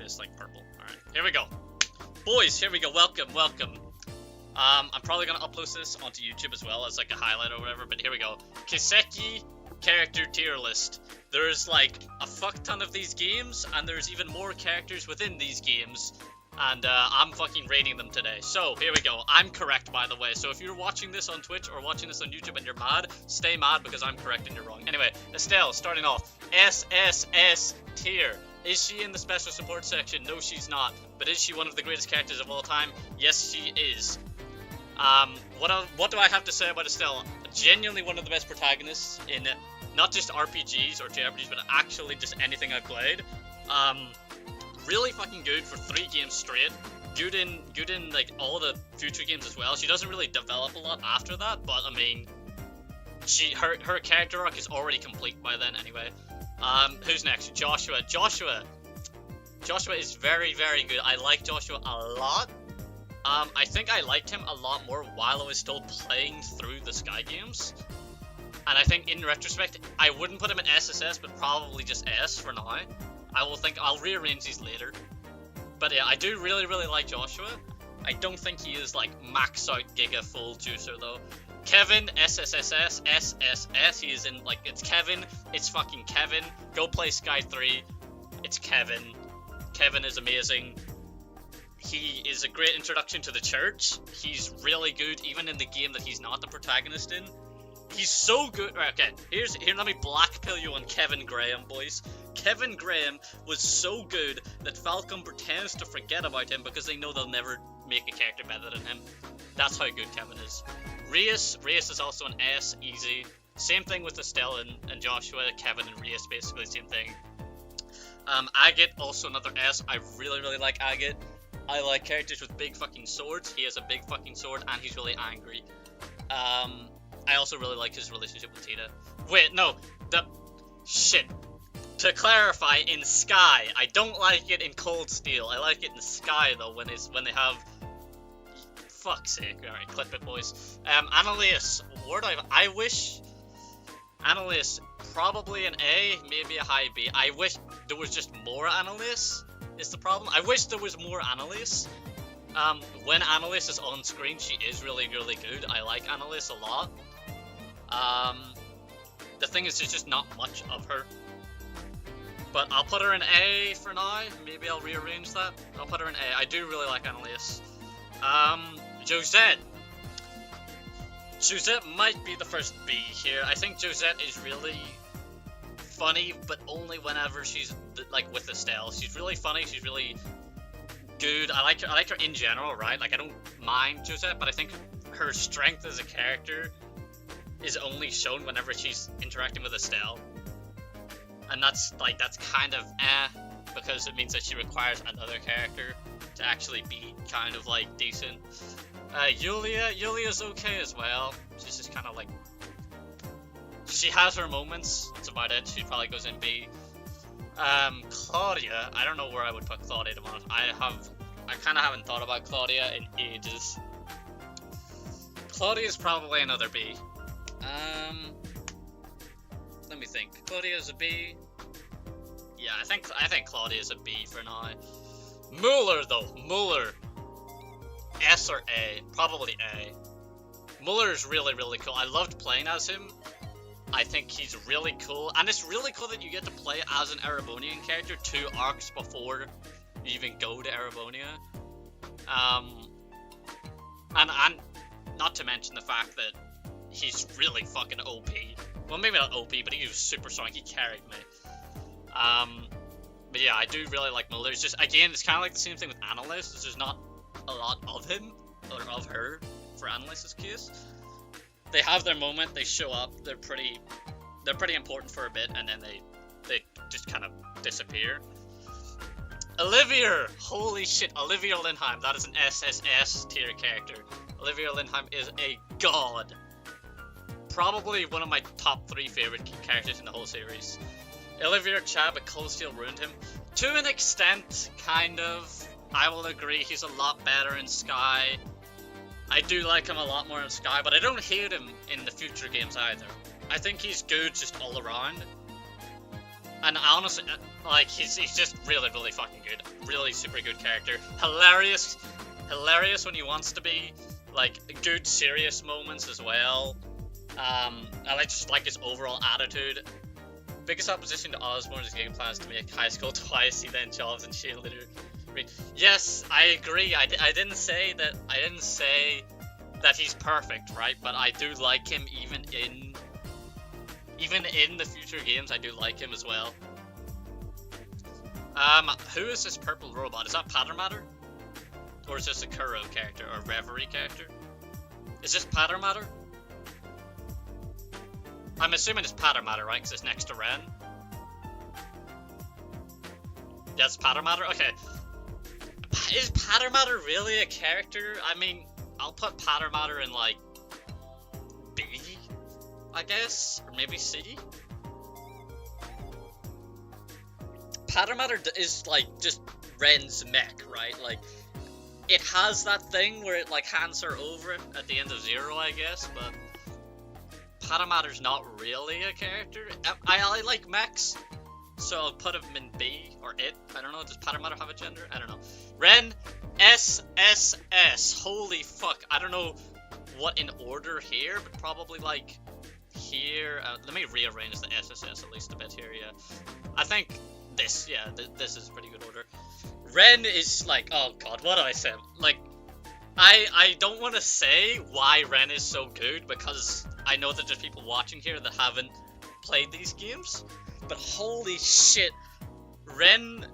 this like purple. Alright, here we go. Boys, here we go. Welcome. I'm probably gonna upload this onto YouTube as well as like a highlight or whatever, but here we go. Kiseki character tier list. There's like a fuck ton of these games, and there's even more characters within these games, and I'm fucking rating them today. So here we go. I'm correct, by the way, so if you're watching this on Twitch or watching this on YouTube and you're mad, stay mad because I'm correct and you're wrong. Anyway, Estelle, starting off, SSS tier. Is she in the special support section? No, she's not. But is she one of the greatest characters of all time? Yes, she is. What do I have to say about Estelle? Genuinely one of the best protagonists in not just RPGs or JRPGs, but actually just anything I've played. Really fucking good for 3 games straight. Good in like all the future games as well. She doesn't really develop a lot after that, but I mean, her character arc is already complete by then anyway. Who's next? Joshua. Joshua is very, very good. I like Joshua a lot. I think I liked him a lot more while I was still playing through the Sky games. And I think in retrospect, I wouldn't put him in SSS, but probably just S for now. I'll rearrange these later. But yeah, I do really, really like Joshua. I don't think he is like max out giga full juicer though. Kevin, SSSS, SSS, he is in, like, it's Kevin, it's fucking Kevin. Go play Sky 3, it's Kevin. Kevin is amazing. He is a great introduction to the church. He's really good, even in the game that he's not the protagonist in. He's so good. Right, okay, here, let me blackpill you on Kevin Graham, boys. Kevin Graham was so good that Falcom pretends to forget about him because they know they'll never make a character better than him. That's how good Kevin is. Reyes is also an S, easy. Same thing with Estelle and Joshua. Kevin and Reyes, basically same thing. Agate, also another S. I really, really like Agate. I like characters with big fucking swords. He has a big fucking sword and he's really angry. I also really like his relationship with Tina. Wait, no, shit. To clarify, in Sky, I don't like it in Cold Steel. I like it in Sky though, when they have. Fuck's sake. Alright, clip it, boys. Annalise, I wish Annalise, probably an A, maybe a high B. I wish there was just more Annalise, is the problem. I wish there was more Annalise. When Annalise is on screen, she is really, really good. I like Annalise a lot. The thing is, there's just not much of her. But I'll put her in A for now. Maybe I'll rearrange that. I'll put her in A. I do really like Annalise. Josette. Josette might be the first B here. I think Josette is really funny, but only whenever she's like with Estelle. She's really funny. She's really good. I like her in general, right? Like I don't mind Josette, but I think her strength as a character is only shown whenever she's interacting with Estelle, and that's kind of because it means that she requires another character to actually be kind of like decent. Yulia's okay as well. She's just kind of like, she has her moments. That's about it. She probably goes in B. Claudia, I don't know where I would put Claudia to be honest. I kind of haven't thought about Claudia in ages. Claudia's probably another B. Let me think. Claudia's a B. Yeah, I think Claudia's a B for now. Mueller though, Mueller. S or A? Probably A. Mueller is really, really cool. I loved playing as him. I think he's really cool. And it's really cool that you get to play as an Erebonian character 2 arcs before you even go to Erebonia. And not to mention the fact that he's really fucking OP. Well, maybe not OP, but he was super strong. He carried me. But yeah, I do really like Mueller. It's just, again, it's kind of like the same thing with Annalise. There's not a lot of him, or of her, for Annalise's case. They have their moment, they show up, they're pretty important for a bit, and then they just kind of disappear. Olivia! Holy shit, Olivia Lindheim, that is an SSS tier character. Olivia Lindheim is a god. Probably one of my top 3 favorite characters in the whole series. Olivia Chad, but Cold Steel ruined him. To an extent, kind of. I will agree, he's a lot better in Sky. I do like him a lot more in Sky, but I don't hate him in the future games either. I think he's good just all around. And honestly, Like, he's just really, really fucking good. Really super good character. Hilarious when he wants to be. Like, good serious moments as well. I just like his overall attitude. Biggest opposition to Osborne's game plan is to make high school twice. He then jobs and cheerleader. Yes, I agree. I didn't say that he's perfect, right? But I do like him even in the future games. I do like him as well. Who is this purple robot? Is that Pattermatter? Or is this a Kuro character or Reverie character? Is this Pattermatter? I'm assuming it's Pattermatter, right? Because it's next to Ren. Yeah, it's Pattermatter? Okay. Is Pattermatter really a character? I mean, I'll put Pattermatter in, like, B, I guess? Or maybe C? Pattermatter is, like, just Ren's mech, right? Like, it has that thing where it, like, hands her over it at the end of Zero, I guess, but Pattermatter's not really a character. I like mechs, so I'll put him in B, or it. I don't know, does Pattermatter have a gender? I don't know. Ren, SSS. Holy fuck, I don't know what in order here, but probably, like, here. Let me rearrange the SSS at least a bit here, yeah. I think this, yeah, this is pretty good order. Ren is, like, oh god, what do I say? Like, I don't want to say why Ren is so good, because I know that there's people watching here that haven't played these games, but holy shit, Ren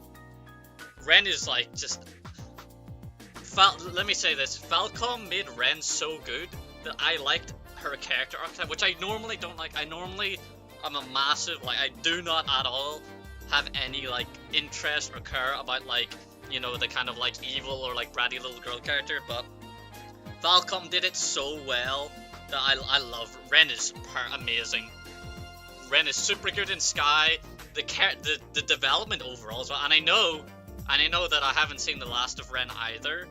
is, like, just... let me say this, Falcom made Ren so good that I liked her character archetype, which I normally don't like. I'm a massive, like, I do not at all have any, like, interest or care about, like, you know, the kind of, like, evil or, like, bratty little girl character, but Falcom did it so well that I love. Ren is amazing. Ren is super good in Sky. The development overall as well, and I know that I haven't seen the last of Ren either.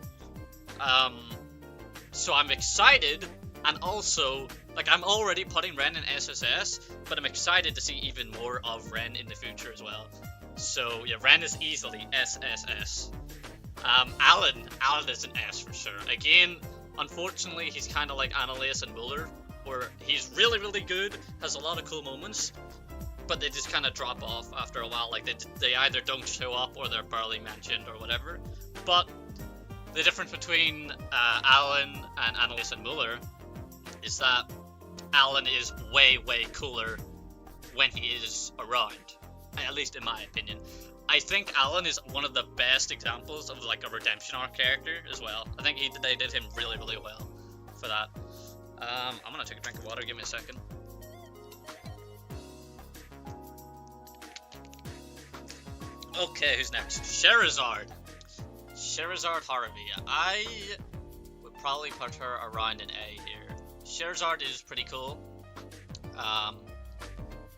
So I'm excited, and also, like, I'm already putting Ren in SSS, but I'm excited to see even more of Ren in the future as well. So yeah, Ren is easily SSS. Alan is an S for sure. Again, unfortunately, he's kind of like Annalise and Muller, where he's really, really good, has a lot of cool moments, but they just kind of drop off after a while. Like, they either don't show up or they're barely mentioned or whatever. But the difference between Alan and Annalise and Muller is that Alan is way, way cooler when he is around, at least in my opinion. I think Alan is one of the best examples of, like, a redemption arc character as well. I think they did him really, really well for that. I'm gonna take a drink of water, give me a second. Okay, who's next? Sherazard Harvey. I would probably put her around an A here. Sherazard is pretty cool.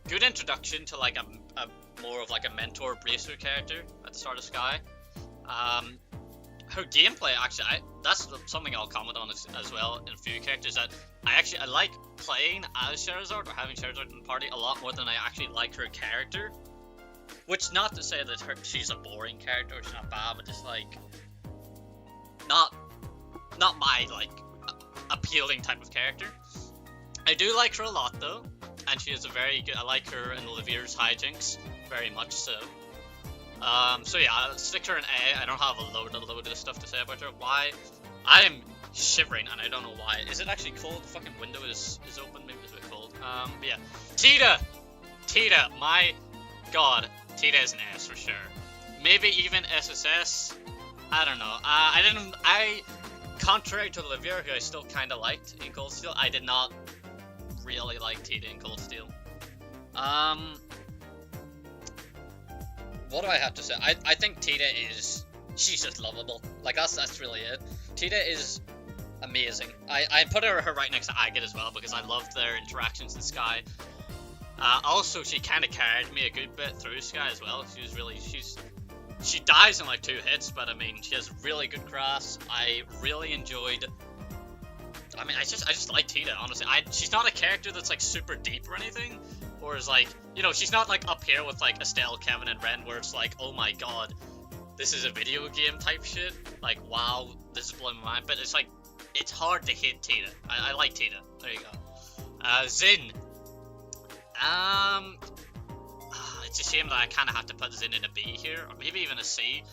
Good introduction to, like, a more of, like, a mentor bracer character at the start of Sky. Her gameplay, actually, that's something I'll comment on as well in a few characters, that I like playing as Sherazard or having Sherazard in the party a lot more than I actually like her character. Which, not to say that she's a boring character or she's not bad, but just, like, not my, like, appealing type of character. I do like her a lot though, and she is a very good. I like her in Olivier's hijinks very much so. So yeah, I'll stick her in A. I don't have a load of stuff to say about her. Why? I am shivering and I don't know why. Is it actually cold? The fucking window is open. Maybe it's a bit cold. But yeah, Tita. My God, Tita is an S for sure. Maybe even SSS. I don't know. Contrary to Olivia, who I still kind of liked in Cold Steel, I did not really like Tita in Cold Steel. What do I have to say? I think Tita she's just lovable. Like, that's really it. Tita is amazing. I put her right next to Agate as well, because I loved their interactions in Sky. Also, she kind of carried me a good bit through Sky as well. She dies in like 2 hits, but I mean, she has really good crafts. I really enjoyed. I mean, I just like Tita, honestly. She's not a character that's like super deep or anything, or Whereas, like, you know, she's not, like, up here with, like, Estelle, Kevin, and Ren, where it's like, oh my god, this is a video game type shit. Like, wow, this is blowing my mind. But it's like, it's hard to hit Tita. I like Tita. There you go. Zin. It's a shame that I kind of have to put Zin in a B here, or maybe even a C.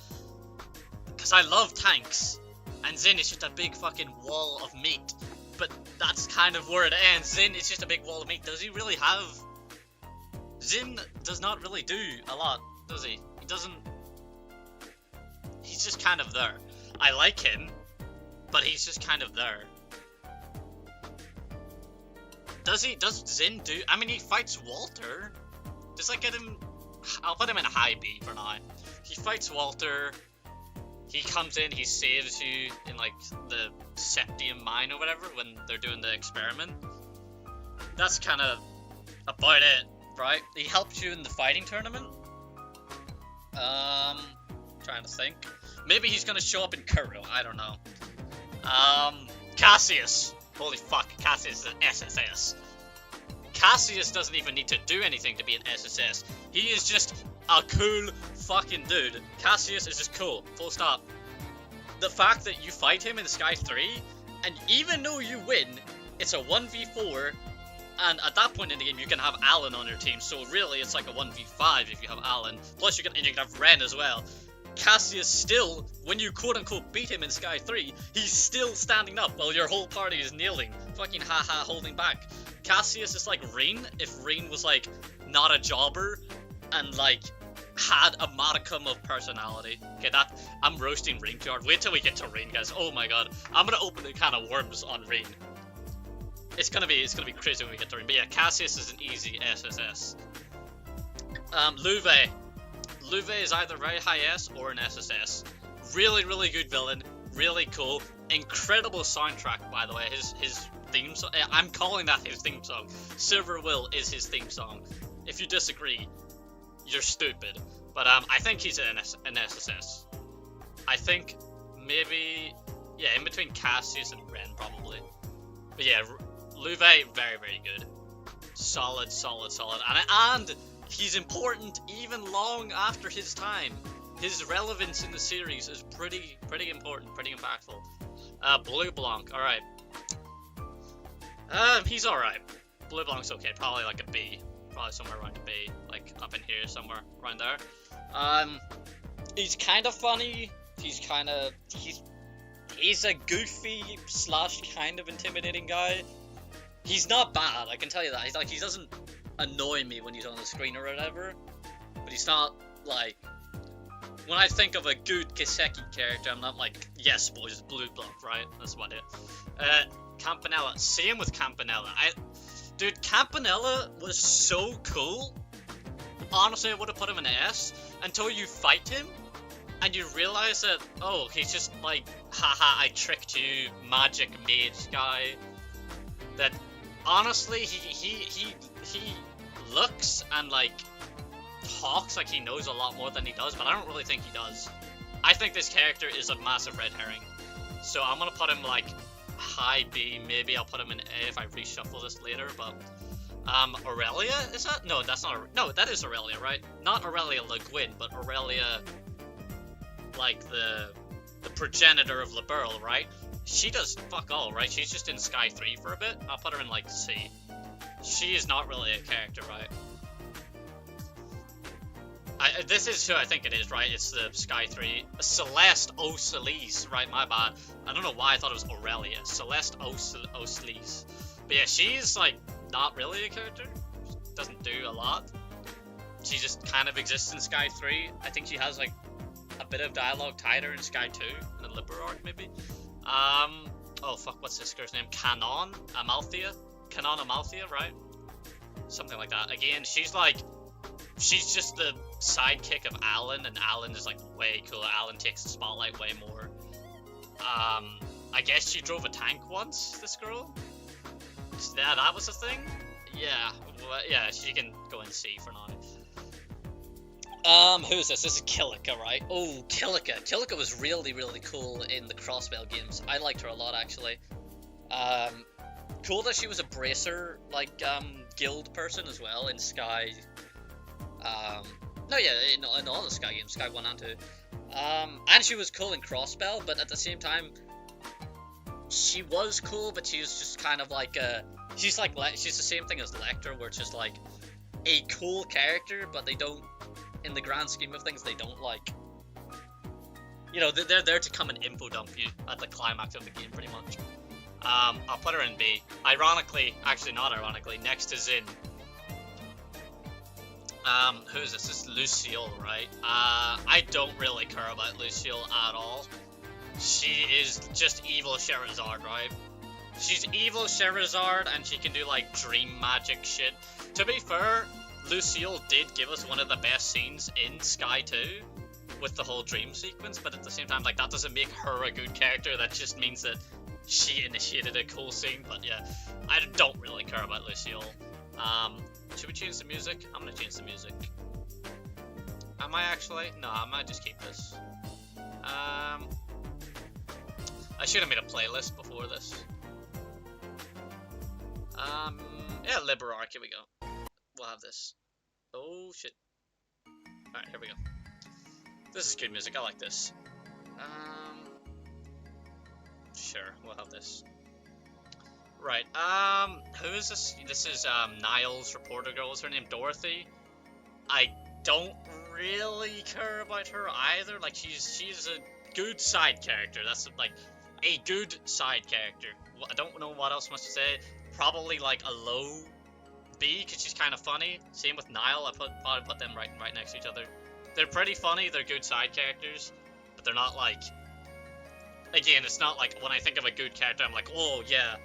Because I love tanks, and Zin is just a big fucking wall of meat. But that's kind of where it ends. Zin is just a big wall of meat. Does he really have... Zin does not really do a lot, does he? He doesn't... He's just kind of there. I like him, but he's just kind of there. Does Zin do... I mean, he fights Walter. Does that get him... I'll put him in a high B for now. He fights Walter. He comes in, he saves you in, like, the Septium mine or whatever when they're doing the experiment. That's kind of about it, right? He helps you in the fighting tournament. Trying to think. Maybe he's gonna show up in Kuro, I don't know. Cassius. Holy fuck, Cassius is an SSS. Cassius doesn't even need to do anything to be an SSS. He is just a cool fucking dude. Cassius is just cool. Full stop. The fact that you fight him in Sky 3, and even though you win, it's a 1v4, and at that point in the game you can have Alan on your team, so really it's like a 1v5 if you have Alan. Plus you can have Ren as well. Cassius still, when you quote-unquote beat him in Sky 3, he's still standing up while your whole party is kneeling. Fucking haha holding back. Cassius is like Rain, if Rain was like not a jobber and like had a modicum of personality. Okay, I'm roasting Rain too hard. Wait till we get to Rain, guys. Oh my god. I'm gonna open a can of worms on Rain. It's gonna be crazy when we get to Rain. But yeah, Cassius is an easy SSS. Luve. Luve is either very high S or an SSS. Really, really good villain. Really cool. Incredible soundtrack, by the way. His theme song. I'm calling that his theme song. Silver Will is his theme song. If you disagree, you're stupid. But I think he's an SSS. I think maybe, yeah, in between Cassius and Ren probably. But yeah, Luve, very, very good. Solid. And he's important even long after his time. His relevance in the series is pretty important, pretty impactful. Blue Blanc, alright. He's alright. Blue Blanc's okay, probably like a B. Probably somewhere around a B, like up in here, somewhere around there. He's kind of funny. He's a goofy / kind of intimidating guy. He's not bad, I can tell you that. He doesn't annoy me when he's on the screen or whatever, but he's not like, when I think of a good Kiseki character, I'm not like, yes boys, Blue Blanc, right? That's about it. Campanella, same with Campanella. Dude, Campanella was so cool. Honestly, I would have put him in an S until you fight him and you realize that, oh, he's just like, haha, I tricked you, magic mage guy. That honestly, he looks and like talks like he knows a lot more than he does, but I don't really think he does. I think this character is a massive red herring. So I'm gonna put him like high B, maybe I'll put him in A if I reshuffle this later, but Aurelia, is that? No, that's not, no, that is Aurelia, right? Not Aurelia Le Guin, but Aurelia, like the progenitor of Liberl, right? She does fuck all, right? She's just in Sky 3 for a bit. I'll put her in like C. She is not really a character, right? This is who I think it is, right? It's the Sky 3. Celeste O'Celise, right? My bad. I don't know why I thought it was Aurelia. Celeste O'Celise. But yeah, she's like not really a character. Doesn't do a lot. She just kind of exists in Sky 3. I think she has like a bit of dialogue tied her in Sky 2, in the Liber arc maybe. Oh fuck, what's this girl's name? Canon Amalthea, right? Something like that. Again, she's just the sidekick of Alan, and Alan is like way cooler. Alan takes the spotlight way more. I guess she drove a tank once, this girl? Yeah, that was a thing? Yeah, well, yeah, she can go in C for now. Who's this? This is Kilika, right? Oh, Kilika. Kilika was really, really cool in the Crossbell games. I liked her a lot, actually. Cool that she was a bracer, like, guild person as well in Sky. No, yeah, in all the Sky games, Sky 1 and 2. And she was cool in Crossbell, but at the same time, she was cool, but she was just kind of like she's the same thing as Lecter, where it's just like a cool character, but they don't, in the grand scheme of things, they don't like, you know, they're there to come and info dump you at the climax of the game, pretty much. I'll put her in B. Ironically, actually not ironically, next to Zin. Who is this? This is Lucille, right? I don't really care about Lucille at all. She is just evil Sherazard, right? She's evil Sherazard, and she can do, like, dream magic shit. To be fair, Lucille did give us one of the best scenes in Sky 2, with the whole dream sequence, but at the same time, like, that doesn't make her a good character, that just means that she initiated a cool scene. But yeah, I don't really care about Lucille. Should we change the music? I'm gonna change the music. Am I actually? No, I might just keep this. I should have made a playlist before this. Yeah, Liberarch, here we go. We'll have this. Oh, shit. Alright, here we go. This is good music, I like this. Sure, we'll have this. Right, who is this? This is, Niall's reporter girl. What's her name? Dorothy? I don't really care about her either. Like, she's a good side character. That's, like, a good side character. I don't know what else much to say. Probably, like, a low B, because she's kind of funny. Same with Niall. I probably put them right next to each other. They're pretty funny. They're good side characters. But they're not, like... Again, it's not like when I think of a good character, I'm like, oh, yeah,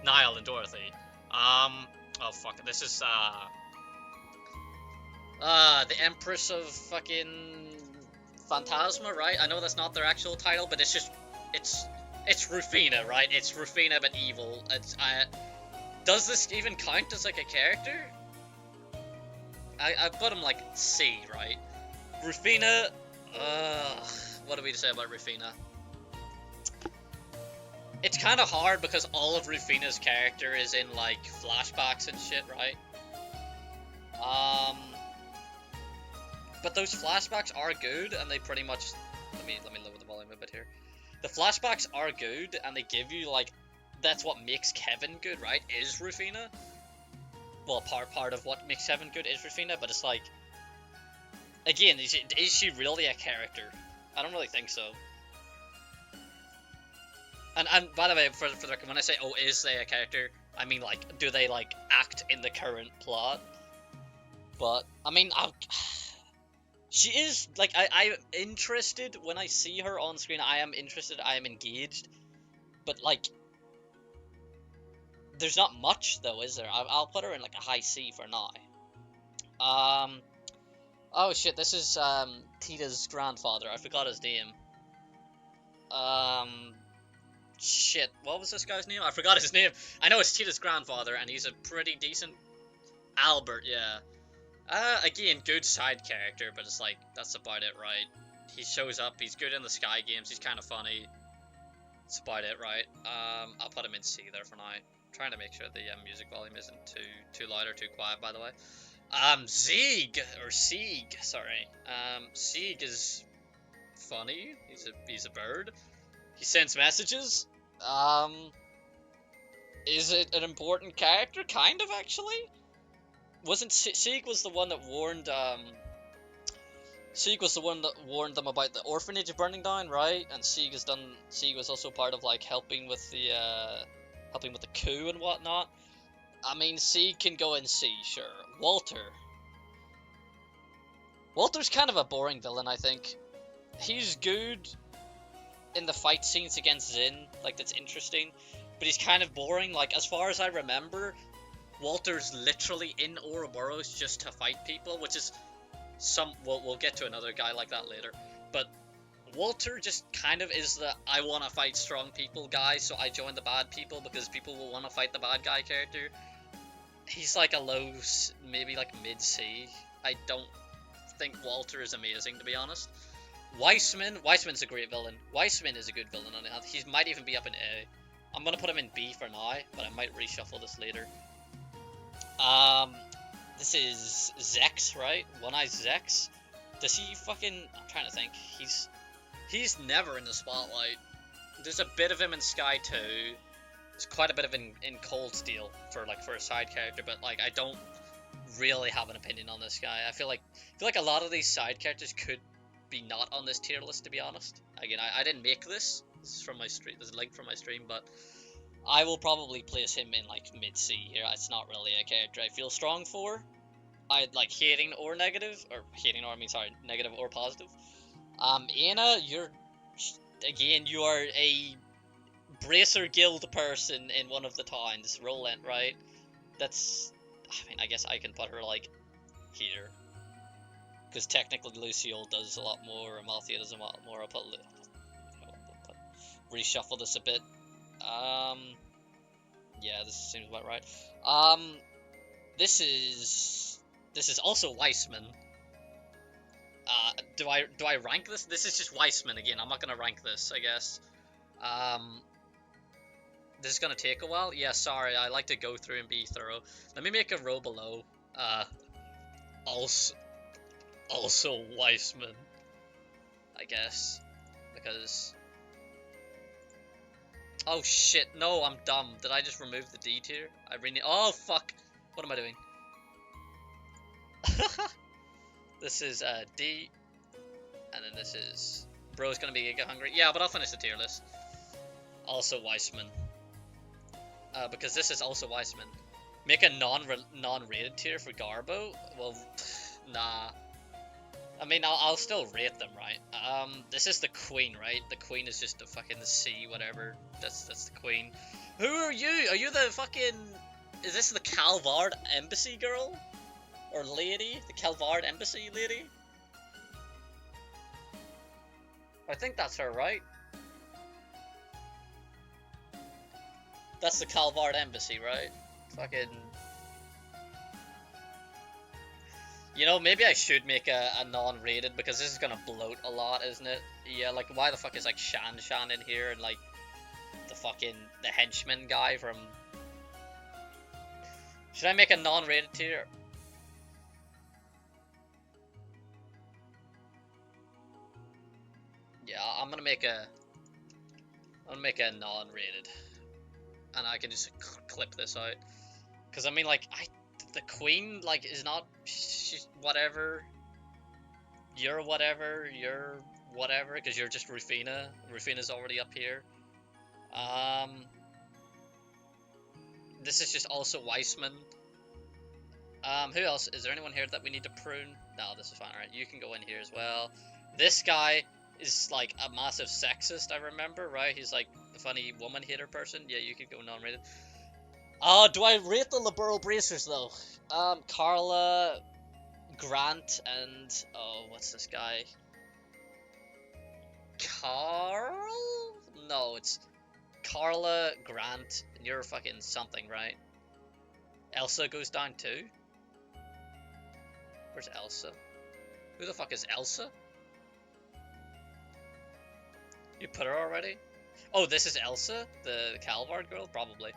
Niall and Dorothy. Oh, fuck. This is, the Empress of fucking Phantasma, right? I know that's not their actual title, but it's just, it's Rufina, right? It's Rufina, but evil. Does this even count as, like, a character? I put him, like, C, right? Rufina, what do we say about Rufina? It's kind of hard because all of Rufina's character is in, like, flashbacks and shit, right? But those flashbacks are good, and they pretty much... Let me lower the volume a bit here. The flashbacks are good, and they give you, like... That's what makes Kevin good, right? Is Rufina. Well, part of what makes Kevin good is Rufina, but it's like... Again, is she really a character? I don't really think so. And by the way, for the record, when I say, oh, is they a character, I mean, like, do they, like, act in the current plot? But, I mean, she is, like, I'm interested when I see her on screen. I am interested, I am engaged. But, like, there's not much, though, is there? I'll put her in, like, a high C for now. Oh, shit, this is, Tita's grandfather. I forgot his name. Shit, what was this guy's name? I forgot his name. I know it's Tita's grandfather, and he's a pretty decent... Albert, yeah. Again, good side character, but it's like, that's about it, right? He shows up, he's good in the Sky games, he's kind of funny. That's about it, right? I'll put him in C there for now. I'm trying to make sure the music volume isn't too loud or too quiet, by the way. Sieg, sorry. Sieg is funny. He's a bird. He sends messages. Is it an important character? Kind of, actually. Wasn't Sieg was the one that warned Sieg was the one that warned them about the orphanage burning down, right? And Sieg was also part of, like, helping with the coup and whatnot. I mean, Sieg can go in C, sure. Walter's kind of a boring villain, I think. He's good in the fight scenes against Zin, like, that's interesting, but he's kind of boring. Like, as far as I remember, Walter's literally in Ouroboros just to fight people, which is we'll get to another guy like that later, but Walter just kind of is the I want to fight strong people guy, so I join the bad people because people will want to fight the bad guy character. He's like a low, maybe like mid C. I don't think Walter is amazing, to be honest. Weissman's a great villain. Weissman is a good villain, and he might even be up in A. I'm gonna put him in B for now, but I might reshuffle this later. Um, this is Zex, right? One Eye Zex. Does he fucking? I'm trying to think. He's never in the spotlight. There's a bit of him in Sky 2. There's quite a bit of in Cold Steel for a side character, but like I don't really have an opinion on this guy. I feel like a lot of these side characters could be not on this tier list, to be honest. Again, I didn't make this. This is from my stream. There's a link from my stream, but I will probably place him in like mid C here. It's not really a character I feel strong for. I like hating or negative, or hating or I mean sorry, negative or positive. Anna, you are a Bracer Guild person in one of the towns, Roland, right? That's, I mean, I guess I can put her like here, because technically Luciole does a lot more, Amalthea does a lot more. I'll reshuffle this a bit. Yeah, this seems about right. This is also Weissman. Do I rank this? This is just Weissman again. I'm not gonna rank this, I guess. This is gonna take a while. Yeah, sorry. I like to go through and be thorough. Let me make a row below. Also Weissman, I guess, because. Oh shit! No, I'm dumb. Did I just remove the D tier? Oh fuck! What am I doing? This is D, and then this is bro's gonna be giga hungry. Yeah, but I'll finish the tier list. Also Weissman, because this is also Weissman. Make a non-rated tier for Garbo. Well, nah. I mean, I'll still rate them, right? This is the Queen, right? The Queen is just the fucking C, whatever. That's the Queen. Who are you? Are you the fucking? Is this the Calvard Embassy girl? Or lady? The Calvard Embassy lady? I think that's her, right? That's the Calvard Embassy, right? Fucking. You know, maybe I should make a non-rated, because this is gonna bloat a lot, isn't it? Yeah, like, why the fuck is, like, Shan in here, and, like, the henchman guy from... Should I make a non-rated tier? Yeah, I'm gonna make a non-rated. And I can just clip this out. Because, I mean, like, the Queen, like, is not, she's whatever. You're whatever, because you're just Rufina. Rufina's already up here. This is just also Weissman. Who else? Is there anyone here that we need to prune? No, this is fine, alright. You can go in here as well. This guy is, like, a massive sexist, I remember, right? He's, like, a funny woman hater person. Yeah, you can go non-rated. Do I rate the liberal bracers, though? Carla, Grant, and... Oh, what's this guy? Carl? No, it's Carla, Grant, and you're fucking something, right? Elsa goes down too? Where's Elsa? Who the fuck is Elsa? You put her already? Oh, this is Elsa? The Calvard girl? Probably.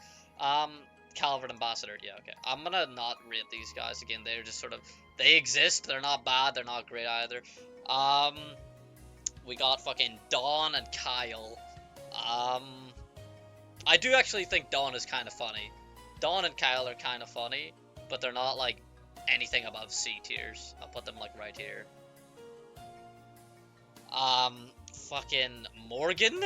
Calvard Ambassador. Yeah, okay. I'm gonna not rate these guys again. They're just sort of... They exist. They're not bad. They're not great either. We got fucking Dawn and Kyle. I do actually think Dawn is kind of funny. Dawn and Kyle are kind of funny, but they're not, like, anything above C tiers. I'll put them, like, right here. Fucking Morgan?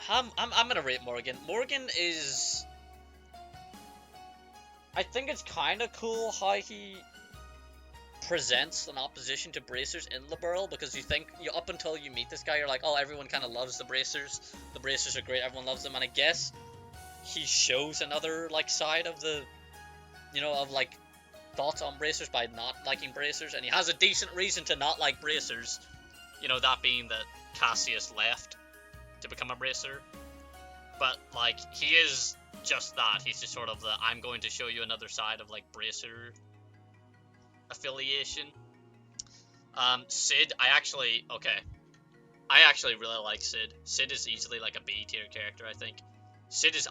I'm gonna rate Morgan. Morgan is... I think it's kind of cool how he presents an opposition to Bracers in Liberl, because up until you meet this guy, you're like, oh, everyone kind of loves the Bracers. The Bracers are great, everyone loves them, and I guess he shows another, like, side of the, of, like, thoughts on Bracers by not liking Bracers, and he has a decent reason to not like Bracers. That being that Cassius left to become a Bracer. But, like, he is just that. He's just sort of the, I'm going to show you another side of, like, Bracer affiliation. Sid, I actually really like Sid. Sid is easily, like, a B tier character, I think.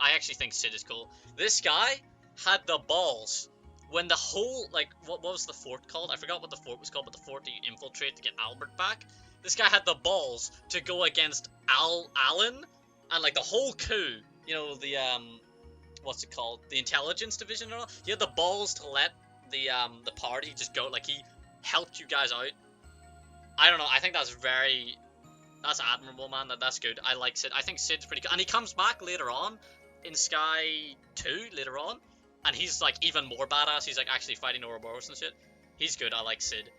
I actually think Sid is cool. This guy had the balls when the whole, like, what was the fort called? I forgot what the fort was called, but the fort that you infiltrate to get Albert back. This guy had the balls to go against Alan and, like, the whole coup. You know, the, what's it called? The intelligence division and all. He had the balls to let the party just go. Like, he helped you guys out. I don't know. I think that's admirable, man. That's good. I like Sid. I think Sid's pretty good. And he comes back later on in Sky 2 later on. And he's, like, even more badass. He's, like, actually fighting Ouroboros and shit. He's good. I like Sid.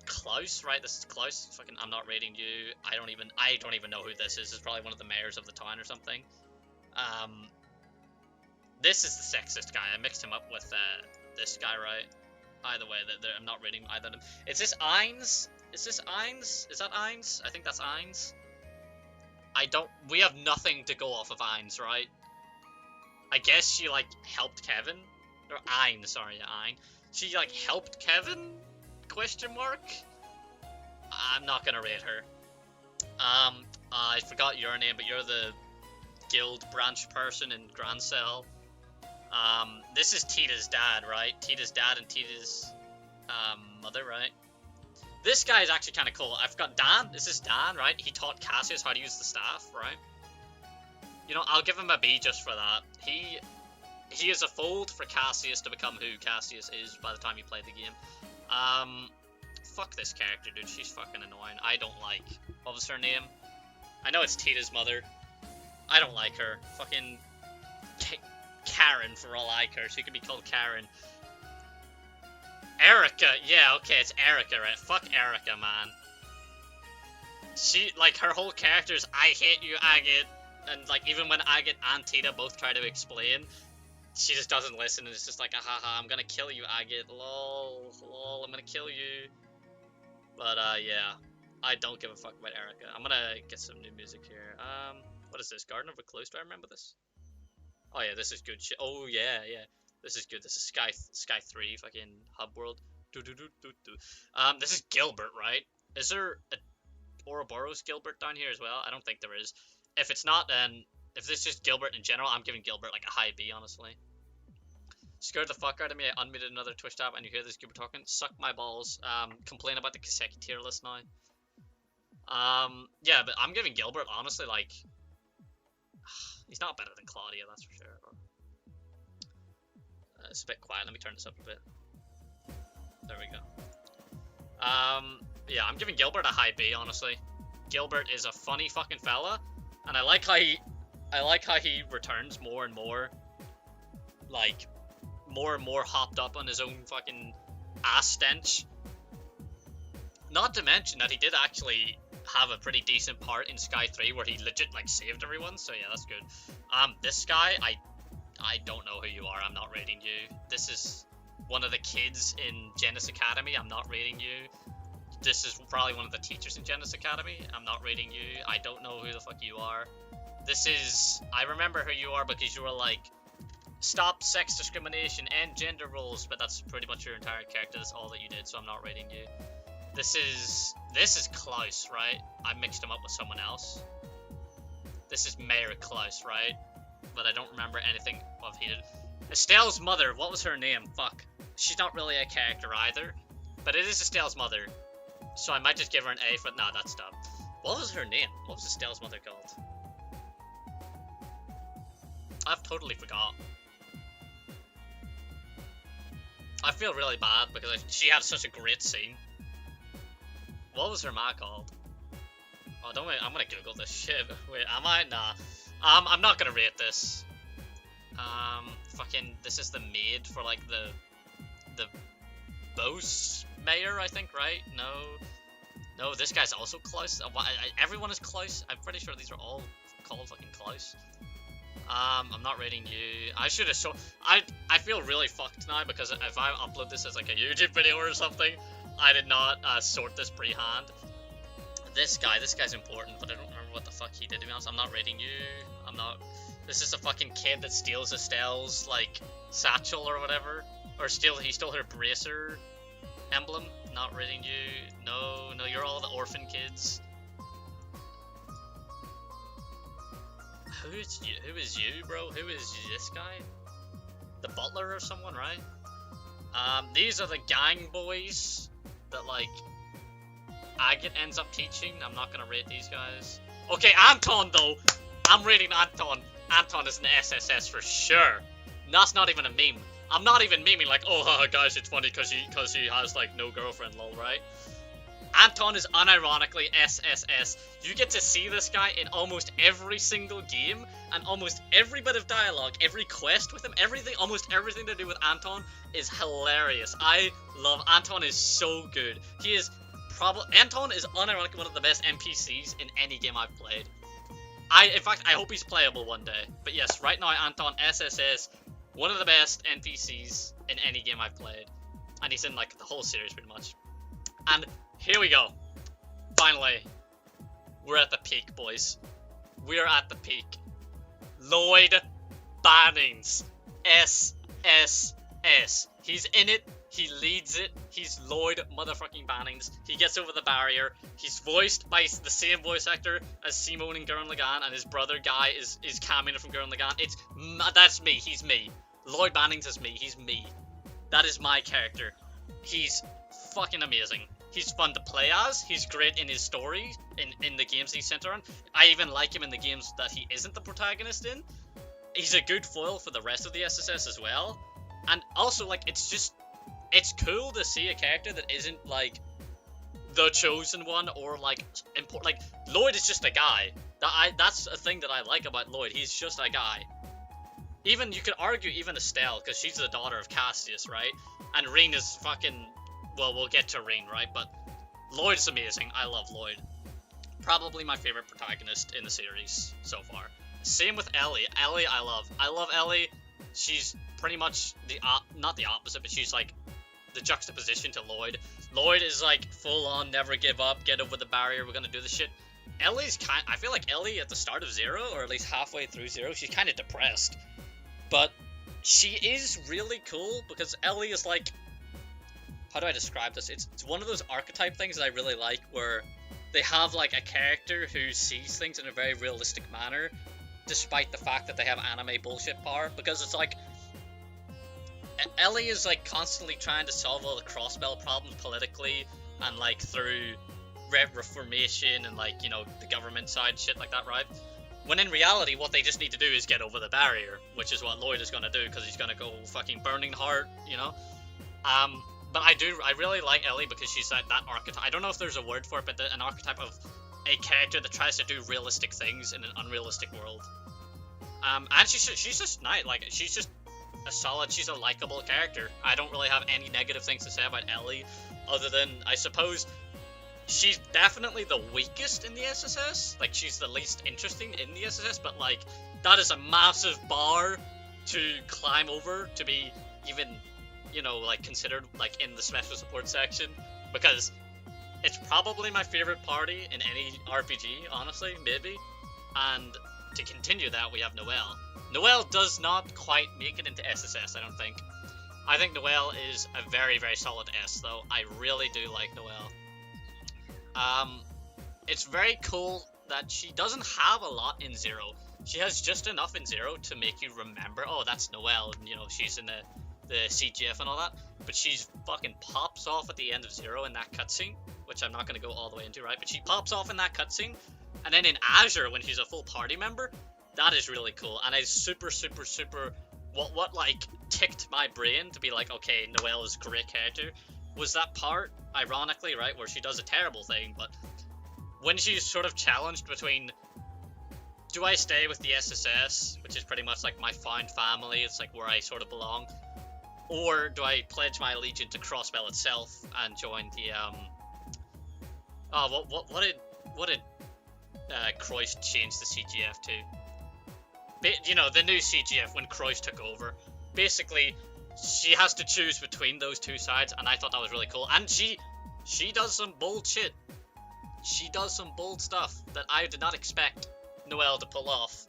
Klaus, right? This is Klaus. Fucking, I'm not rating you. I don't even know who this is. This is probably one of the mayors of the town or something. This is the sexist guy. I mixed him up with, this guy, right? Either way, I'm not rating either of them. Is this Ainz? Is this Ainz? Is that Ainz? I think that's Ainz. We have nothing to go off of Ainz, right? I guess she, like, helped Kevin. Or Ainz, sorry, Ainz. She, like, helped Kevin? Question mark? I'm not gonna rate her. I forgot your name, but you're the guild branch person in Grand Cell. This is Tita's dad, right? Tita's dad and Tita's, mother, right? This guy is actually kind of cool. I forgot Dan. This is Dan, right? He taught Cassius how to use the staff, right? You know, I'll give him a B just for that. He is a fold for Cassius to become who Cassius is by the time you play the game. Fuck this character, dude. She's fucking annoying. I don't like... What was her name? I know it's Tita's mother. I don't like her. Fucking... Karen, for all I care. She could be called Karen. Erica. Yeah, okay, it's Erica, right? Fuck Erica, man. She, like, her whole character is, I hate you, Agate. And, like, even when Agate and Tita both try to explain, she just doesn't listen, and it's just like, haha, I'm gonna kill you, Agate, lol, I'm gonna kill you. But, yeah, I don't give a fuck about Erica. I'm gonna get some new music here. What is this, Garden of Recluse? Do I remember this? Oh, yeah, this is good shit. Oh, yeah. This is good. This is Sky 3, fucking hub world. This is Gilbert, right? Is there a Ouroboros Gilbert down here as well? I don't think there is. If it's not, then if this is just Gilbert in general, I'm giving Gilbert like a high B, honestly. Scared the fuck out of me. I unmuted another Twitch tab and you hear this Gilbert talking. Suck my balls. Complain about the Kiseki tier list now. Yeah, but I'm giving Gilbert, honestly, like... He's not better than Claudia, that's for sure. It's a bit quiet. Let me turn this up a bit. There we go. Yeah, I'm giving Gilbert a high B, honestly. Gilbert is a funny fucking fella, and I like how he returns more and more, like, more and more hopped up on his own fucking ass stench. Not to mention that he did actually have a pretty decent part in Sky 3 where he legit, like, saved everyone, so yeah, that's good. This guy, I don't know who you are, I'm not rating you. This is one of the kids in Genis Academy, I'm not rating you. This is probably one of the teachers in Genis Academy, I'm not rating you. I don't know who the fuck you are. This is, I remember who you are because you were like, stop sex discrimination, end gender roles, but that's pretty much your entire character, that's all that you did, so I'm not rating you. This is Klaus, right? I mixed him up with someone else. This is Mayor Klaus, right? But I don't remember anything of he did. Estelle's mother, what was her name? Fuck. She's not really a character either. But it is Estelle's mother. So I might just give her an A for... Nah, that's dumb. What was her name? What was Estelle's mother called? I've totally forgot. I feel really bad because she had such a great scene. What was her ma called? Oh, don't wait, I'm gonna Google this shit. Wait, am I? Nah. I'm not gonna rate this. Fucking, this is the maid for, like, the Bose mayor, I think, right? No, this guy's also Klaus. Everyone is Klaus. I'm pretty sure these are all called fucking Klaus. I'm not rating you. I should have shown... I feel really fucked now because if I upload this as, like, a YouTube video or something, I did not sort this pre-hand. This guy's important, but I don't remember what the fuck he did, to be honest. I'm not rating you. This is a fucking kid that steals Estelle's, like, satchel or whatever. Or he stole her bracer emblem. Not rating you. No, you're all the orphan kids. Who is you, bro? Who is this guy? The butler or someone, right? These are the gang boys that, like, Agate ends up teaching. I'm not gonna rate these guys. Okay, Anton, though. I'm rating Anton. Anton is an SSS for sure. That's not even a meme. I'm not even memeing like, oh, guys, it's funny because he has, like, no girlfriend, lol, right? Anton is unironically SSS. You get to see this guy in almost every single game, and almost every bit of dialogue, every quest with him, everything, almost everything to do with Anton is hilarious. I love Anton. Is so good. Anton is unironically one of the best NPCs in any game I've played. In fact, I hope he's playable one day. But yes, right now Anton SSS, one of the best NPCs in any game I've played, and he's in, like, the whole series pretty much. And here we go. Finally, we're at the peak, boys. We're at the peak. Lloyd Bannings, SSS. He's in it. He leads it. He's Lloyd motherfucking Bannings. He gets over the barrier. He's voiced by the same voice actor as Simone in Gurren Lagann, and his brother Guy is Camino from Gurren Lagann. That's me. He's me. Lloyd Bannings is me. He's me. That is my character. He's fucking amazing. He's fun to play as. He's great in his story, in the games he's centered on. I even like him in the games that he isn't the protagonist in. He's a good foil for the rest of the SSS as well. And also, like, it's cool to see a character that isn't, like, the chosen one or, like, important. Like, Lloyd is just a guy. That's a thing that I like about Lloyd. He's just a guy. Even, you could argue even Estelle, because she's the daughter of Cassius, right? And Reen is fucking... Well, we'll get to Reen, right? But Lloyd's amazing. I love Lloyd. Probably my favorite protagonist in the series so far. Same with Ellie. Ellie, I love. I love Ellie. She's pretty much not the opposite, but she's like the juxtaposition to Lloyd. Lloyd is like full on, never give up, get over the barrier, we're gonna do this shit. Ellie's I feel like Ellie at the start of Zero, or at least halfway through Zero, she's kind of depressed. But she is really cool because Ellie is like, how do I describe this? It's one of those archetype things that I really like, where they have like a character who sees things in a very realistic manner, despite the fact that they have anime bullshit power. Because it's like, Ellie is like constantly trying to solve all the crossbell problems politically, and like through reformation and like, you know, the government side shit like that, right? When in reality, what they just need to do is get over the barrier, which is what Lloyd is gonna do, because he's gonna go fucking burning heart, you know? But I really like Ellie because she's that archetype. I don't know if there's a word for it, but an archetype of a character that tries to do realistic things in an unrealistic world. And she's just nice. Like, she's just she's a likable character. I don't really have any negative things to say about Ellie, other than, I suppose, she's definitely the weakest in the SSS. Like, she's the least interesting in the SSS, but like, that is a massive bar to climb over to be even, you know, like, considered like in the special support section, because it's probably my favorite party in any RPG, honestly, maybe. And to continue that, we have Noelle. Noelle does not quite make it into SSS, I don't think. I think Noelle is a very, very solid S, though. I really do like Noelle. It's very cool that she doesn't have a lot in Zero. She has just enough in Zero to make you remember, oh, that's Noelle, and, you know, she's in the CGF and all that, but she's fucking pops off at the end of Zero in that cutscene, which I'm not going to go all the way into, right? But she pops off in that cutscene, and then in Azure, when she's a full party member, that is really cool. And I super, super, super, what like ticked my brain to be like, okay, Noelle is a great character, was that part, ironically, right, where she does a terrible thing, but when she's sort of challenged between, do I stay with the SSS, which is pretty much like my found family, it's like where I sort of belong, or do I pledge my allegiance to Crossbell itself and join the what did Croix change the CGF to? You know, the new CGF when Croix took over. Basically, she has to choose between those two sides, and I thought that was really cool. And she does some bold shit. She does some bold stuff that I did not expect Noelle to pull off.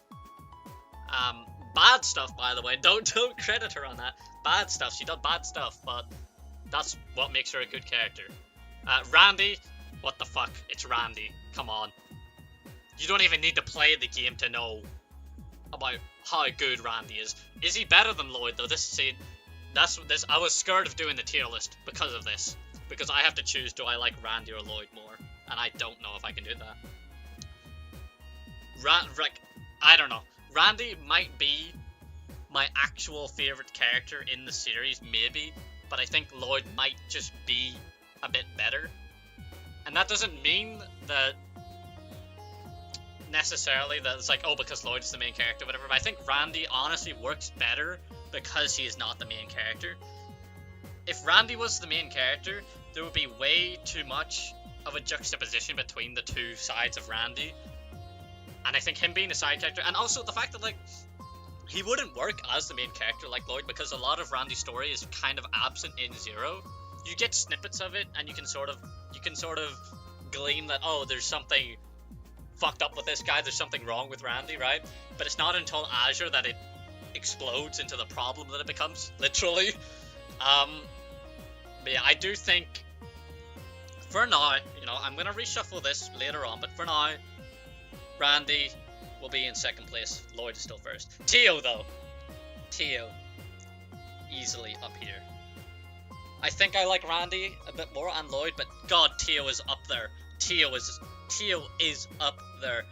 Bad stuff, by the way. Don't credit her on that. Bad stuff. She does bad stuff, but that's what makes her a good character. Randy, what the fuck? It's Randy. Come on. You don't even need to play the game to know about how good Randy is. Is he better than Lloyd though? I was scared of doing the tier list because of this. Because I have to choose, do I like Randy or Lloyd more? And I don't know if I can do that. I don't know. Randy might be my actual favorite character in the series, maybe. But I think Lloyd might just be a bit better. And that doesn't mean that necessarily that it's like, oh, because Lloyd is the main character, whatever. But I think Randy honestly works better because he is not the main character. If Randy was the main character, there would be way too much of a juxtaposition between the two sides of Randy. And I think him being a side character, and also the fact that, like, he wouldn't work as the main character like Lloyd, because a lot of Randy's story is kind of absent in Zero. You get snippets of it, and you can sort of glean that, oh, there's something fucked up with this guy, there's something wrong with Randy, right? But it's not until Azure that it explodes into the problem that it becomes, literally. But yeah, I do think, for now, you know, I'm going to reshuffle this later on, but for now, Randy will be in second place. Lloyd is still first. Tio, though. Tio. Easily up here. I think I like Randy a bit more and Lloyd, but God, Tio is up there. Tio is up there.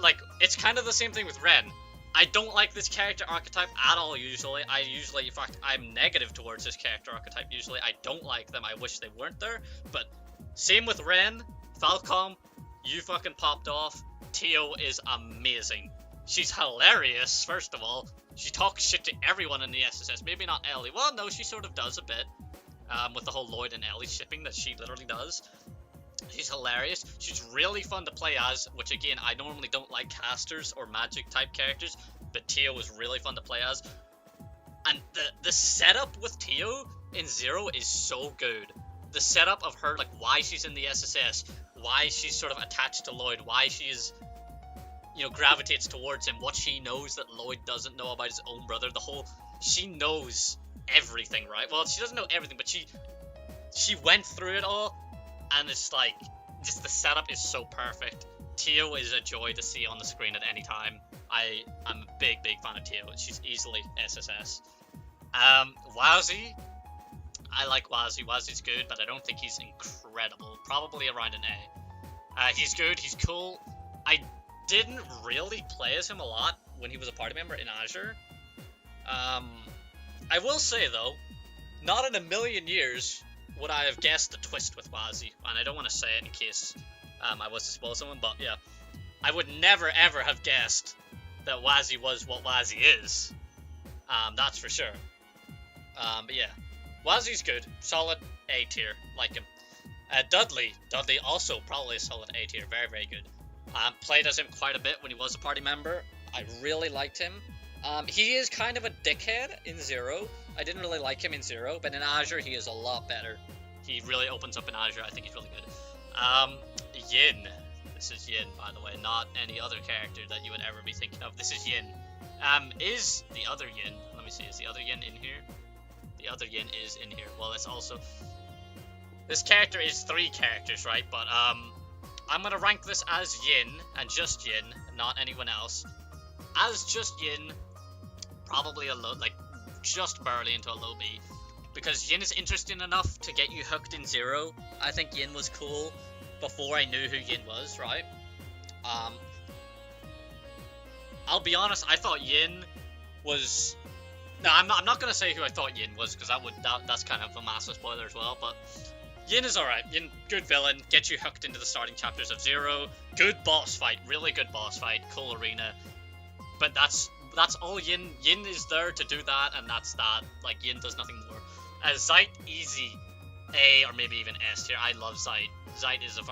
Like, it's kind of the same thing with Ren. I don't like this character archetype at all, usually. In fact, I'm negative towards this character archetype, usually. I don't like them. I wish they weren't there. But same with Ren. Falcom, you fucking popped off. Tio is amazing. She's hilarious, first of all. She talks shit to everyone in the SSS. Maybe not Ellie. Well, no, she sort of does a bit. With the whole Lloyd and Ellie shipping that she literally does. She's hilarious. She's really fun to play as, which again, I normally don't like casters or magic type characters, but Tio was really fun to play as. And the setup with Tio in Zero is so good. The setup of her, like why she's in the SSS, why she's sort of attached to Lloyd, why she's, you know, gravitates towards him, what she knows that Lloyd doesn't know about his own brother, she knows everything, right? Well, she doesn't know everything, but she went through it all. And it's like, just the setup is so perfect. Tio is a joy to see on the screen at any time. I'm a big fan of Tio. She's easily SSS. Wazzy. I like Wazzy. Wazzy's good, but I don't think he's incredible. Probably around an A. He's good. He's cool. I didn't really play as him a lot when he was a party member in Azure. I will say, though, not in a million years would I have guessed the twist with Wazzy, and I don't want to say it in case I was to spoil someone, but yeah, I would never ever have guessed that Wazzy was what Wazzy is. That's for sure. But yeah, Wazzy's good, solid A tier, like him. Dudley also probably a solid A tier, very good. Played as him quite a bit when he was a party member. I really liked him. He is kind of a dickhead in Zero. I didn't really like him in Zero, but in Azure he is a lot better. He really opens up in Azure. I think he's really good. Yin. This is Yin, by the way, not any other character that you would ever be thinking of. This is Yin. Is the other Yin, let me see, is the other Yin in here? The other Yin is in here. Well, it's also, this character is 3 characters, right? But I'm gonna rank this as Yin, and just Yin, not anyone else. As just Yin, probably a low, like, just barely into a low B. Because Yin is interesting enough to get you hooked in Zero. I think Yin was cool before I knew who Yin was, right? I'll be honest, I thought Yin was... No, I'm not gonna say who I thought Yin was, because that's kind of a massive spoiler as well, but... Yin is alright. Yin, good villain, gets you hooked into the starting chapters of Zero. Good boss fight, really good boss fight, cool arena. But that's all Yin. Yin is there to do that, and that's that. Like, Yin does nothing more. Zeit, easy A, or maybe even S tier. I love Zeit. Zeit is a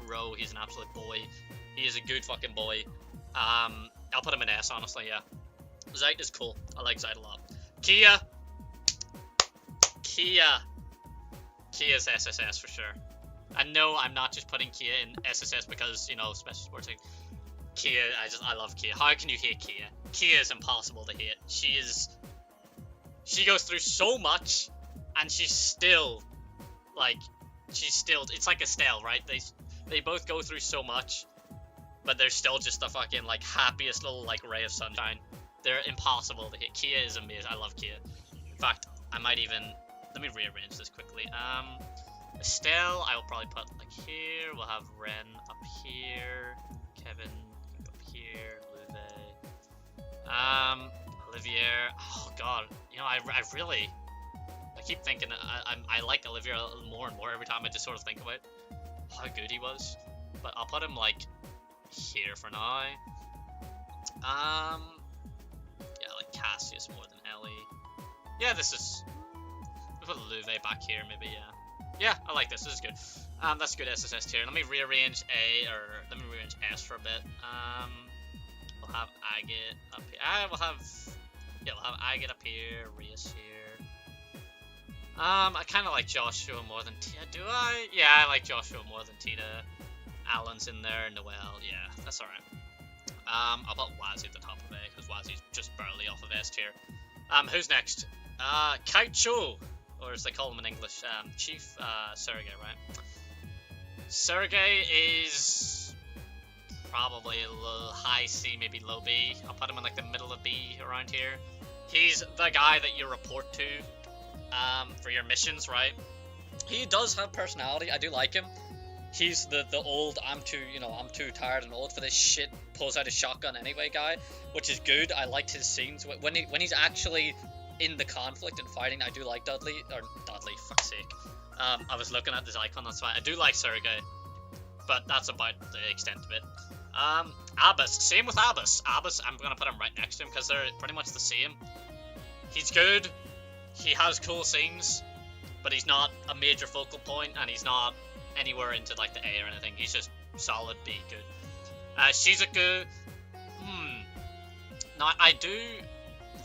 bro. He's an absolute boy. He is a good fucking boy. I'll put him in S, honestly, yeah. Zeit is cool. I like Zeit a lot. Kia's SSS for sure. And no, I'm not just putting Kia in SSS because, you know, special sports thing. Kia, I love Kia. How can you hate Kia? Kia is impossible to hate. She goes through so much, and she's still, it's like Estelle, right? They both go through so much, but they're still just the fucking like happiest little like ray of sunshine. They're impossible to hit. Kia is amazing. I love Kia. In fact, I might even, let me rearrange this quickly. Estelle, I will probably put like here. We'll have Ren up here. Kevin up here. Luve. Olivier. Oh god, you know, I really, I keep thinking I like Olivier more and more every time I just sort of think about how good he was. But I'll put him like here for now. Yeah, like Cassius more than Ellie. Yeah, this is. We'll put Luve back here, maybe. Yeah, I like this. This is good. That's a good SSS tier. Let me rearrange let me rearrange S for a bit. We'll have Agate up here. We'll have Agate up here. Reus here. I kind of like Joshua more than Tita. Do I? Yeah, I like Joshua more than Tita. Alan's in there. Noel. Yeah, that's alright. I'll put Wazzy at the top of A, because Wazzy's just barely off of S tier. Who's next? Kaicho, or as they call him in English, Chief Sergei, right? Sergei is probably a little high C, maybe low B. I'll put him in like the middle of B around here. He's the guy that you report to for your missions, right? He does have personality. I do like him. He's the old I'm too tired and old for this shit, pulls out a shotgun anyway guy, which is good. I liked his scenes when he's actually in the conflict and fighting. I do like Dudley, fuck's sake. I was looking at this icon, that's fine. I do like Sergei, but that's about the extent of it. Abbas, same with Abbas. Abbas, I'm gonna put him right next to him because they're pretty much the same. He's good, he has cool scenes, but he's not a major focal point, and he's not anywhere into like the A or anything. He's just solid B, good. Shizuku, now I do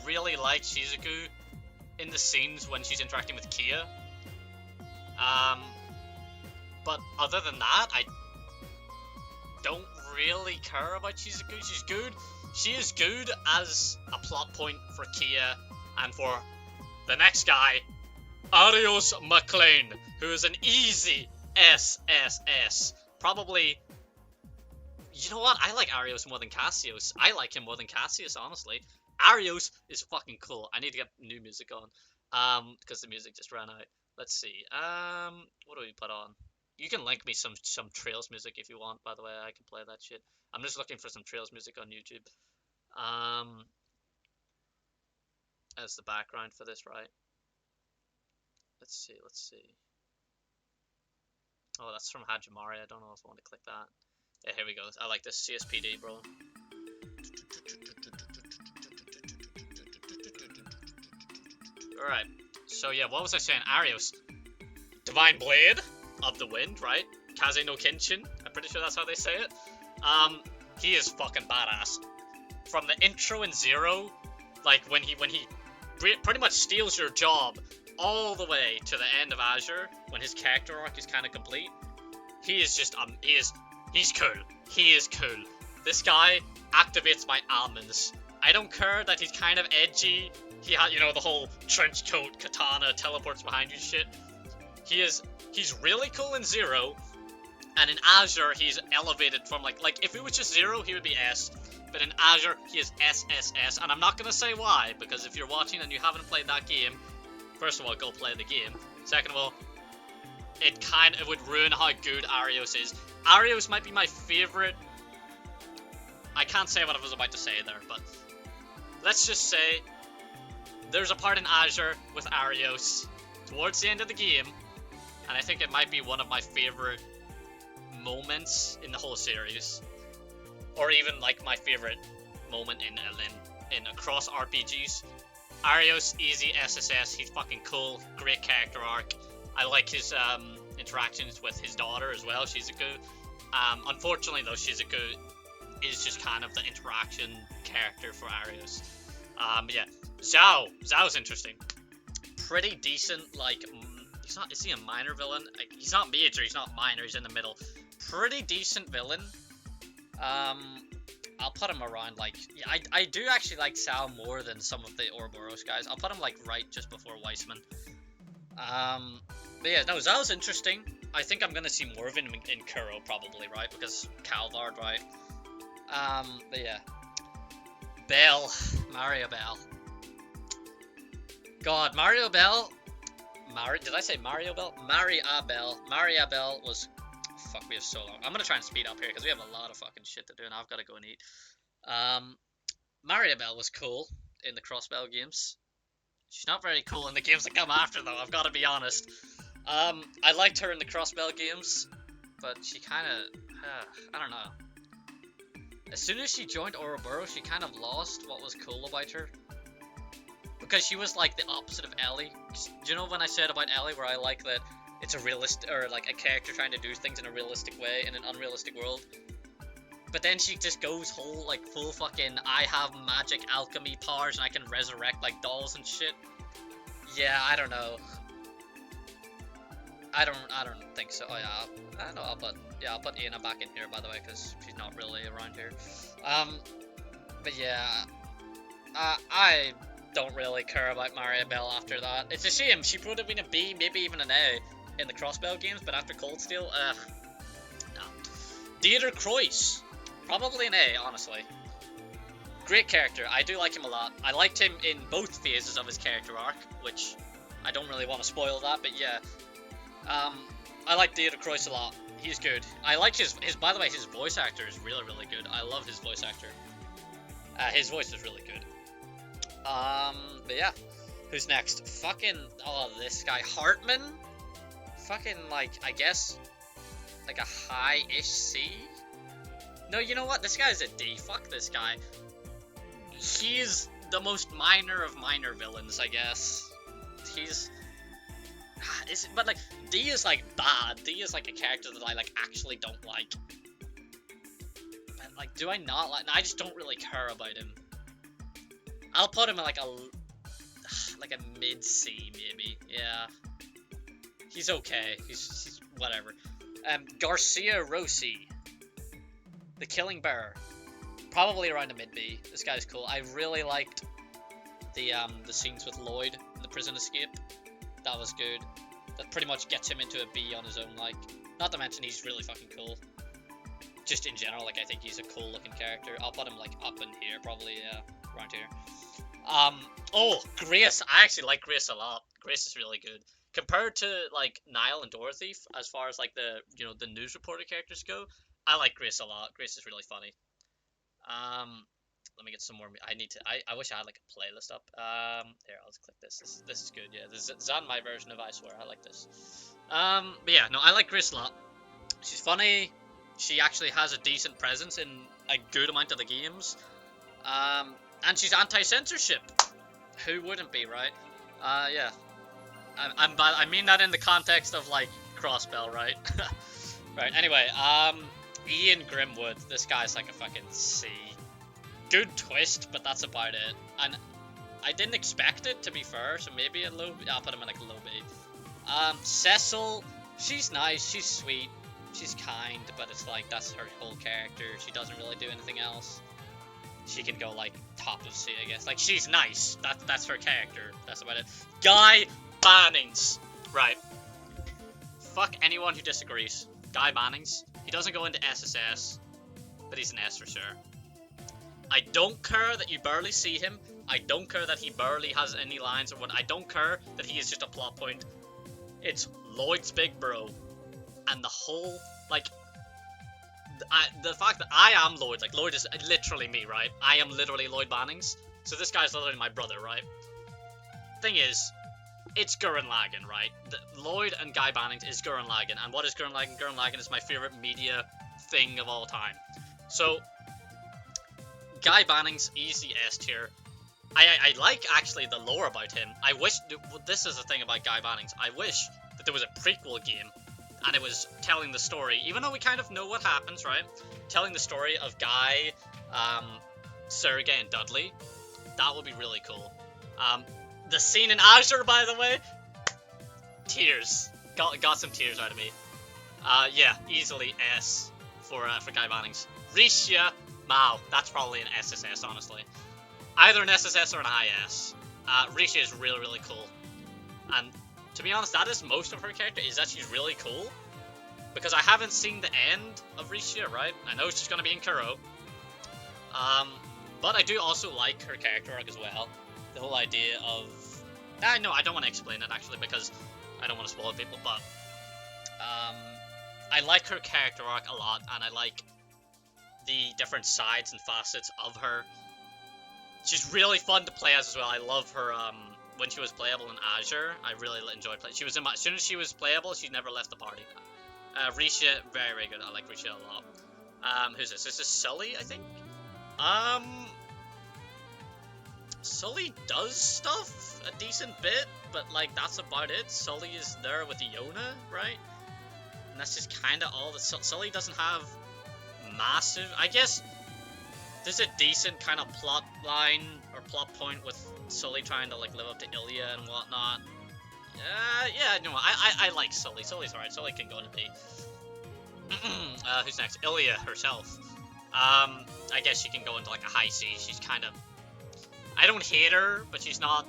really like Shizuku in the scenes when she's interacting with Kia. But other than that, I don't really care about Shizuku. She's good. She is good as a plot point for Kia and for the next guy, Arios McLean, who is an easy SSS. Probably, you know what? I like Arios more than Cassius. I like him more than Cassius, honestly. Arios is fucking cool. I need to get new music on, because the music just ran out. Let's see. What do we put on? You can link me some Trails music if you want, by the way. I can play that shit. I'm just looking for some Trails music on YouTube. As the background for this, right? Let's see. Oh, that's from Hajimari. I don't know if I want to click that. Yeah, here we go. I like this CSPD, bro. Alright. So yeah, what was I saying? Arios. Divine Blade of the Wind, right? Kaze no Kenshin. I'm pretty sure that's how they say it. He is fucking badass. From the intro in Zero, like when he pretty much steals your job all the way to the end of Azure, when his character arc is kind of complete, he is just he's cool. He is cool. This guy activates my almonds. I don't care that he's kind of edgy. He had, the whole trench coat, katana, teleports behind you shit. He's really cool in Zero, and in Azure he's elevated from like if it was just Zero he would be S, but in Azure he is SSS, and I'm not gonna say why, because if you're watching and you haven't played that game, first of all, go play the game. Second of all, it would ruin how good Arios is. Arios might be my favorite. I can't say what I was about to say there, but let's just say there's a part in Azure with Arios towards the end of the game, and I think it might be one of my favorite moments in the whole series, or even like my favorite moment in across RPGs. Arios, easy SSS, he's fucking cool, great character arc. I like his interactions with his daughter as well, Shizuku. Unfortunately though, Shizuku is just kind of the interaction character for Arios. But yeah, Zhao's interesting. Pretty decent, like, is he a minor villain? Like, he's not major, he's not minor, he's in the middle. Pretty decent villain. I'll put him around, like, I do actually like Zhao more than some of the Ouroboros guys. I'll put him, like, right just before Weissman. But yeah, no, Zhao's interesting. I think I'm gonna see more of him in Kuro, probably, right? Because Calvard, right? But yeah. Bell. Mario Bell. God, Mario Bell. Did I say Mario Bell? Maria Bell was. Fuck, we have so long. I'm gonna try and speed up here because we have a lot of fucking shit to do, and I've gotta go and eat. Maria Bell was cool in the Crossbell games. She's not very cool in the games that come after, though. I've got to be honest. I liked her in the Crossbell games, but she kind of, I don't know. As soon as she joined Ouroboros, she kind of lost what was cool about her. Because she was like the opposite of Ellie. Do you know when I said about Ellie where I like that it's a realistic, or like a character trying to do things in a realistic way in an unrealistic world? But then she just goes whole, like, full fucking, I have magic alchemy powers and I can resurrect, like, dolls and shit. Yeah, I don't know. I don't think so. Oh yeah, I know. I'll put Iana back in here, by the way, because she's not really around here. But yeah, I don't really care about Maria Bell after that. It's a shame. She would have been a B, maybe even an A in the Crossbell games, but after Cold Steel, no. Dieter Krois, probably an A, honestly. Great character. I do like him a lot. I liked him in both phases of his character arc, which I don't really want to spoil that, but yeah. I like Dieter Krois a lot. He's good. I like his by the way, his voice actor is really, really good. I love his voice actor. His voice is really good. But yeah. Who's next? Fucking, oh, this guy, Hartman? Fucking, like, I guess, like a high-ish C? No, you know what? This guy's a D. Fuck this guy. He's the most minor of minor villains, I guess. But like, D is like bad. D is like a character that I like actually don't like. But like, do I not like? I just don't really care about him. I'll put him in like a mid C maybe. Yeah, he's okay. He's whatever. Garcia Rossi, the Killing Bearer, probably around a mid B. This guy's cool. I really liked the scenes with Lloyd in the prison escape. That was good. That pretty much gets him into a B on his own, like. Not to mention he's really fucking cool. Just in general, like, I think he's a cool looking character. I'll put him like up in here, probably, yeah, around here. Oh, Grace. I actually like Grace a lot. Grace is really good. Compared to like Niall and Dorothy, as far as like the news reporter characters go, I like Grace a lot. Grace is really funny. Let me get some more. I wish I had like a playlist up. Here, I'll just click this. This is good. Yeah, this is on my version of I Swear. I like this. But yeah, no, I like Grace a lot. She's funny. She actually has a decent presence in a good amount of the games. And she's anti-censorship. Who wouldn't be, right? Yeah. I mean that in the context of like Crossbell, right? Right. Anyway, Ian Grimwood. This guy's like a fucking C. Good twist, but that's about it. And I didn't expect it, to be fair, so maybe a low B. I'll put him in like a low B. Cecil, she's nice, she's sweet, she's kind, but it's like that's her whole character. She doesn't really do anything else. She can go like top of C, I guess. Like, she's nice. That's her character. That's about it. Guy Bannings. Right. Fuck anyone who disagrees. Guy Bannings. He doesn't go into SSS, but he's an S for sure. I don't care that you barely see him. I don't care that he barely has any lines or what. I don't care that he is just a plot point. It's Lloyd's big bro. And the whole, like, the fact that I am Lloyd, like, Lloyd is literally me, right? I am literally Lloyd Bannings. So this guy's literally my brother, right? Thing is, it's Gurren Lagann, right? Lloyd and Guy Bannings is Gurren Lagann. And what is Gurren Lagann? Gurren Lagann is my favorite media thing of all time. So, Guy Bannings, easy S tier. I like, actually, the lore about him. I wish, this is the thing about Guy Bannings, I wish that there was a prequel game, and it was telling the story, even though we kind of know what happens, right? Telling the story of Guy, Sergei, and Dudley. That would be really cool. The scene in Azure, by the way, tears. Got some tears out of me. Yeah, easily S for Guy Bannings. Risha Mao, that's probably an SSS, honestly. Either an SSS or an IS. Risha is really, really cool. And to be honest, that is most of her character, is that she's really cool. Because I haven't seen the end of Risha, right? I know she's going to be in Kuro. But I do also like her character arc as well. The whole idea of... no, I don't want to explain it, actually, because I don't want to spoil people, but... I like her character arc a lot, and I like the different sides and facets of her. She's really fun to play as well. I love her, when she was playable in Azure. I really enjoyed playing. She was in my... As soon as she was playable, she never left the party. Risha, very, very good. I like Risha a lot. Who's this? This is Sully, I think? Sully does stuff a decent bit, but, like, that's about it. Sully is there with Iona, right? And that's just kind of all that... Sully doesn't have massive... I guess there's a decent kind of plot line or plot point with Sully trying to, like, live up to Ilya and whatnot. Yeah, no, I like Sully. Sully's alright. Sully can go and be... who's next? Ilya herself. I guess she can go into, like, a high C. She's kind of... I don't hate her, but she's not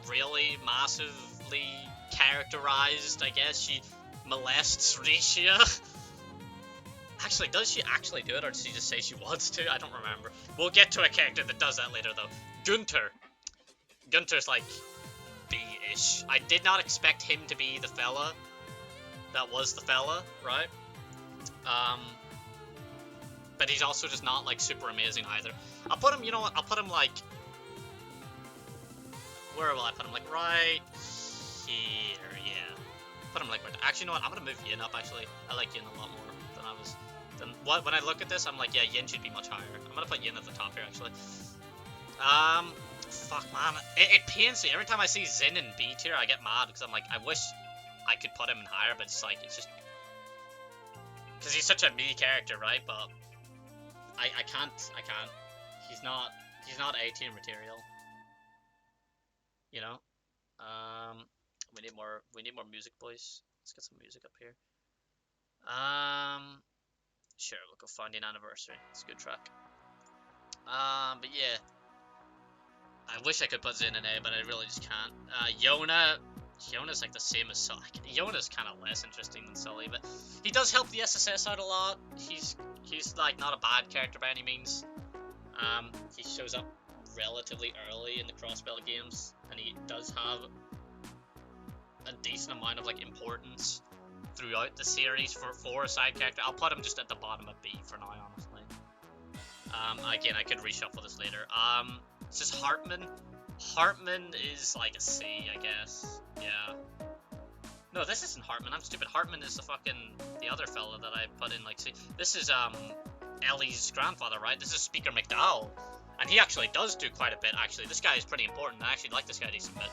really massively characterized, I guess. She molests Risha. Actually, does she actually do it, or does she just say she wants to? I don't remember. We'll get to a character that does that later, though. Gunter. Gunter's, like, B-ish. I did not expect him to be the fella that was the fella, right? But he's also just not, like, super amazing either. I'll put him, you know what, I'll put him, like... Where will I put him? Like, right here, yeah. Put him, like, right... Actually, you know what, I'm gonna move Yin up, actually. I like Yin a lot more than I was... When I look at this, I'm like, yeah, Yin should be much higher. I'm gonna put Yin at the top here, actually. Fuck, man. It pains me. Every time I see Zin in B tier, I get mad, because I'm like, I wish I could put him in higher, but it's like, it's just... Because he's such a me character, right? But... I can't. He's not A tier material. You know? We need more music, boys. Let's get some music up here. Sure, we'll go find an anniversary. It's a good track. But yeah. I wish I could put Zin in A, but I really just can't. Yona's like the same as Sully. Yona's kind of less interesting than Sully, but he does help the SSS out a lot. He's like not a bad character by any means. He shows up relatively early in the cross-belt games, and he does have a decent amount of like importance throughout the series for a side character. I'll put him just at the bottom of B for now, honestly. Again, I could reshuffle this later. This is Hartman. Hartman is like a C, I guess. Yeah. No, this isn't Hartman. I'm stupid. Hartman is the other fella that I put in like C. This is Ellie's grandfather, right? This is Speaker McDowell, and he actually does do quite a bit. Actually, this guy is pretty important. I actually like this guy a decent bit.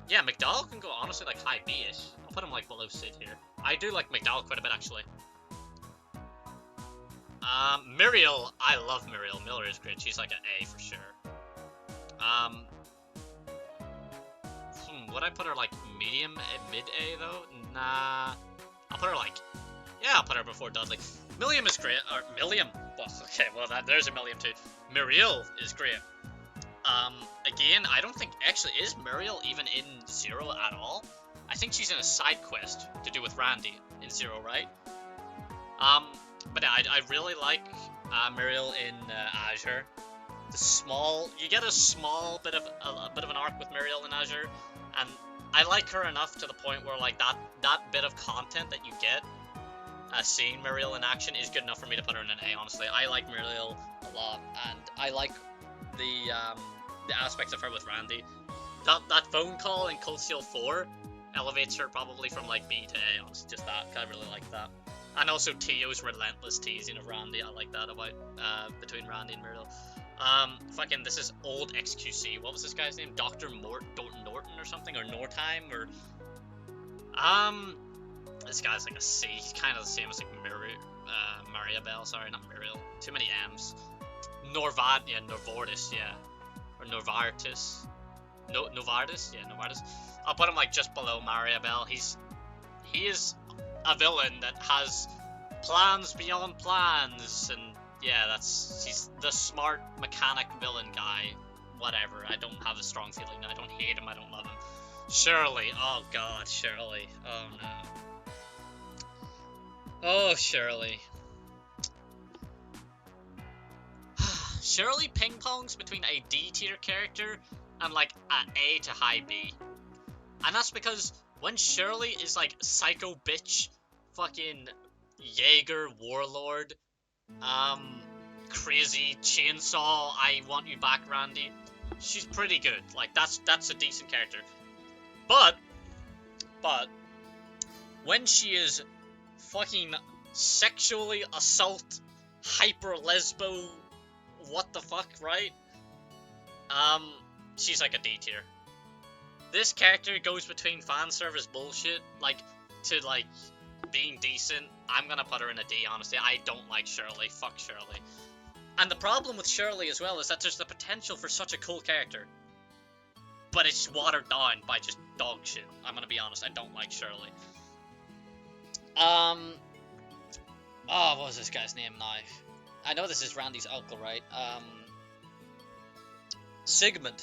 Yeah, McDowell can go honestly like high B-ish. I'll put him like below Sid here. I do like McDowell quite a bit actually. Muriel, I love Muriel. Miller is great. She's like an A for sure. Would I put her like medium, mid-A though? Nah. I'll put her like, yeah, I'll put her before Dudley. Milliam is great, or Milliam. Well, okay, well there's a Milliam too. Muriel is great. Again, I don't think, actually, is Muriel even in Zero at all? I think she's in a side quest to do with Randy in Zero, right? But yeah, I really like Muriel in Azure. You get a small bit of an arc with Muriel in Azure, and I like her enough to the point where like that bit of content that you get seeing Muriel in action is good enough for me to put her in an A. Honestly, I like Muriel a lot, and I like the aspects of her with Randy. That phone call in Cold Steel 4 elevates her probably from like B to A. Honestly, just that. I really like that. And also Tio's relentless teasing of Randy. I like that about between Randy and Muriel. This is old XQC. What was this guy's name? Dr. Norton or something, or Nortime, or this guy's like a C. He's kind of the same as like Maria Bell. Sorry, not Muriel. Too many M's. Norvardis, yeah, or Novartis. Novartis, yeah, Novartis. I'll put him like just below Maria Bell. He is a villain that has plans beyond plans, and yeah, he's the smart mechanic villain guy. Whatever, I don't have a strong feeling. I don't hate him, I don't love him. Shirley, oh god, Shirley. Oh no. Oh, Shirley. Shirley ping-pongs between a D tier character and like a A to high B. And that's because when Shirley is like psycho bitch, fucking Jaeger warlord, crazy chainsaw, I want you back, Randy, she's pretty good. Like that's a decent character. But when she is fucking sexually assault, hyper lesbo, what the fuck, right? She's like a D tier. This character goes between fan service bullshit, like, to like being decent. I'm gonna put her in a D, honestly. I don't like Shirley. Fuck Shirley. And the problem with Shirley as well is that there's the potential for such a cool character, but it's watered down by just dog shit. I'm gonna be honest, I don't like Shirley. Oh, what was this guy's name now? I know this is Randy's uncle, right? Sigmund,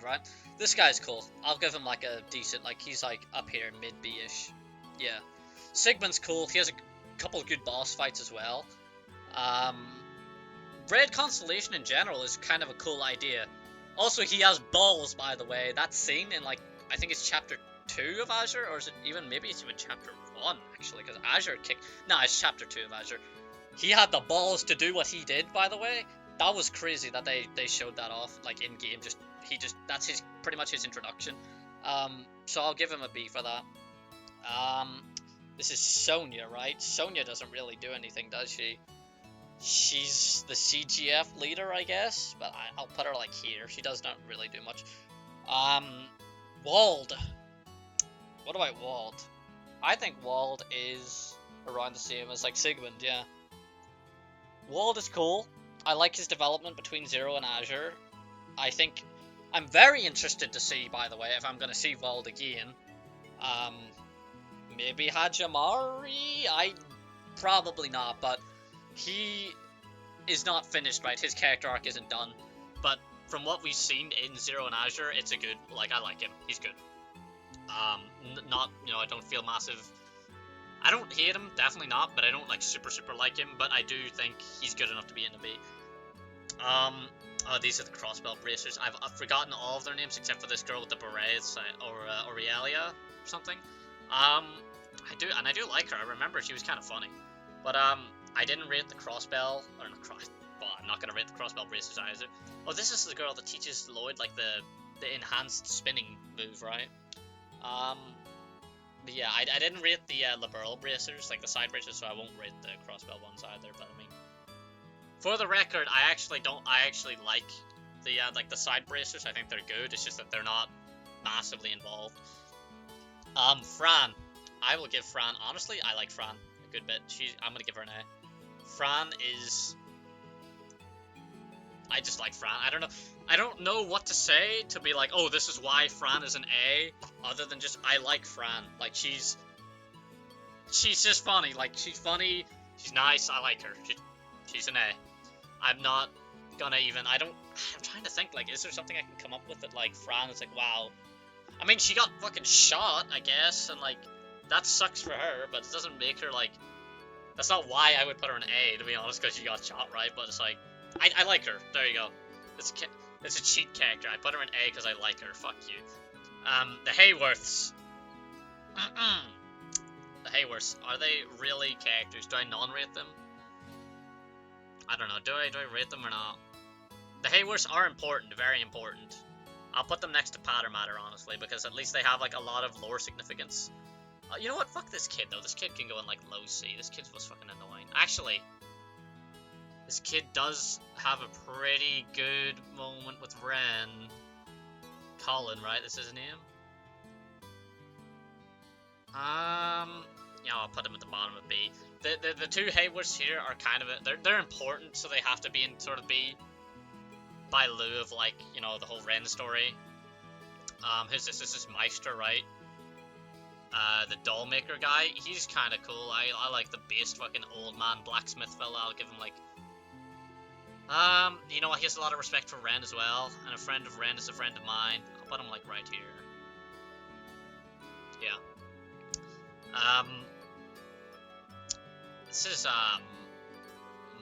right? This guy's cool. I'll give him like a decent, like he's like up here, mid B-ish. Yeah. Sigmund's cool. He has a couple of good boss fights as well. Red Constellation in general is kind of a cool idea. Also, he has balls, by the way. That scene in like, I think it's chapter 2 of Azure, or is it even, maybe it's even chapter 1 actually, because Azure kicked, no, it's chapter 2 of Azure. He had the balls to do what he did, by the way. That was crazy that they showed that off, like in game. That's his pretty much his introduction. So I'll give him a B for that. This is Sonya, right? Sonya doesn't really do anything, does she? She's the CGF leader, I guess, but I'll put her like here. She does not really do much. Wald. What about Wald? I think Wald is around the same as like Sigmund, yeah. Wald is cool. I like his development between Zero and Azure. I think I'm very interested to see, by the way, if I'm going to see Wald again. Maybe Hajimari? Probably not, but he is not finished, right? His character arc isn't done. But from what we've seen in Zero and Azure, it's a good, like, I like him. He's good. Not, you know, I don't feel massive. I don't hate him, definitely not, but I don't like super like him, but I do think he's good enough to be in the B. Oh, these are the crossbelt bracers. I've forgotten all of their names except for this girl with the berets, or Aurelia or something. I do like her. I remember she was kind of funny, but I didn't rate the crossbell, or not cross. Well, I'm not gonna rate the crossbell bracers either. Oh, this is the girl that teaches Lloyd like the enhanced spinning move, right? But yeah, I didn't rate the liberal bracers, like the side bracers, so I won't rate the crossbell ones either. But I mean, for the record, I actually like the like the side bracers. I think they're good. It's just that they're not massively involved. Fran, I will give Fran. Honestly, I like Fran a good bit. I'm gonna give her an A. Fran is. I just like Fran. I don't know what to say to be like, oh, this is why Fran is an A, other than just I like Fran. Like she's just funny. Like she's funny. She's nice. I like her. She's an A. I'm not gonna even. I'm trying to think. Like, is there something I can come up with that like Fran is like, wow. I mean, she got fucking shot, I guess, and like that sucks for her, but it doesn't make her like. That's not why I would put her an A, to be honest, because she got shot, right? But it's like. I like her. There you go. It's a cheat character. I put her in A because I like her. Fuck you. The Hayworths. The Hayworths. Are they really characters? Do I non-rate them? I don't know. Do I rate them or not? The Hayworths are important. Very important. I'll put them next to Pattermatter, honestly, because at least they have like a lot of lore significance. You know what? Fuck this kid, though. This kid can go in like low C. This kid was fucking annoying. Actually... This kid does have a pretty good moment with Ren. Colin, right? This is his name? Yeah, I'll put him at the bottom of B. The two Hayworths here are kind of they're important, so they have to be in sort of B. By lieu of like, you know, the whole Ren story. Who's this? This is Meister, right? The doll maker guy. He's kind of cool. I like the based fucking old man blacksmith fella. I'll give him like. You know what, he has a lot of respect for Ren as well, and a friend of Ren is a friend of mine. I'll put him, like, right here. Yeah. This is,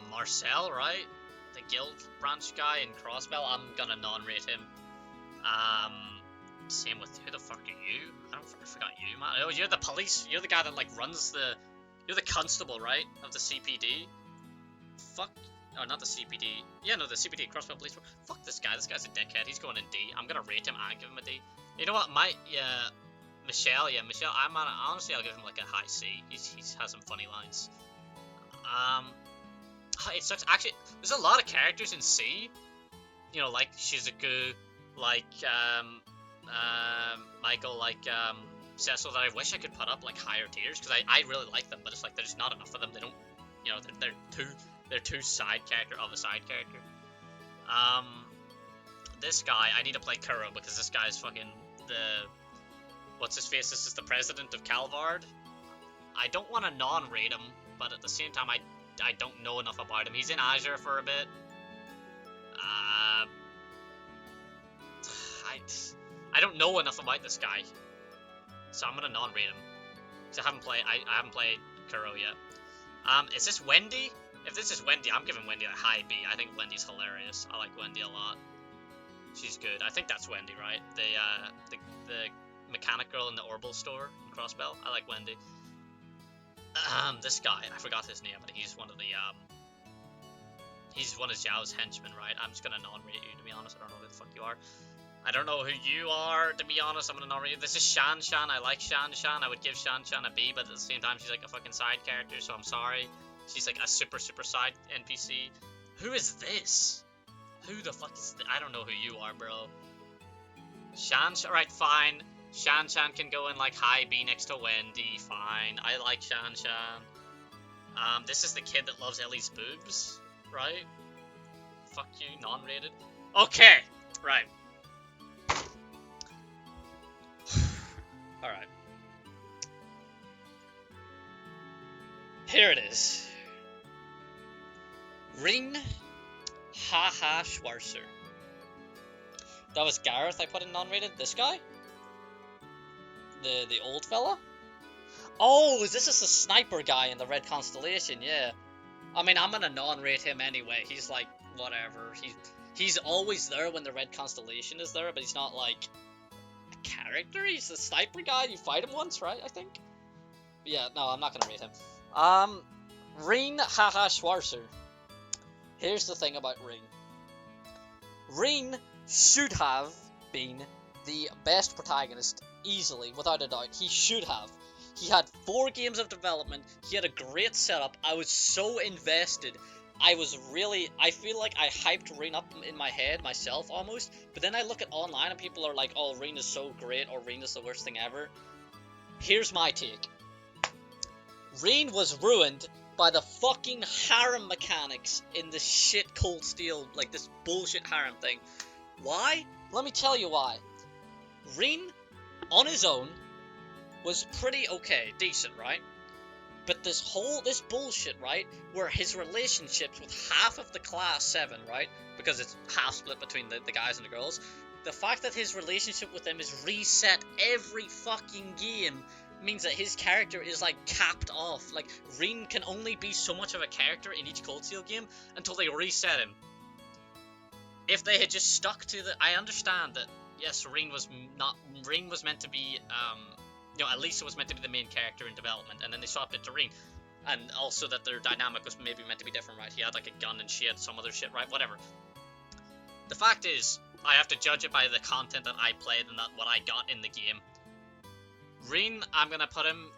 Marcel, right? the guild branch guy in Crossbell, I'm gonna non-rate him. Same with, who the fuck are you? I forgot you, man. Oh, you're the police. You're the guy that like runs the. You're the constable, right, of the CPD. Fuck. Oh, not the CPD. Yeah, no, the CPD, Crossbell Police. Fuck this guy. This guy's a dickhead. He's going in D. I'm gonna rate him and give him a D. You know what? Michelle. Honestly, I'll give him like a high C. He has some funny lines. It sucks. Actually, there's a lot of characters in C. You know, like Shizuku, like Michael, like Cecil, that I wish I could put up like higher tiers because I really like them, but it's like there's not enough of them. They don't, you know, they're too side character of a side character. This guy, I need to play Kuro because this guy is fucking what's his face? This is the president of Calvard. I don't want to non-rate him, but at the same time, I don't know enough about him. He's in Azure for a bit. I don't know enough about this guy, so I'm gonna non-rate him. Cause I haven't played Kuro yet. Is this Wendy? If this is Wendy, I'm giving Wendy a high B. I think Wendy's hilarious. I like Wendy a lot. She's good. I think that's Wendy, right? The mechanic girl in the Orbital store in Crossbell. I like Wendy. This guy, I forgot his name, but he's one of Zhao's henchmen, right? I'm just gonna non-rate you, to be honest. I don't know who the fuck you are. I don't know who you are, to be honest. I'm gonna non-rate you. This is Shan. I like Shan. I would give Shan a B, but at the same time, she's like a fucking side character, so I'm sorry. She's like a super side NPC. Who is this? Who the fuck is this? I don't know who you are, bro. Shan, right, fine. Shan can go in like high B next to Wendy, fine. I like Shan. This is the kid that loves Ellie's boobs, right? Fuck you, non-rated. Okay, right. Alright. Here it is. Ring Haha Schwarzer. That was Gareth I put in non-rated. This guy? The old fella? Oh, this is the sniper guy in the Red Constellation, yeah. I mean, I'm gonna non-rate him anyway. He's like, whatever. He's always there when the Red Constellation is there, but he's not like a character. He's the sniper guy. You fight him once, right? I think. But yeah, no, I'm not gonna rate him. Ring Haha Schwarzer. Here's the thing about Ring. Ring should have been the best protagonist, easily, without a doubt. He should have. He had 4 games of development. He had a great setup. I was so invested. I feel like I hyped Ring up in my head myself, almost. But then I look at online and people are like, oh, Ring is so great, or Ring is the worst thing ever. Here's my take. Ring was ruined by the fucking harem mechanics in this shit Cold Steel, like this bullshit harem thing. Why? Let me tell you why. Ring, on his own, was pretty okay, decent, right? But this bullshit, right, where his relationships with half of the class 7, right, because it's half split between the guys and the girls, the fact that his relationship with them is reset every fucking game means that his character is like capped off. Like, Ring can only be so much of a character in each Cold Steel game until they reset him. If they had just stuck to I understand that, yes, Ring was meant to be, you know, at least it was meant to be the main character in development, and then they swapped it to Ring. And also that their dynamic was maybe meant to be different, right? He had like a gun and she had some other shit, right? Whatever. The fact is, I have to judge it by the content that I played and what I got in the game. Ring, I'm gonna put him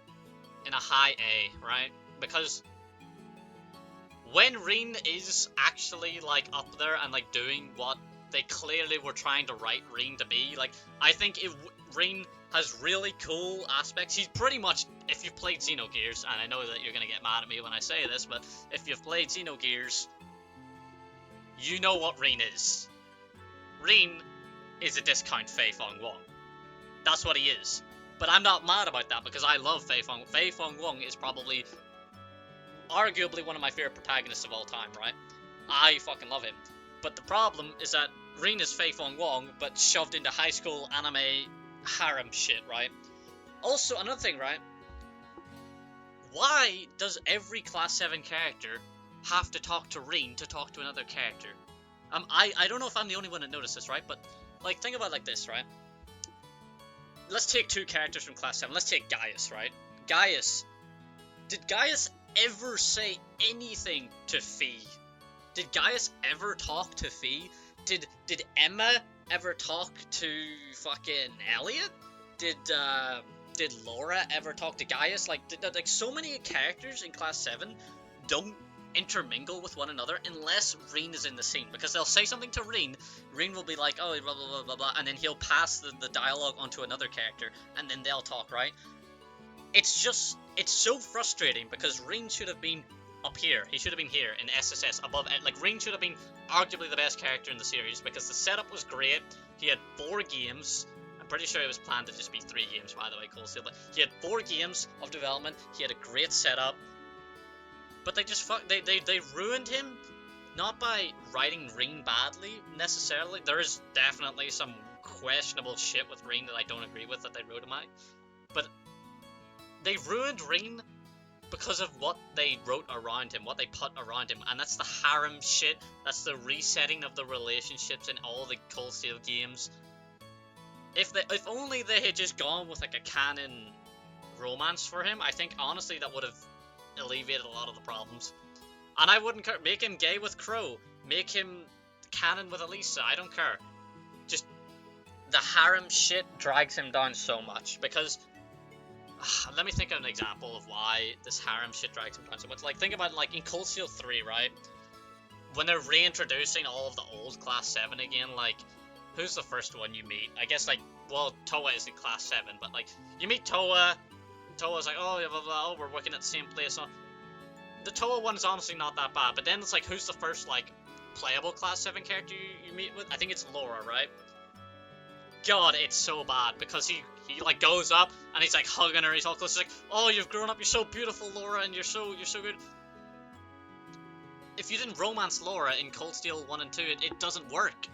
in a high A, right? Because when Ring is actually like up there and like doing what they clearly were trying to write Ring to be, like, I think Ring has really cool aspects. He's pretty much, if you've played Xenogears, and I know that you're gonna get mad at me when I say this, but if you've played Xenogears, you know what Ring is. Ring is a discount Fei Fong Wong. That's what he is. But I'm not mad about that because I love Fei Fong. Fei Fong Wong is probably, arguably, one of my favorite protagonists of all time, right? I fucking love him. But the problem is that Ring is Fei Fong Wong, but shoved into high school anime harem shit, right? Also, another thing, right? Why does every Class 7 character have to talk to Reen to talk to another character. I don't know if I'm the only one that noticed this, right? But, like, think about it like this, right? Let's take two characters from Class 7. Let's take Gaius, right? Gaius. Did Gaius ever say anything to Fee? Did Gaius ever talk to Fee? Did Emma ever talk to fucking Elliot? Did Laura ever talk to Gaius? Like so many characters in Class 7 don't intermingle with one another unless Reen is in the scene, because they'll say something to Reen will be like, oh, blah blah blah blah blah, and then he'll pass the dialogue onto another character, and then they'll talk, right? It's so frustrating, because Reen should have been up here. He should have been here in SSS above. Like, Reen should have been arguably the best character in the series, because the setup was great. He had 4 games. I'm pretty sure it was planned to just be 3 games, by the way, Cold Steel. But he had 4 games of development. He had a great setup. But they just they ruined him, not by writing Reen badly necessarily. There is definitely some questionable shit with Reen that I don't agree with that they wrote him out. But they ruined Reen because of what they wrote around him, what they put around him, and that's the harem shit. That's the resetting of the relationships in all the Cold Steel games. If only they had just gone with like a canon romance for him, I think honestly that would have alleviated a lot of the problems. And I wouldn't care. Make him gay with Crow. Make him canon with Elisa. I don't care. Just the harem shit drags him down so much, because let me think of an example of why this harem shit drags him down so much. Like, think about, like, in Cold Steel 3, right? When they're reintroducing all of the old Class 7 again, like, who's the first one you meet? I guess, like, well, Toa is in Class 7, but, like, you meet Toa. Toa's like, oh, blah, blah, blah, oh, we're working at the same place. So, the Toa one is honestly not that bad, but then it's like, who's the first, like, playable Class 7 character you meet with? I think it's Laura, right? God, it's so bad, because he like goes up and he's like hugging her, he's all close, he's like, oh, you've grown up, you're so beautiful, Laura, and you're so good. If you didn't romance Laura in Cold Steel 1 and 2, it doesn't work.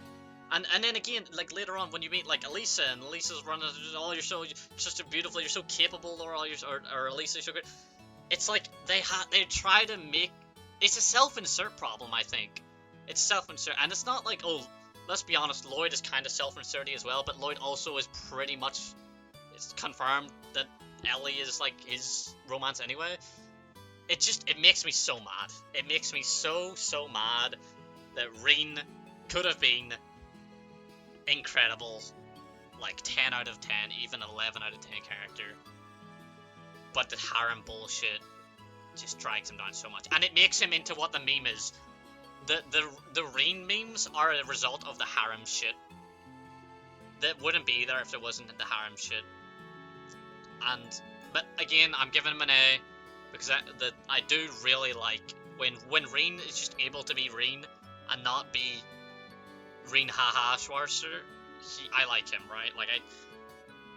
And then again, like later on when you meet like Elisa, and Elisa's running, oh, you're such a beautiful, you're so capable, Laura, or Elisa, you're so good. It's like they try to make, it's a self-insert problem, I think. It's self-insert, and it's not like, oh, let's be honest, Lloyd is kind of self-inserting as well, but Lloyd also is pretty much, it's confirmed that Ellie is like his romance anyway. It makes me so mad. It makes me so mad that Reen could have been incredible, like 10 out of 10, even 11 out of 10 character. But the harem bullshit just drags him down so much. And it makes him into what the meme is. The Reen memes are a result of the harem shit. That wouldn't be there if there wasn't the harem shit. But again, I'm giving him an A, because I do really like when Reen is just able to be Reen and not be Reen haha Schwarzer. I like him, right? Like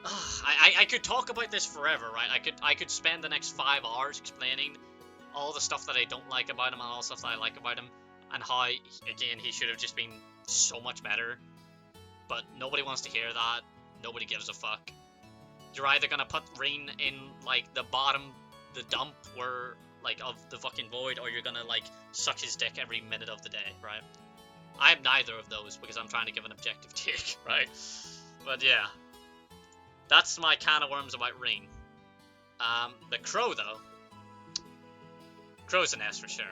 I could talk about this forever, right? I could spend the next 5 hours explaining all the stuff that I don't like about him and all the stuff that I like about him, and how, again, he should have just been so much better. But nobody wants to hear that. Nobody gives a fuck. You're either gonna put Reen in, like, the dump where, like, of the fucking void, or you're gonna, like, suck his dick every minute of the day, right? I'm neither of those, because I'm trying to give an objective take, right? But yeah. That's my can of worms about Reen. The Crow, though. Crow's an S for sure.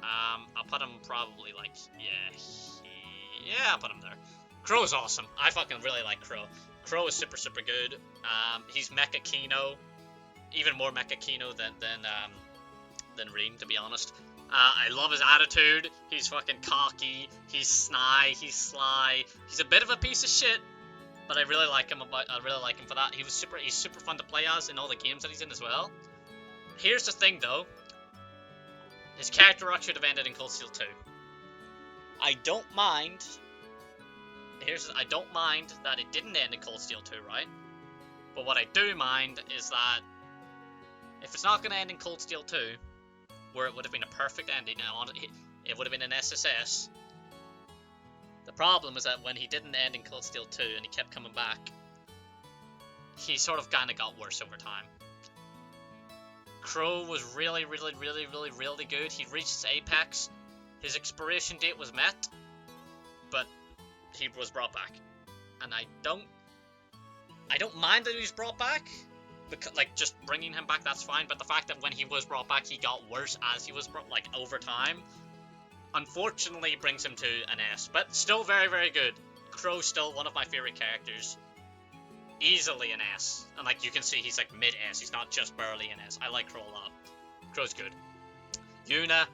I'll put him probably, like, yeah, I'll put him there. Crow's awesome. I fucking really like Crow. Crow is super good. He's Mecha Kino, even more Mecha Kino than Reen, to be honest. I love his attitude. He's fucking cocky. He's snide. He's sly. He's a bit of a piece of shit, but I really like him. I really like him for that. He's super fun to play as in all the games that he's in as well. Here's the thing, though. His character arc should have ended in Cold Steel 2. I don't mind that it didn't end in Cold Steel 2, right? But what I do mind is that if it's not going to end in Cold Steel 2, where it would have been a perfect ending, it would have been an SSS. The problem is that when he didn't end in Cold Steel 2 and he kept coming back, he sort of kind of got worse over time. Crow was really good. He reached his apex his expiration date was met, but he was brought back, and I don't mind that he was brought back, because like just bringing him back, that's fine. But the fact that when he was brought back, he got worse as he was like over time, unfortunately brings him to an S. But still very, very good. Crow's still one of my favorite characters. Easily an S. And like you can see, he's like mid S. He's not just barely an S. I like Crow a lot. Crow's good. Yuna.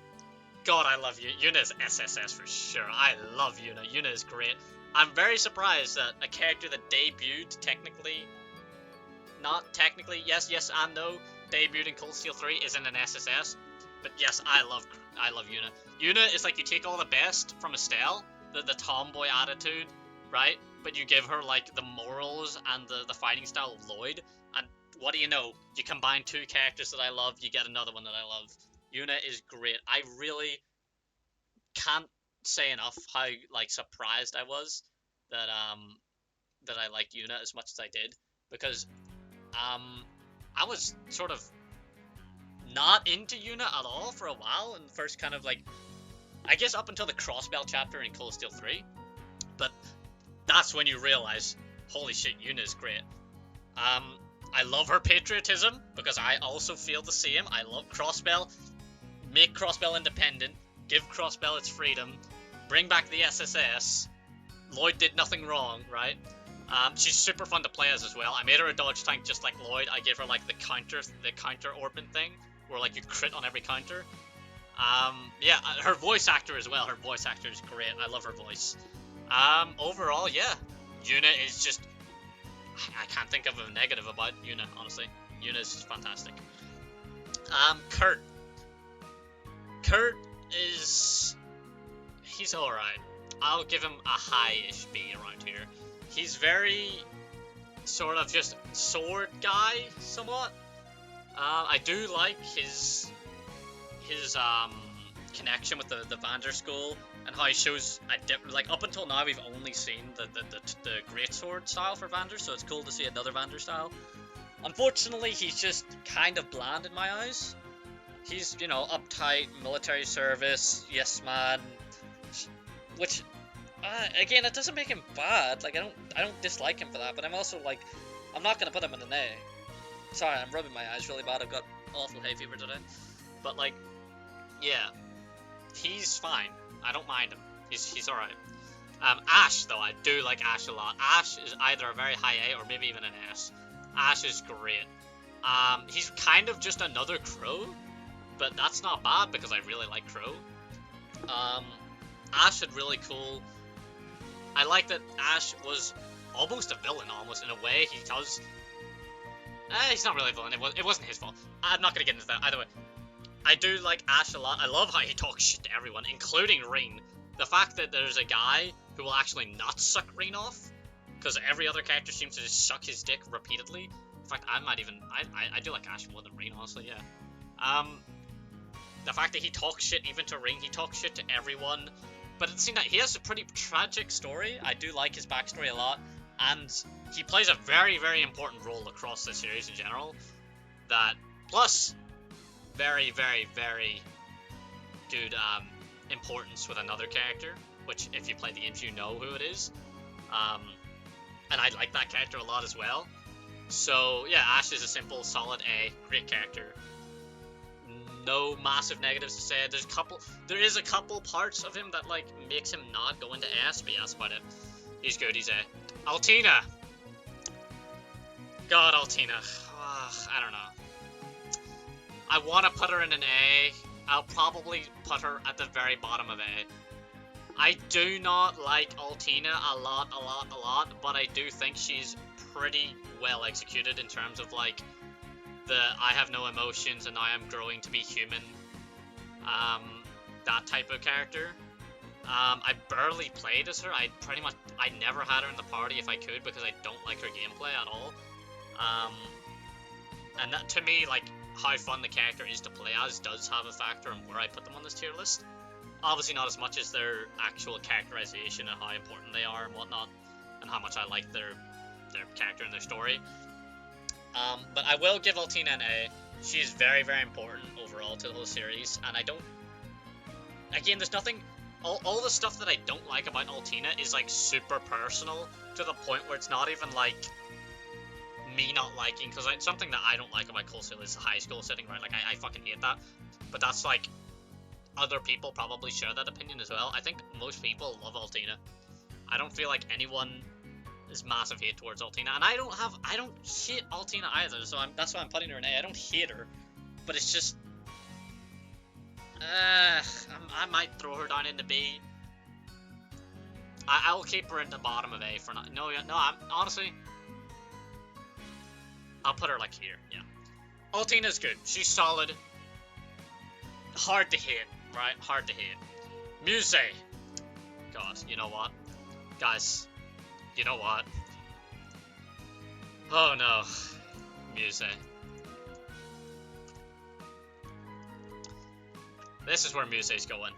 God, I love you. Yuna's SSS for sure. I love Yuna. Yuna is great. I'm very surprised that a character that debuted technically, not technically, yes and no, debuted in Cold Steel 3 isn't an SSS. But yes, I love Yuna. Yuna is like you take all the best from Estelle, the tomboy attitude, right? But you give her like the morals and the fighting style of Lloyd, and what do you know? You combine two characters that I love, you get another one that I love. Yuna is great. I really can't say enough how like surprised I was that I liked Yuna as much as I did, because I was sort of not into Yuna at all for a while, and first kind of like, I guess up until the Crossbell chapter in Cold Steel 3, but that's when you realize, holy shit, Yuna is great. I love her patriotism, because I also feel the same. I love Crossbell. Make Crossbell independent, give Crossbell its freedom, bring back the SSS. Lloyd did nothing wrong, right? She's super fun to play as well. I made her a dodge tank just like Lloyd. I gave her like the counter orbit thing, where like you crit on every counter. Yeah, her voice actor as well. Her voice actor is great. I love her voice. Overall, yeah, Yuna is just, I can't think of a negative about Yuna, honestly. Yuna is just fantastic. Kurt he's alright. I'll give him a high-ish B around here. He's very sort of just sword guy, somewhat. I do like his connection with the Vander School, and how he shows like up until now we've only seen the greatsword style for Vander, so it's cool to see another Vander style. Unfortunately, he's just kind of bland in my eyes. He's, you know, uptight, military service, yes man, which again, it doesn't make him bad. Like I don't dislike him for that, but I'm also like, I'm not gonna put him in an A. Sorry, I'm rubbing my eyes really bad. I've got awful hay fever today. But like, yeah, he's fine. I don't mind him. He's alright. Ash though, I do like Ash a lot. Ash is either a very high A or maybe even an S. Ash is great. He's kind of just another Crow, but that's not bad because I really like Crow. Ash is really cool. I like that Ash was almost a villain, almost in a way. He does. He's not really a villain. It wasn't his fault. I'm not gonna get into that either way. I do like Ash a lot. I love how he talks shit to everyone, including Rin. The fact that there's a guy who will actually not suck Rin off, because every other character seems to just suck his dick repeatedly. In fact, I do like Ash more than Rin, honestly, yeah. The fact that he talks shit even to Rin, he talks shit to everyone. But at the same time, he has a pretty tragic story. I do like his backstory a lot. And he plays a very, very important role across the series in general. That, plus, very, very, very good importance with another character, which if you play the games you know who it is. And I like that character a lot as well. So yeah, Ash is a simple, solid A, great character. No massive negatives to say. There is a couple parts of him that like makes him not go into S, but yeah, that's about it. He's good, he's A. Altina! God, Altina. I don't know. I want to put her in an A. I'll probably put her at the very bottom of A. I do not like Altina a lot, but I do think she's pretty well executed in terms of like the I have no emotions and I am growing to be human, that type of character. I barely played as her. I never had her in the party if I could, because I don't like her gameplay at all. And that, to me, like, how fun the character is to play as does have a factor in where I put them on this tier list. Obviously not as much as their actual characterization and how important they are and whatnot, and how much I like their character and their story. But I will give Altina an A. She's very, very important overall to the whole series, and I don't... again, there's nothing. All the stuff that I don't like about Altina is like super personal to the point where it's not even like me not liking, because something that I don't like about Cold Steel is the high school setting, right? Like I fucking hate that. But that's like other people probably share that opinion as well. I think most people love Altina. I don't feel like anyone is massive hate towards Altina, and I don't hate Altina either. So that's why I'm putting her in A. I don't hate her, but it's just I might throw her down into B. I'll keep her in the bottom of A for now. No, I'm honestly, I'll put her like here. Yeah, Altina's good. She's solid. Hard to hit, right? Hard to hit. Muse. God, you know what, guys? You know what? Oh no, Muse. This is where Muse's going.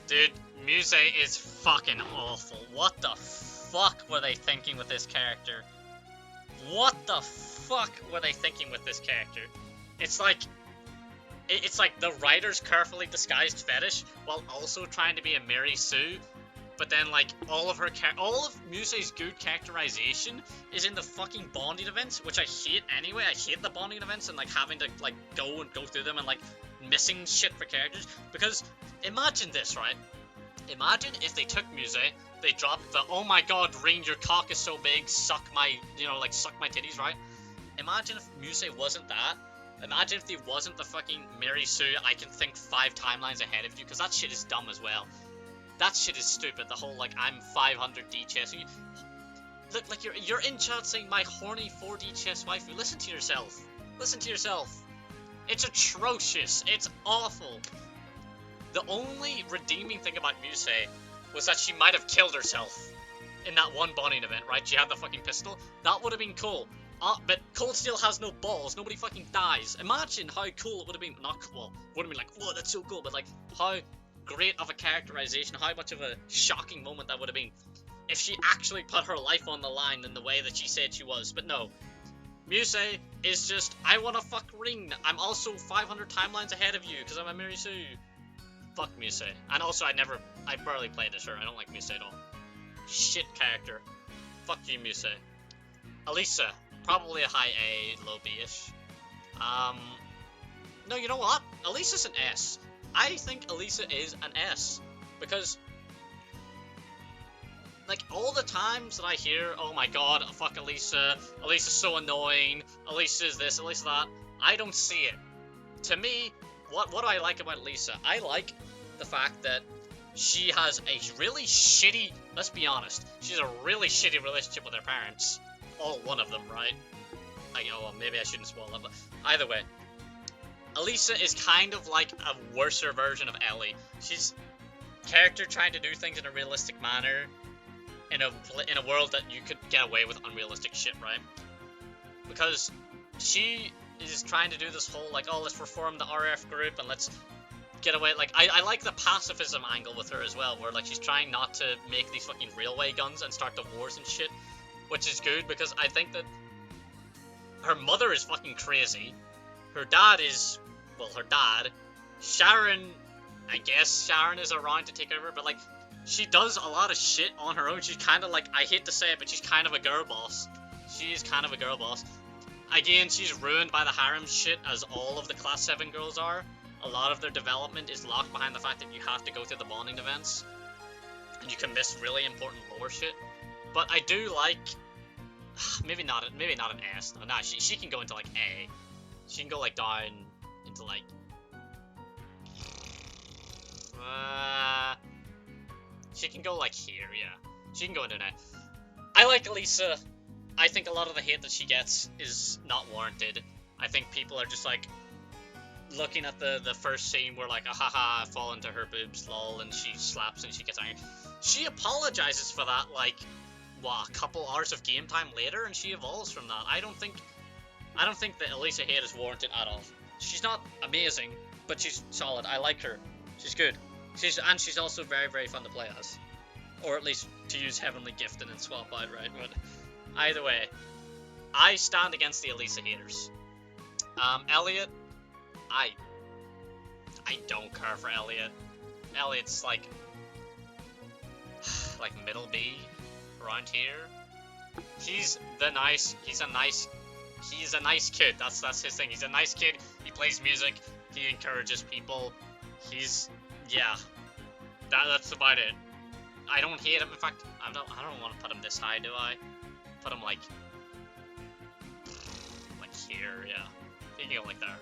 Dude, Muse is fucking awful. What the fuck were they thinking with this character? What the fuck were they thinking with this character? It's like the writer's carefully disguised fetish while also trying to be a Mary Sue. But then, like, all of Muse's good characterization is in the fucking bonding events, which I hate anyway. I hate the bonding events and, like, having to, like, go through them and, like, missing shit for characters. Because, imagine this, right? Imagine if they took Muse, they dropped the, oh my god, Ring, your cock is so big, suck my titties, right? Imagine if Muse wasn't that. Imagine if he wasn't the fucking Mary Sue, I can think 5 timelines ahead of you, because that shit is dumb as well. That shit is stupid, the whole, like, I'm 500D chess. Look, like, you're in chat saying, my horny 4D chess waifu. Listen to yourself. Listen to yourself. It's atrocious. It's awful. The only redeeming thing about Muse was that she might have killed herself in that one bonding event, right? She had the fucking pistol. That would have been cool. But Cold Steel has no balls. Nobody fucking dies. Imagine how cool it would have been. Not cool. Would have been like, whoa, that's so cool. But, like, how great of a characterization, how much of a shocking moment that would have been if she actually put her life on the line in the way that she said she was. But no, Muse is just, I want to fuck Ring. I'm also 500 timelines ahead of you because I'm a Mary Sue. Fuck Muse. And also, I barely played as her. I don't like Muse at all. Shit character. Fuck you, Muse. Elisa, probably a high A, low B-ish. No, you know what? Elisa's an S. I think Elisa is an S, because, like, all the times that I hear, oh my god, fuck Elisa, Elisa's so annoying, Elisa's this, Elisa that, I don't see it. To me, what do I like about Elisa? I like the fact that she has a really shitty, let's be honest, she has a really shitty relationship with her parents. All one of them, right? Maybe I shouldn't spoil that, but either way. Elisa is kind of like a worser version of Ellie. She's character trying to do things in a realistic manner in a world that you could get away with unrealistic shit, right? Because she is trying to do this whole, like, oh, let's reform the RF group and let's get away. Like, I like the pacifism angle with her as well, where, like, she's trying not to make these fucking railway guns and start the wars and shit, which is good because I think that her mother is fucking crazy. Her dad is, well, her dad. Sharon, I guess Sharon is around to take over, but, like, she does a lot of shit on her own. She's kind of, like, I hate to say it, but she's kind of a girl boss. She is kind of a girl boss. Again, she's ruined by the harem shit, as all of the Class 7 girls are. A lot of their development is locked behind the fact that you have to go through the bonding events, and you can miss really important lore shit. But I do like, maybe not an S. No, she can go into, like, A. She can go, like, down into, like, she can go, like, here, yeah. She can go into an A. I like Elisa. I think a lot of the hate that she gets is not warranted. I think people are just, like, looking at the first scene where, like, haha, I fall into her boobs, lol, and she slaps and she gets angry. She apologizes for that, like, what, a couple hours of game time later, and she evolves from that. I don't think that Elisa hate is warranted at all. She's not amazing, but she's solid. I like her. She's good. She's also very, very fun to play as. Or at least to use Heavenly Gift and then swap out, right? But either way, I stand against the Elisa haters. Elliot, I don't care for Elliot. Elliot's like middle B around here. He's a nice kid. That's his thing. He's a nice kid. He plays music. He encourages people. Yeah. That's about it. I don't hate him. In fact, I don't want to put him this high, do I? Put him like here, yeah. You can go like there.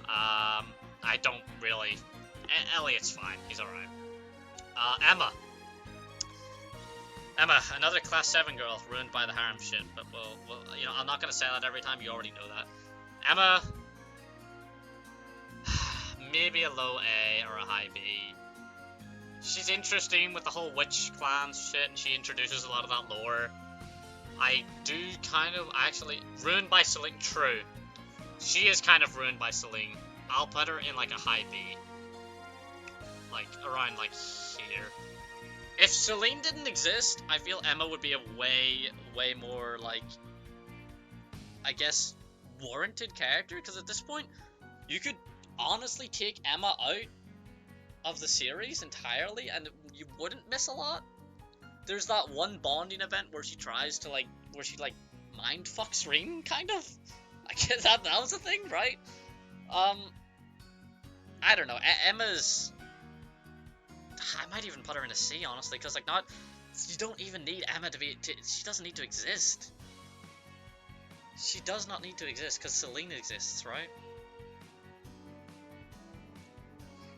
I don't really. Elliot's fine. He's alright. Emma. Emma, another class 7 girl ruined by the harem shit. But well, you know, I'm not gonna say that every time. You already know that. Emma, maybe a low A or a high B. She's interesting with the whole witch clan shit, and she introduces a lot of that lore. I do kind of actually ruined by Celine. True, she is kind of ruined by Celine. I'll put her in like a high B, like around like here. If Celine didn't exist, I feel Emma would be a way more like, I guess, warranted character. Because at this point, you could honestly take Emma out of the series entirely, and you wouldn't miss a lot. There's that one bonding event where she tries to mind fucks Ring, kind of. I guess that was a thing, right? I don't know. Emma's. I might even put her in a C, honestly, because you don't even need Emma to be. She doesn't need to exist. She does not need to exist because Celine exists, right?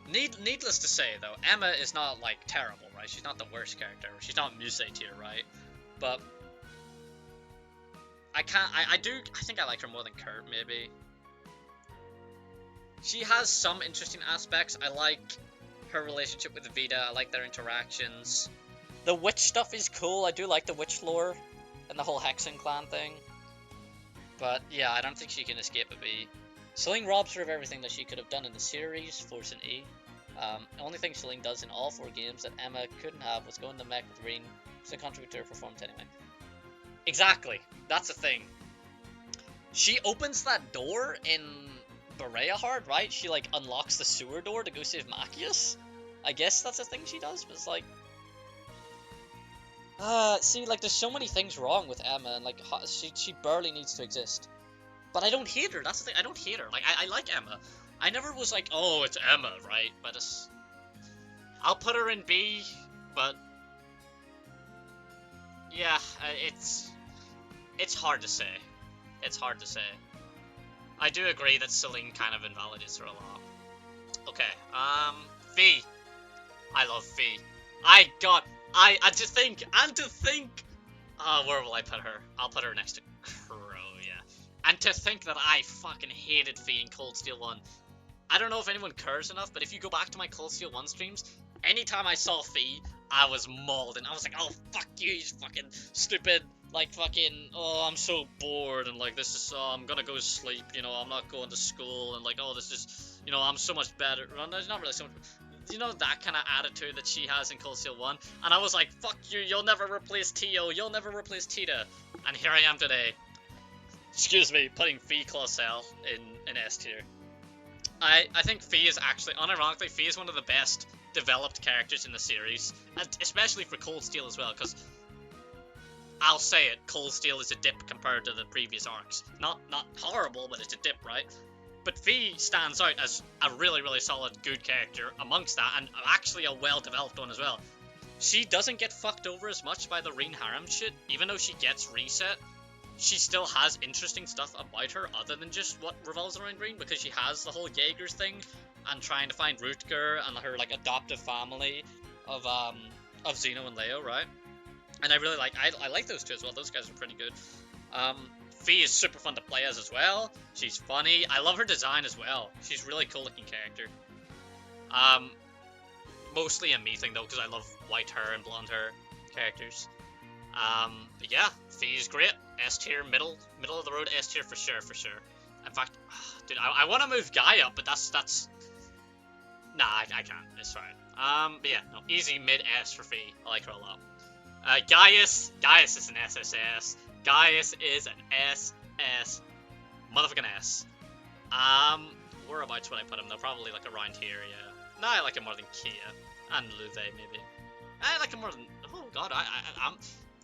Needless to say, though, Emma is not, like, terrible, right? She's not the worst character. She's not Muse tier, right? But I think I like her more than Kurt, maybe. She has some interesting aspects. I like her relationship with Vita. I like their interactions. The witch stuff is cool. I do like the witch lore and the whole Hexen clan thing. But, yeah, I don't think she can escape a B. Celine robs her of everything that she could have done in the series, force an E. The only thing Celine does in all 4 games that Emma couldn't have was go in the mech with Reen, so contribute to her performance anyway. Exactly, that's the thing. She opens that door in Berea Heart, right? She like unlocks the sewer door to go save Machias. I guess that's a thing she does, but it's like, see, like there's so many things wrong with Emma, and like she barely needs to exist. But I don't hate her. That's the thing. I don't hate her. Like I like Emma. I never was like, oh, it's Emma, right? But I'll put her in B. But yeah, it's hard to say. It's hard to say. I do agree that Celine kind of invalidates her a lot. Okay, Fee. I love Fee. And to think. Where will I put her? I'll put her next to Crow, yeah. And to think that I fucking hated Fee in Cold Steel 1. I don't know if anyone cares enough, but if you go back to my Cold Steel 1 streams, anytime I saw Fee, I was mauled, and I was like, oh, fuck you fucking stupid, like, fucking, oh, I'm so bored, and, like, this is, oh, I'm gonna go sleep, you know, I'm not going to school, and, like, oh, this is, you know, I'm so much better, well, there's not really so much, you know, that kind of attitude that she has in Cold Steel 1, and I was like, fuck you, you'll never replace Tio, you'll never replace Tita, and here I am today, excuse me, putting Fee Clausel in S tier. I think Fee is actually, unironically, Fee is one of the best developed characters in the series, and especially for Cold Steel as well, because I'll say it, Cold Steel is a dip compared to the previous arcs. Not horrible, but it's a dip, right? But Fee stands out as a really, really solid, good character amongst that, and actually a well-developed one as well. She doesn't get fucked over as much by the Reen Harem shit, even though she gets reset. She still has interesting stuff about her other than just what revolves around Reen, because she has the whole Jaegers thing and trying to find Rutger and her like adoptive family of Zeno and Leo, right? And I really like I like those two as well. Those guys are pretty good. Fee is super fun to play as well. She's funny. I love her design as well. She's a really cool looking character. Mostly a me thing though, because I love white hair and blonde hair characters. But yeah, Fee's great. S tier, middle of the road, S tier for sure. In fact, dude, I want to move Guy up, but that's nah, I can't. It's fine. But yeah, no, easy mid S for Fee. I like her a lot. Gaius is an SSS. Gaius is an SS, motherfucking S. whereabouts would I put him though? Probably like around here, yeah. No, I like him more than Kia and Luve maybe. I like him more than. Oh god,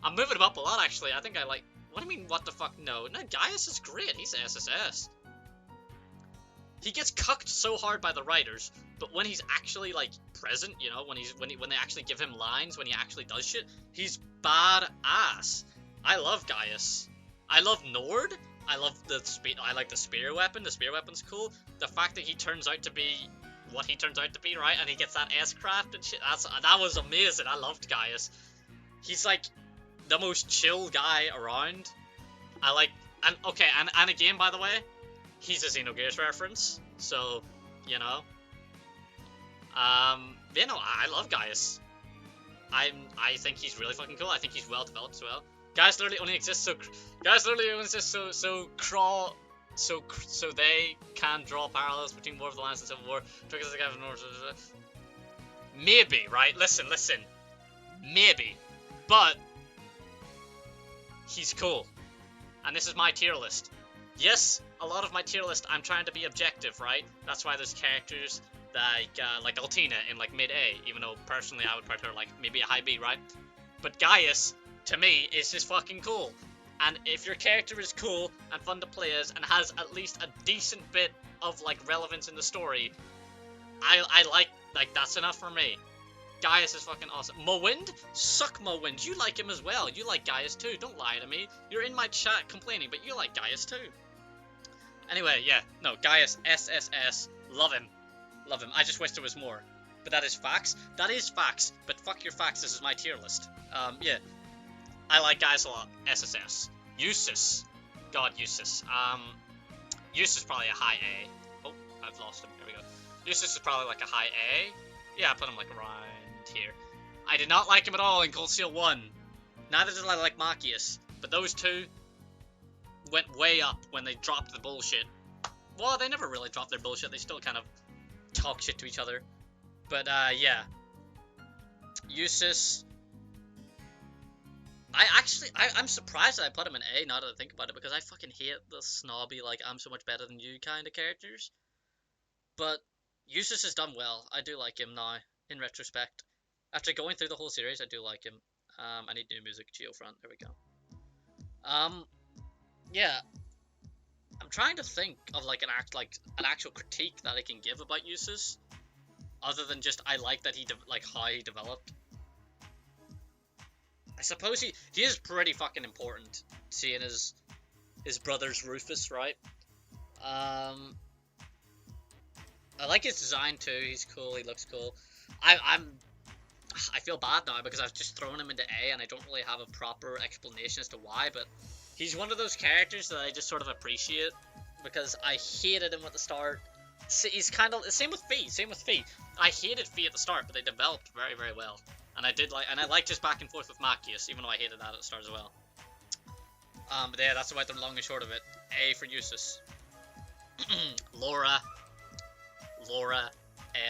I'm moving him up a lot actually. I think I like. What do you mean? What the fuck? No, Gaius is great. He's SSS. He gets cucked so hard by the writers, but when he's actually like present, you know, when they actually give him lines, when he actually does shit, he's badass. I love Gaius. I love Nord. I love I like the spear weapon. The spear weapon's cool. The fact that he turns out to be what he turns out to be, right? And he gets that S-craft and shit. That was amazing. I loved Gaius. He's like the most chill guy around. I like, and okay, and again, by the way, he's a Xenogears reference, so, you know. You know, I love Gaius. I think he's really fucking cool. I think he's well developed as well. Gaius literally only exists so they can draw parallels between War of the Lands and Civil War. Because they have maybe, right? Listen. Maybe. But he's cool. And this is my tier list. Yes, a lot of my tier list, I'm trying to be objective, right? That's why there's characters like Altina in like mid A, even though personally I would prefer like maybe a high B, right? But Gaius, to me, is just fucking cool. And if your character is cool and fun to play as and has at least a decent bit of like relevance in the story, I like that's enough for me. Gaius is fucking awesome. Mowind? Suck Mowind. You like him as well. You like Gaius too. Don't lie to me. You're in my chat complaining, but you like Gaius too. Anyway, yeah. No, Gaius, SSS. Love him. Love him. I just wish there was more. But that is facts. That is facts. But fuck your facts. This is my tier list. Yeah. I like Gaius a lot. SSS. Eustace. God, Eustace. Eustace is probably a high A. Oh, I've lost him. Here we go. Eustace is probably like a high A. Yeah, I put him like around here. I did not like him at all in Cold Steel 1. Neither did I like Machias. But those two went way up when they dropped the bullshit. Well, they never really dropped their bullshit. They still kind of talk shit to each other. But, yeah. Eustace. I'm surprised that I put him in A, now that I think about it, because I fucking hate the snobby, like, I'm so much better than you kind of characters. But Eustace has done well. I do like him now, in retrospect. After going through the whole series, I do like him. I need new music, Geofront. There we go. Yeah. I'm trying to think of like an actual critique that I can give about Eustace, other than just I like that how he developed. I suppose he is pretty fucking important, seeing his brother's Rufus, right? I like his design too. He's cool. He looks cool. I feel bad now because I've just thrown him into A and I don't really have a proper explanation as to why, but he's one of those characters that I just sort of appreciate because I hated him at the start. He's kind of same with Fee. I hated Fee at the start, but they developed very, very well. And I liked his back and forth with Machias, even though I hated that at the start as well. But yeah, that's about the long and short of it. A for Eustace. Laura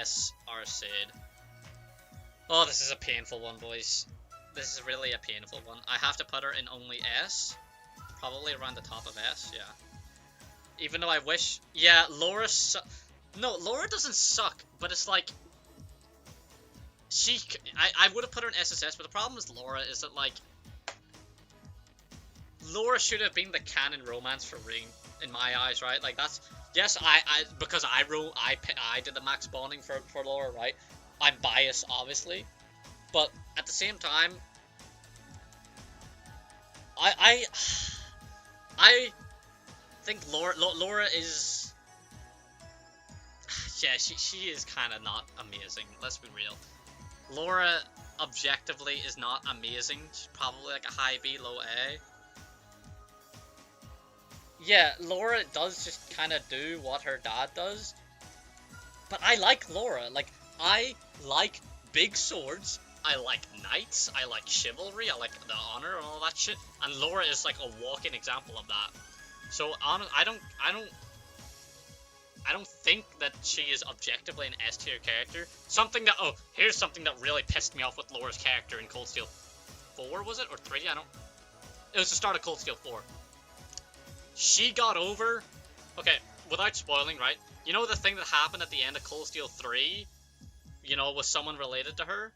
S. R. Sid. Oh, this is a painful one, boys. This is really a painful one. I have to put her in only S. Probably around the top of S, yeah. Even though I wish... Yeah, Laura doesn't suck, but it's like... I would have put her in SSS, but the problem with Laura is that, like... Laura should have been the canon romance for Ring, in my eyes, right? Like, that's... Yes, because I did the max bonding for Laura, right? I'm biased, obviously. But, at the same time... I think Laura is... Yeah, she is kind of not amazing, let's be real. Laura, objectively, is not amazing. She's probably like a high B, low A. Yeah, Laura does just kind of do what her dad does. But I like Laura. Like, I like big swords. I like knights. I like chivalry. I like the honor and all that shit. And Laura is like a walking example of that. So, I don't think that she is objectively an S tier character. Here's something that really pissed me off with Laura's character in Cold Steel 4, was it? Or 3? It was the start of Cold Steel 4. She got over... Okay, without spoiling, right? You know the thing that happened at the end of Cold Steel 3? You know, was someone related to her?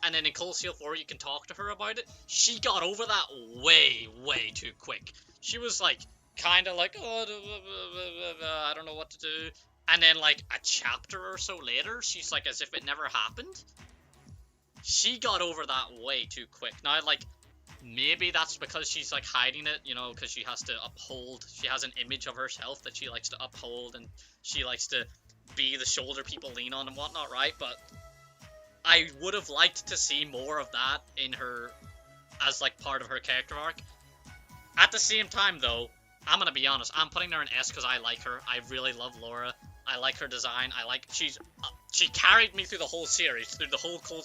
And then in Cold Steel 4 you can talk to her about it. She got over that way, way too quick. She was like, kind of like, oh, I don't know what to do. And then like a chapter or so later, she's like as if it never happened. She got over that way too quick. Now, like, maybe that's because she's like hiding it, you know, because she has to uphold, she has an image of herself that she likes to uphold, and she likes to be the shoulder people lean on and whatnot, right? But I would have liked to see more of that in her as like part of her character arc. At the same time, though, I'm gonna be honest, I'm putting her in S because I like her. I really love Laura. I like her design. I like she carried me through the whole series, through the whole Cold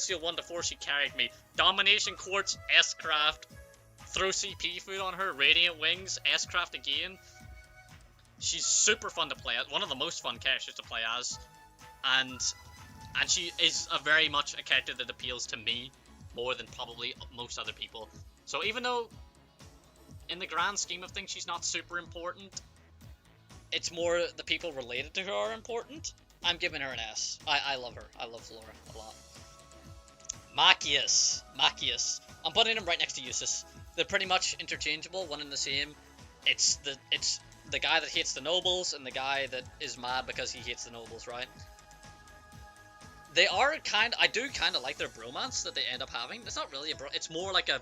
Steel 1 to 4. She carried me. Domination Quartz, S-Craft, throw CP food on her, Radiant Wings, S-Craft again. She's super fun to play as. One of the most fun characters to play as, and she is a very much a character that appeals to me more than probably most other people. So even though in the grand scheme of things she's not super important, it's more the people related to her are important. I'm giving her an S. I love her. I love Laura a lot. Machias. I'm putting him right next to Eustace. They're pretty much interchangeable, one and the same. It's the guy that hates the nobles and the guy that is mad because he hates the nobles, right? They are I do kind of like their bromance that they end up having. It's not really it's more like a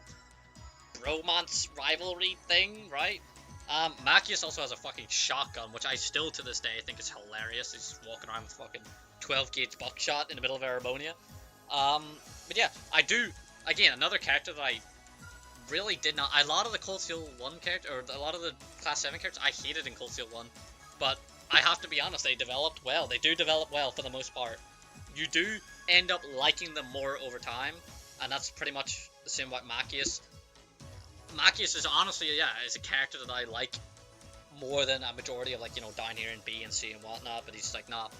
bromance rivalry thing, right? Machias also has a fucking shotgun, which I still to this day think is hilarious. He's walking around with fucking 12 gauge buckshot in the middle of Erebonia. But yeah, I do, again, another character that I really did not, a lot of the Cold Steel 1 character, or a lot of the Class 7 characters, I hated in Cold Steel 1, but I have to be honest, they developed well. They do develop well for the most part. You do end up liking them more over time, and that's pretty much the same with Machias. Machias is honestly, yeah, is a character that I like more than a majority of, like, you know, down here in B and C and whatnot, but he's like not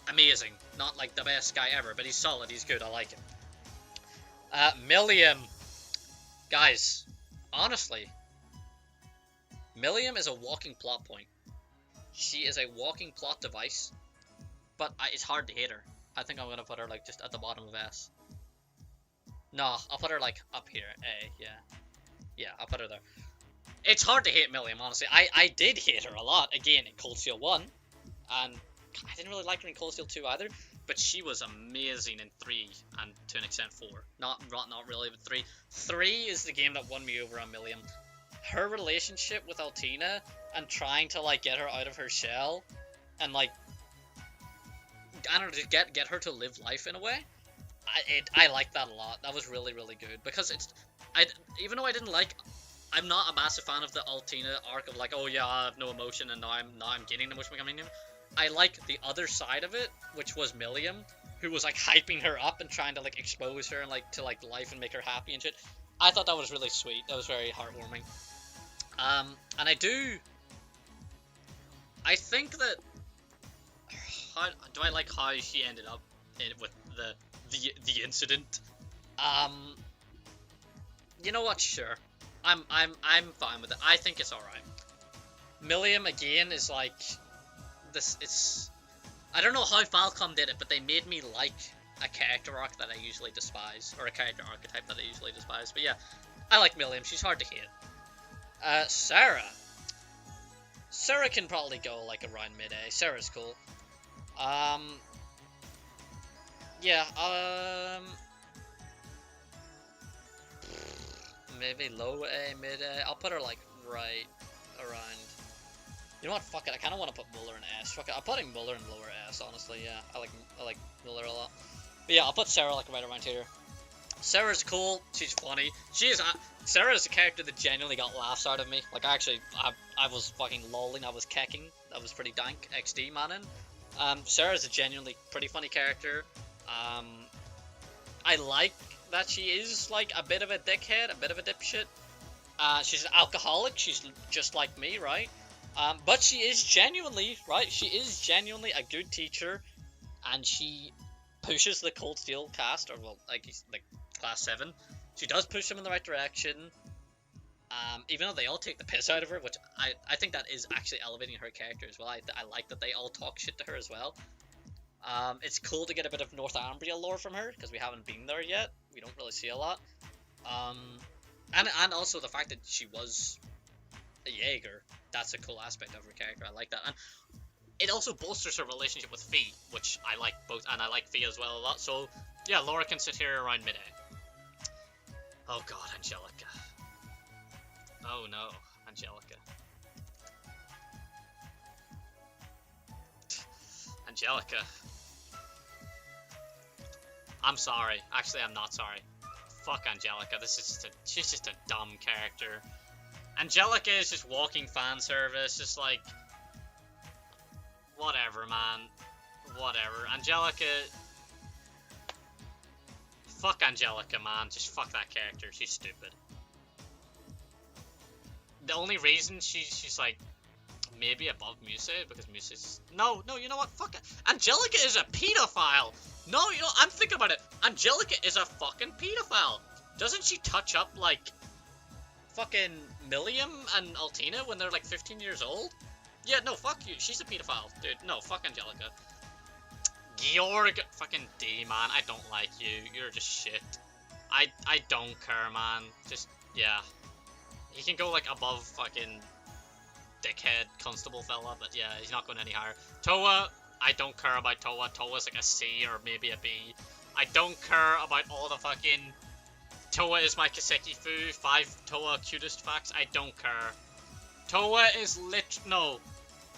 amazing, not like the best guy ever, but he's solid, he's good, I like him. Millium. Guys, honestly, Millium is a walking plot point. She is a walking plot device, but it's hard to hate her. I think I'm gonna put her like just at the bottom of S. No, I'll put her like up here, A, yeah, I'll put her there. It's hard to hate Millium, honestly. I did hate her a lot, again, in Cold Steel 1, and I didn't really like her in Cold Steel 2 either, but she was amazing in 3, and to an extent 4. Not really, but 3. 3 is the game that won me over on Millium. Her relationship with Altina, and trying to, like, get her out of her shell, and, like, I don't know, to get her to live life in a way, I like that a lot. That was really, really good, because even though I'm not a massive fan of the Altina arc of like, oh yeah, I have no emotion and now I'm gaining emotion becoming him. I like the other side of it, which was Millium, who was like hyping her up and trying to like expose her and like to like life and make her happy and shit. I thought that was really sweet. That was very heartwarming. And I think that do I like how she ended up with the incident? You know what? Sure. I'm fine with it. I think it's alright. Millium again is like this. It's I don't know how Falcom did it, but they made me like a character arc that I usually despise, or a character archetype that I usually despise. But yeah, I like Millium. She's hard to hate. Sarah. Sarah can probably go like around mid-A. Sarah's cool. Yeah. Maybe low A, mid A. I'll put her like right around. You know what? Fuck it. I kind of want to put Muller in S. Fuck it. I'm putting Muller in lower S. Honestly, yeah. I like Muller a lot. But yeah, I'll put Sarah like right around here. Sarah's cool. She's funny. Sarah is a character that genuinely got laughs out of me. Like I was fucking lolling. I was kecking. That was pretty dank. XD manning. Sarah's a genuinely pretty funny character. I like that she is like a bit of a dickhead, a bit of a dipshit. She's an alcoholic, she's just like me, right? But she is genuinely, right? She is genuinely a good teacher, and she pushes the Cold Steel cast, or well, like Class 7. She does push them in the right direction. Even though they all take the piss out of her, which I think that is actually elevating her character as well. I like that they all talk shit to her as well. It's cool to get a bit of Northumbria lore from her, because we haven't been there yet. We don't really see a lot. And also the fact that she was a Jaeger, that's a cool aspect of her character. I like that. And it also bolsters her relationship with Fee, which I like both, and I like Fee as well a lot. So, yeah, Laura can sit here around mid-A. Oh god, Angelica. Oh no, Angelica. Angelica. I'm sorry. Actually, I'm not sorry. Fuck Angelica. She's just a dumb character. Angelica is just walking fan service, just like, whatever, man. Whatever. Angelica. Fuck Angelica, man. Just fuck that character. She's stupid. The only reason she's like maybe above Muse because Muse's no, you know what? Fuck it. Angelica is a pedophile. No, you know, I'm thinking about it. Angelica is a fucking pedophile. Doesn't she touch up like fucking Milliam and Altina when they're like 15 years old? Yeah, no, fuck you. She's a pedophile, dude. No, fuck Angelica. Georg, fucking D, man. I don't like you. You're just shit. I don't care, man. Just, yeah. He can go like above fucking dickhead constable fella, but yeah, he's not going any higher. Toa, I don't care about Toa. Toa's like a C or maybe a B. I don't care about all the fucking Toa is my Kiseki Fu, 5 Toa cutest facts. I don't care. Toa is no.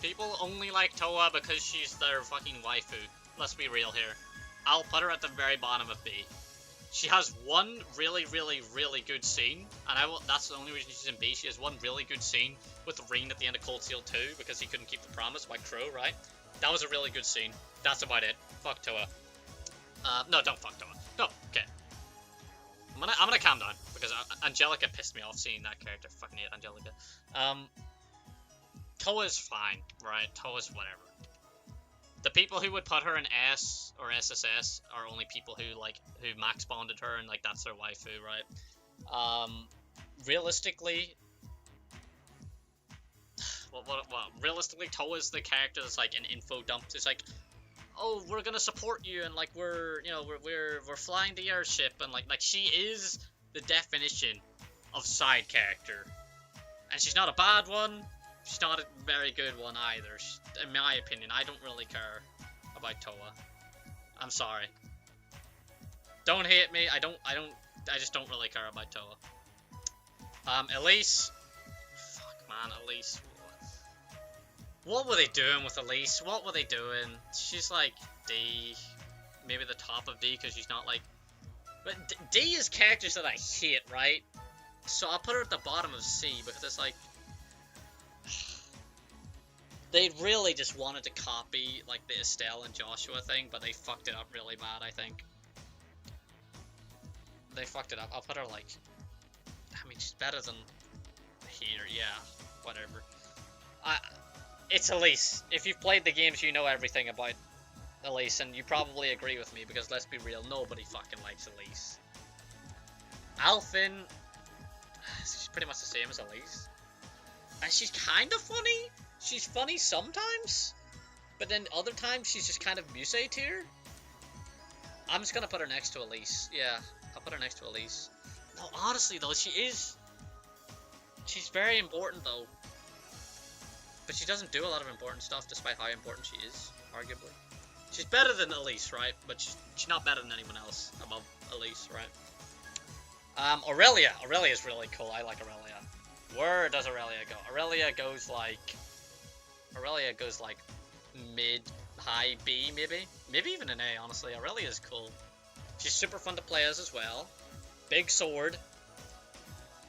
People only like Toa because she's their fucking waifu. Let's be real here. I'll put her at the very bottom of B. She has one really, really, really good scene, and that's the only reason she's in B. She has one really good scene with Reen at the end of Cold Steel 2 because he couldn't keep the promise by Crow, right? That was a really good scene. That's about it. Fuck Toa. No, don't fuck Toa. No, okay. I'm gonna calm down because Angelica pissed me off seeing that character. Fucking hate Angelica. Toa's fine, right? Toa's whatever. The people who would put her in S or SSS are only people who max bonded her and like that's their waifu, right? Realistically, realistically, Toa's the character that's like an info dump. It's like, oh, we're gonna support you and like we're flying the airship and like she is the definition of side character, and she's not a bad one. She's not a very good one either. In my opinion, I don't really care about Toa. I'm sorry. Don't hate me. I just don't really care about Toa. Elise. Fuck, man, Elise. What were they doing with Elise? What were they doing? She's like D. Maybe the top of D because she's not like... But D is characters that I hate, right? So I'll put her at the bottom of C because it's like... They really just wanted to copy, like, the Estelle and Joshua thing, but they fucked it up really bad, I think. They fucked it up. I'll put her, like... I mean, she's better than here, yeah. Whatever. It's Elise. If you've played the games, you know everything about Elise, and you probably agree with me, because let's be real, nobody fucking likes Elise. Alphin... She's pretty much the same as Elise. And she's kind of funny. She's funny sometimes, but then other times she's just kind of Muse tier. I'm just gonna put her next to Elise. Yeah, I'll put her next to Elise. No, honestly though, she's very important though. But she doesn't do a lot of important stuff despite how important she is, arguably. She's better than Elise, right? But she's not better than anyone else above Elise, right? Aurelia. Aurelia's really cool. I like Aurelia. Where does Aurelia go? Aurelia goes like mid, high B, maybe? Maybe even an A, honestly. Aurelia's cool. She's super fun to play as well. Big sword.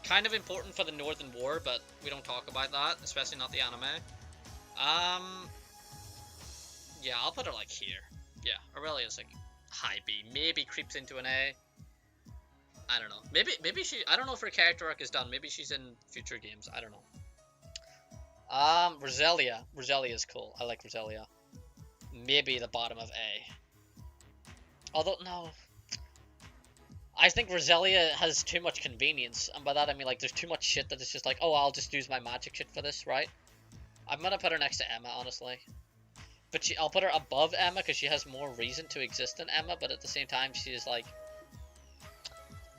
Kind of important for the Northern War, but we don't talk about that, especially not the anime. Yeah, I'll put her like here. Yeah, Aurelia's like high B. Maybe creeps into an A. I don't know. Maybe she... I don't know if her character arc is done. Maybe she's in future games. I don't know. Roselia. Roselia is cool. I like Roselia. Maybe the bottom of A. Although, no. I think Roselia has too much convenience, and by that I mean like there's too much shit that it's just like, oh, I'll just use my magic shit for this, right? I'm gonna put her next to Emma, honestly. But I'll put her above Emma because she has more reason to exist than Emma, but at the same time she is like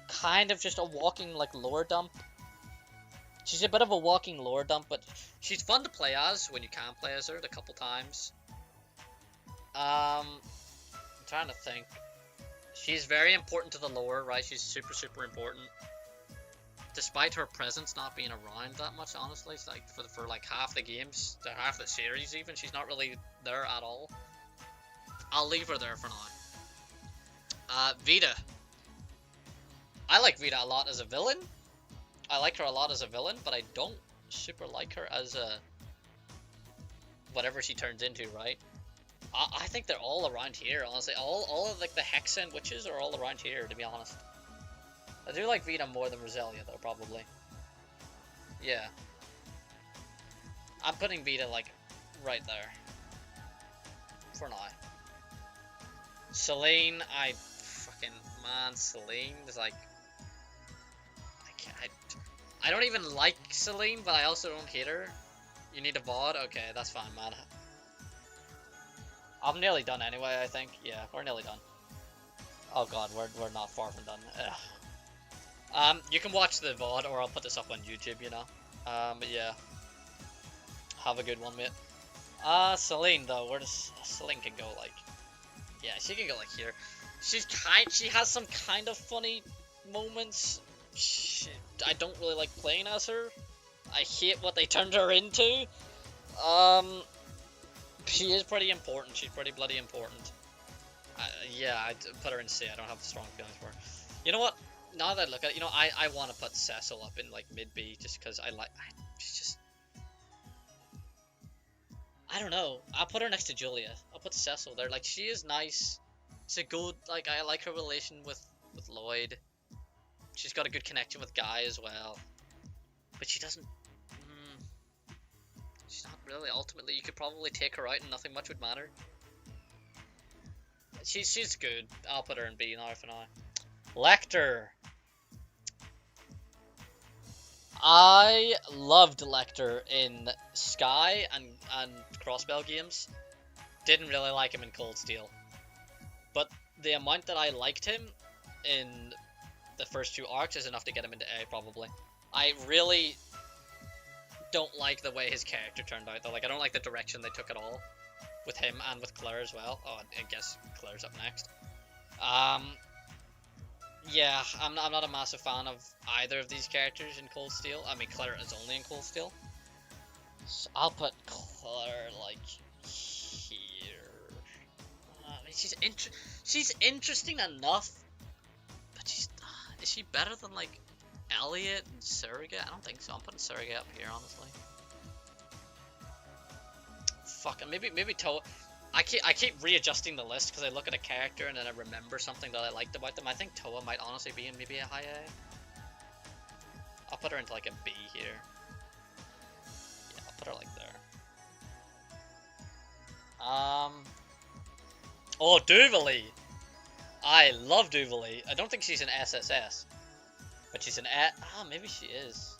kind of just a walking like lore dump. She's a bit of a walking lore dump, but she's fun to play as when you can play as her a couple times. I'm trying to think. She's very important to the lore, right? She's super, super important. Despite her presence not being around that much, honestly, it's like for like half the games, half the series even, she's not really there at all. I'll leave her there for now. Vita. I like Vita a lot as a villain. I like her a lot as a villain, but I don't super like her as a whatever she turns into, right? I think they're all around here, honestly. All of like the Hexen witches are all around here, to be honest. I do like Vita more than Roselia, though, probably. Yeah. I'm putting Vita, like, right there. For now. Selene, man, Selene is like... I don't even like Selene, but I also don't hate her. You need a VOD? Okay, that's fine, man. I'm nearly done anyway, I think. Yeah, we're nearly done. Oh god, we're not far from done. Ugh. You can watch the VOD, or I'll put this up on YouTube, you know. But yeah. Have a good one, mate. Selene, though, where does... Selene can go, like... Yeah, she can go, like, here. She has some kind of funny moments. I don't really like playing as her. I hate what they turned her into. She is pretty important. She's pretty bloody important. Yeah, I'd put her in C. I don't have strong feelings for her. You know what? Now that I look at it, you know, I want to put Cecil up in, like, mid-B, just because she's just... I don't know. I'll put her next to Julia. I'll put Cecil there. Like, she is nice. It's a good, like, I like her relation with Lloyd. She's got a good connection with Guy as well. But she doesn't... she's not really, ultimately. You could probably take her out and nothing much would matter. She's good. I'll put her in B now for now. Lecter. I loved Lecter in Sky and Crossbell games. Didn't really like him in Cold Steel. But the amount that I liked him in the first two arcs is enough to get him into A, probably. I really don't like the way his character turned out, though. Like, I don't like the direction they took at all. With him and with Claire as well. Oh, I guess Claire's up next. Yeah, I'm not a massive fan of either of these characters in Cold Steel. I mean, Claire is only in Cold Steel. So I'll put Claire, like, here. I mean, she's interesting enough, but is she better than, like, Elliot and Surrogate? I don't think so. I'm putting Surrogate up here, honestly. Fuck, maybe Toa. I keep readjusting the list because I look at a character and then I remember something that I liked about them. I think Toa might honestly be in maybe a high A. I'll put her into like a B here. Yeah, I'll put her like there. Oh, Duvalie! I love Duvalie. I don't think she's an SSS, but she's an maybe she is.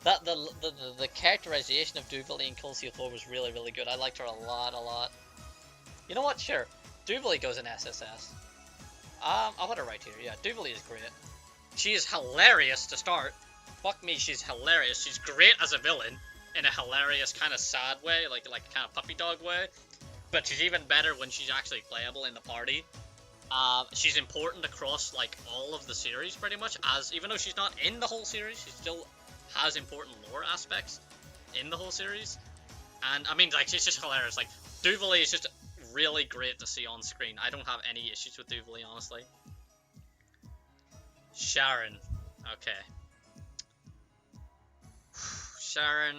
The characterization of Duvalie in Cold Steel 4 was really, really good. I liked her a lot. You know what? Sure. Duvalie goes in SSS. I'll put her right here. Yeah, Duvalie is great. She is hilarious to start. Fuck me, she's hilarious. She's great as a villain in a hilarious kind of sad way, like kind of puppy dog way. But she's even better when she's actually playable in the party. She's important across like all of the series pretty much. Even though she's not in the whole series, she still has important lore aspects in the whole series. And I mean, like, she's just hilarious. Like, Duvalie is just really great to see on screen. I don't have any issues with Duvalie, honestly. Sharon. Okay. Sharon.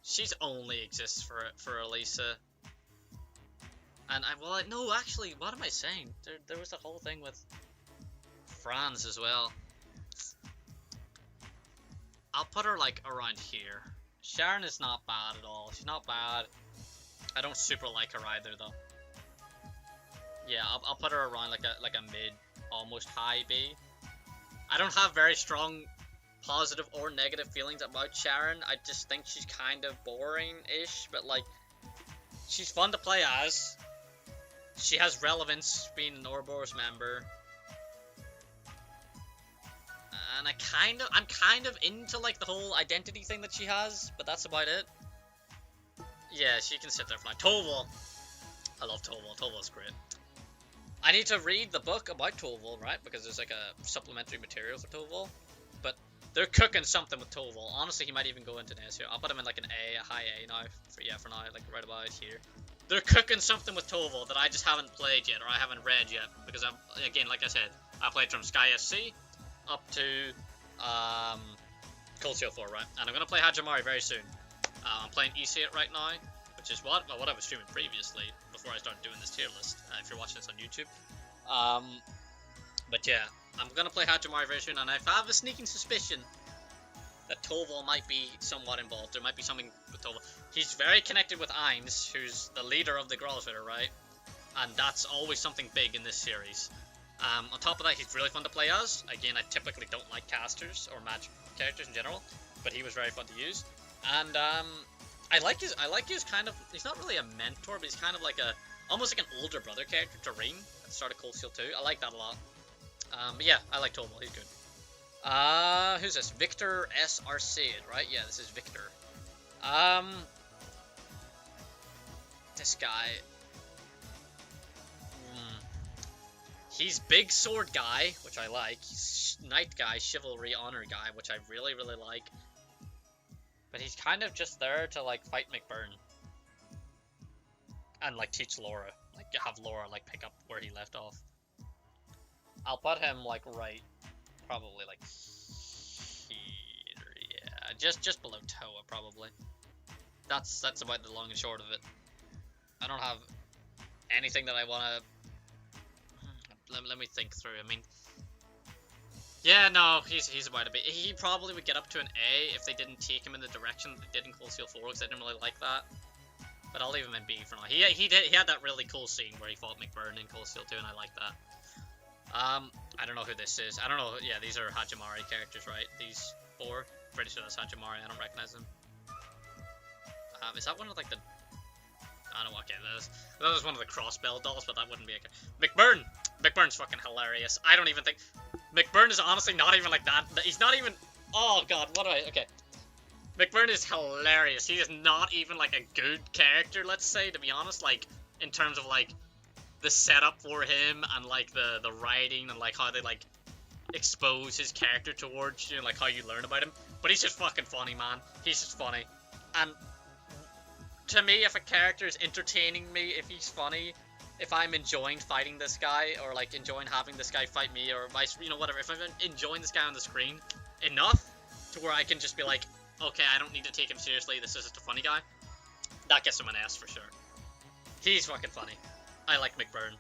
She's only exists for Elisa. And no, actually, what am I saying? There was a whole thing with Franz as well. I'll put her, like, around here. Sharon is not bad at all. She's not bad. I don't super like her either, though. Yeah, I'll put her around like a mid, almost high B. I don't have very strong positive or negative feelings about Sharon. I just think she's kind of boring-ish, but like, she's fun to play as. She has relevance being an Ouroboros member. And I'm kind of into like the whole identity thing that she has, but that's about it. Yeah, she can sit there for now. Toval. I love Toval. Toval's great. I need to read the book about Toval, right? Because there's like a supplementary material for Toval. But they're cooking something with Toval. Honestly, he might even go into an S here. I'll put him in like an A, a high A now. For now, like right about here. They're cooking something with Toval that I just haven't played yet, or I haven't read yet. Because again, like I said, I played from CS4 up to CS4, right? And I'm gonna play Hajimari very soon. I'm playing EC8 right now, which is what I was streaming previously before I started doing this tier list. If you're watching this on YouTube, but yeah, I'm gonna play Hajimari very soon, and I have a sneaking suspicion that Toval might be somewhat involved. There might be something with Toval. He's very connected with Ainz, who's the leader of the Growlshitter, right? And that's always something big in this series. On top of that, he's really fun to play as. Again, I typically don't like casters or magic characters in general, but he was very fun to use. And I like his kind of, he's not really a mentor, but he's kind of like almost like an older brother character to Reem at the start of Cold Steel 2. I like that a lot. But yeah, I like Toval, he's good. Who's this? Victor S. Arcade, right? Yeah, this is Victor. This guy. He's big sword guy, which I like. He's knight guy, chivalry honor guy, which I really, really like. But he's kind of just there to like fight McBurn. And like teach Laura. Like have Laura like pick up where he left off. I'll put him like right, probably like here, yeah, just below Toa probably. That's about the long and short of it. I don't have anything that I want to. Let me think through. I mean, yeah, no, he's about to be. He probably would get up to an A if they didn't take him in the direction that they did in Cold Steel 4, because I didn't really like that. But I'll leave him in B for now. He had that really cool scene where he fought McBurn in Cold Steel 2, and I like that. I don't know who this is. I don't know. Yeah, these are Hajimari characters, right? These four. Pretty sure that's Hajimari. I don't recognize them. Is that one of like the? I don't know. Okay, that was one of the Crossbell dolls, but that wouldn't be a McBurn. McBurn's fucking hilarious. I don't even think McBurn is honestly not even like that. He's not even. Oh god, what do I? Okay. McBurn is hilarious. He is not even like a good character, let's say, to be honest. Like in terms of like the setup for him and like the writing and like how they like expose his character towards you, like how you learn about him. But he's just fucking funny, man. He's just funny. And to me, if a character is entertaining me, if he's funny, if I'm enjoying fighting this guy, or like enjoying having this guy fight me, or vice, whatever, if I'm enjoying this guy on the screen enough to where I can just be like, okay, I don't need to take him seriously, this is just a funny guy, that gets him an S for sure. He's fucking funny. I like McBurn.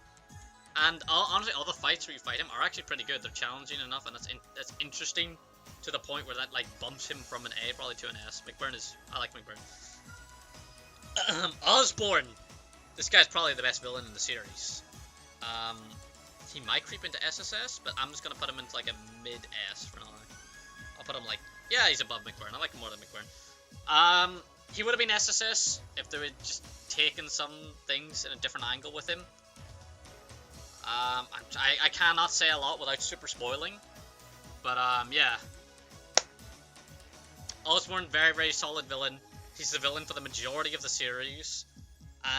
And honestly, all the fights where you fight him are actually pretty good. They're challenging enough, and that's interesting to the point where that like bumps him from an A probably to an S. I like McBurn. Osborne. This guy's probably the best villain in the series. He might creep into SSS, but I'm just gonna put him into like a mid S for now. I'll put him like, yeah, he's above McBurn. I like him more than McBurn. He would have been SSS if they had just taken some things in a different angle with him. I cannot say a lot without super spoiling, but yeah. Osborne, very, very solid villain. He's the villain for the majority of the series,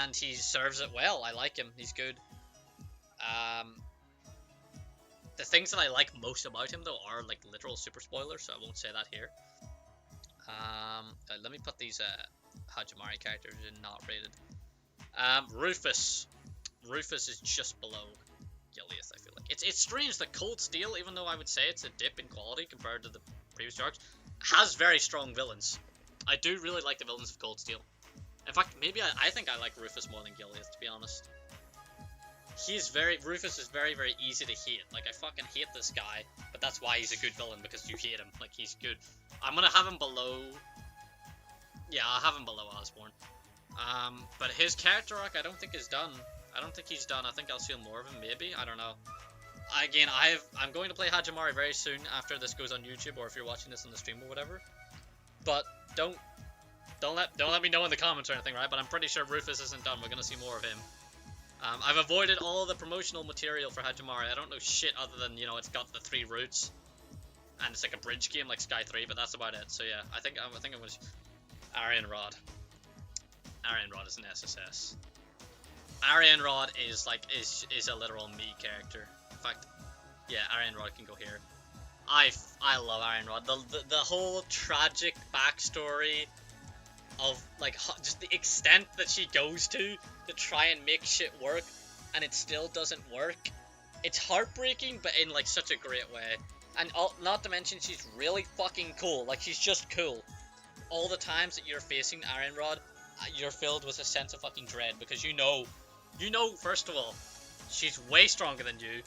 and he serves it well. I like him. He's good. The things that I like most about him, though, are like literal super spoilers, so I won't say that here. Let me put these Hajimari characters in not rated. Rufus. Rufus is just below Giliath, I feel like. It's strange that Cold Steel, even though I would say it's a dip in quality compared to the previous arcs, has very strong villains. I do really like the villains of Cold Steel. In fact, maybe I think I like Rufus more than Giliath, to be honest. Rufus is very, very easy to hate. Like, I fucking hate this guy, but that's why he's a good villain, because you hate him. Like, he's good. I'm gonna have him below... Yeah, I'll have him below Osborne. But his character arc I don't think is done. I don't think he's done. I think I'll see more of him, maybe. I don't know. Again, I'm going to play Hajimari very soon after this goes on YouTube, or if you're watching this on the stream or whatever. But don't let me know in the comments or anything, right? But I'm pretty sure Rufus isn't done. We're gonna see more of him. I've avoided all the promotional material for Hajimari. I don't know shit other than, you know, it's got the 3 routes, and it's like a bridge game like Sky 3, but that's about it. So yeah, I think I'm gonna Arian Rod. Arian Rod is an SSS. Arian Rod is like is a literal me character. In fact, yeah, Arian Rod can go here. I love Arian Rod. The whole tragic backstory of like just the extent that she goes to try and make shit work, and it still doesn't work. It's heartbreaking, but in like such a great way. And not to mention, she's really fucking cool. Like, she's just cool. All the times that you're facing Iron Rod, you're filled with a sense of fucking dread, because you know, first of all, she's way stronger than you.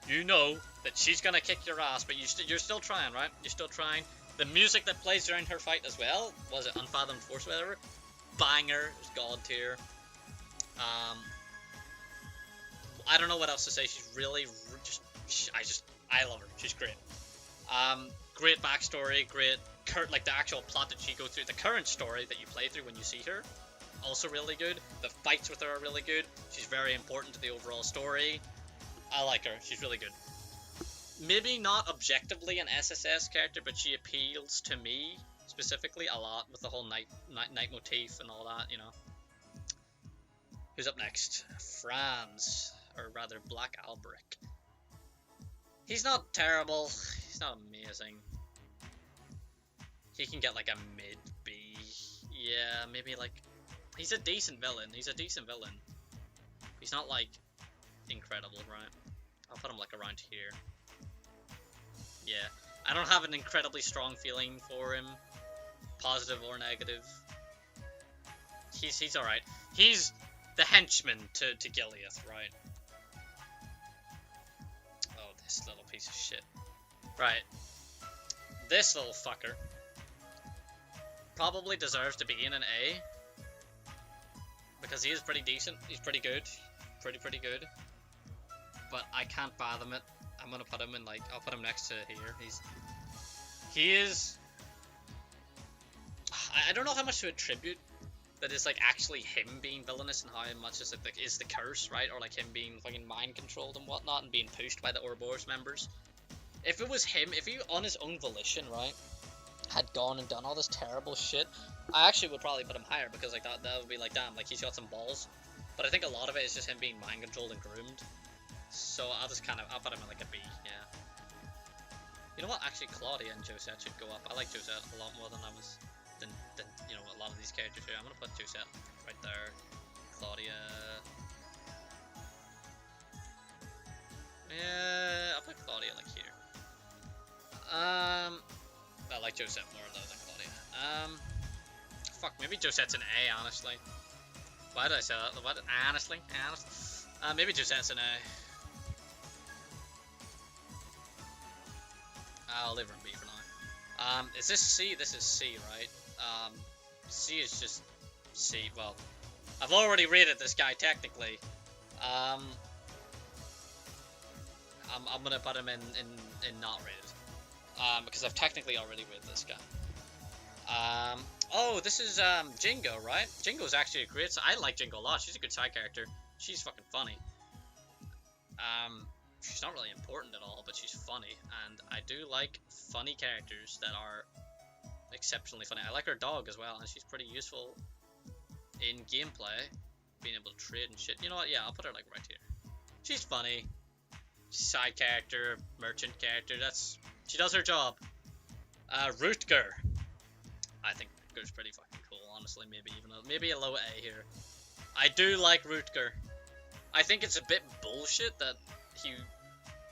You know that she's gonna kick your ass, but you're still trying, right? You're still trying. The music that plays during her fight as well, was it Unfathomed Force or whatever? Banger, it was god tier. I don't know what else to say. She's really I love her. She's great. Great backstory, great like the actual plot that she goes through, the current story that you play through when you see her, also really good. The fights with her are really good. She's very important to the overall story. I like her. She's really good. Maybe not objectively an SSS character, but she appeals to me specifically a lot with the whole night motif and all that, you know. Who's up next? Franz, or rather Black Albrick. He's not terrible. He's not amazing. He can get like a mid B. Yeah, maybe like... He's a decent villain. He's not like incredible, right? I'll put him like around here. Yeah. I don't have an incredibly strong feeling for him. Positive or negative. He's alright. He's the henchman to Gileath, right? Oh, this little piece of shit. Right. This little fucker probably deserves to be in an A, because he is pretty decent. He's pretty good. Pretty good. But I can't fathom it. I'm gonna put him in like, I'll put him next to here. He is... I don't know how much to attribute that is like actually him being villainous, and how much is it like, is the curse, right? Or like him being fucking mind controlled and whatnot, and being pushed by the Ouroboros members. If it was him, if he on his own volition, right, had gone and done all this terrible shit, I actually would probably put him higher, because like that would be like, damn, like he's got some balls. But I think a lot of it is just him being mind controlled and groomed. So I'll put him in like a B, yeah. You know what? Actually, Claudia and Josette should go up. I like Josette a lot more than you know, a lot of these characters here. I'm gonna put Josette right there. Claudia. Yeah, I'll put Claudia like here. I like Josette more though than Claudia. Fuck, maybe Josette's an A, honestly. Why did I say that? What? Honestly? Maybe Josette's an A. I'll leave her in B for now. Is this C? This is C, right? C is just C. Well, I've already rated this guy technically. I'm gonna put him in not rated. Because I've technically already rated this guy. Oh, this is Jingo, right? Jingo's actually a great... I like Jingo a lot. She's a good side character. She's fucking funny. She's not really important at all, but she's funny, and I do like funny characters that are exceptionally funny. I like her dog as well, and she's pretty useful in gameplay, being able to trade and shit. You know what? Yeah, I'll put her like right here. She's funny. Side character, merchant character. She does her job. Rutger. I think Rutger's pretty fucking cool, honestly. Maybe a low A here. I do like Rutger. I think it's a bit bullshit that he,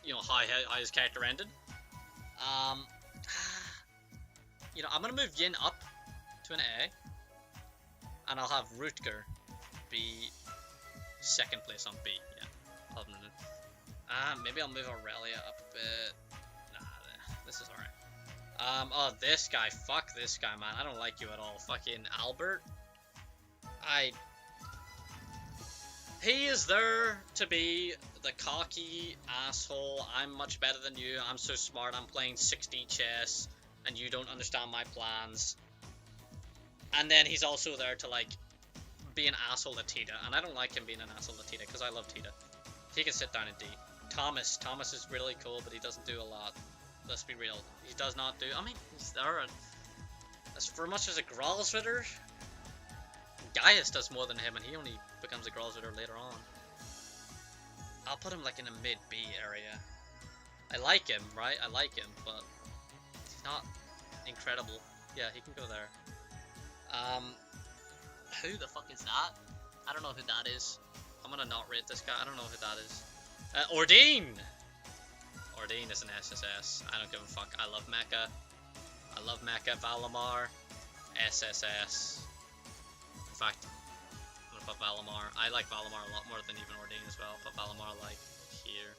you know, how his character ended. You know, I'm gonna move Yin up to an A, and I'll have Rutger be second place on B. Yeah, maybe I'll move Aurelia up a bit. Nah, this is alright. Oh, this guy, fuck this guy, man. I don't like you at all. Fucking Albert. He is there to be the cocky asshole. I'm much better than you. I'm so smart. I'm playing 6D chess, and you don't understand my plans. And then he's also there to like be an asshole to Tita, and I don't like him being an asshole to Tita because I love Tita. He can sit down in D. Thomas is really cool, but he doesn't do a lot. Let's be real. He does not do. I mean, he's there. As for much as a Gralsritter, Gaius does more than him, and he only becomes a Gralsritter later on. I'll put him like in a mid B area. I like him, right? I like him, but he's not incredible. Yeah, he can go there. Who the fuck is that? I don't know who that is. I'm gonna not rate this guy. I don't know who that is. Ordine! Ordine is an SSS. I don't give a fuck. I love Mecha. I love Mecha. Valimar. SSS. In fact, I'm gonna put Valimar. I like Valimar a lot more than even Ordine as well. Put Valimar like here.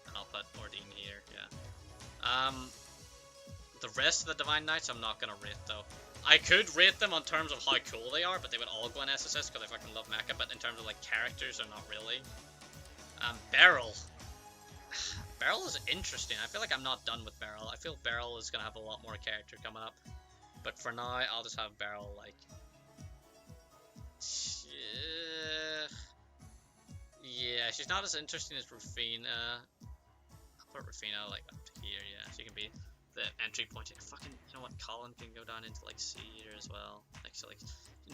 And I'll put Ordine here, yeah. The rest of the Divine Knights I'm not gonna rate though. I could rate them on terms of how cool they are, but they would all go in SSS because I fucking love Mecha, but in terms of like characters, they're not really. Beryl. Beryl is interesting. I feel like I'm not done with Beryl. I feel Beryl is gonna have a lot more character coming up. But for now, I'll just have Beryl like... Yeah, she's not as interesting as Rufina. I'll put Rufina like up to here, yeah. She can be the entry point. Fucking, you know what, Colin can go down into like C here as well. Like, so like,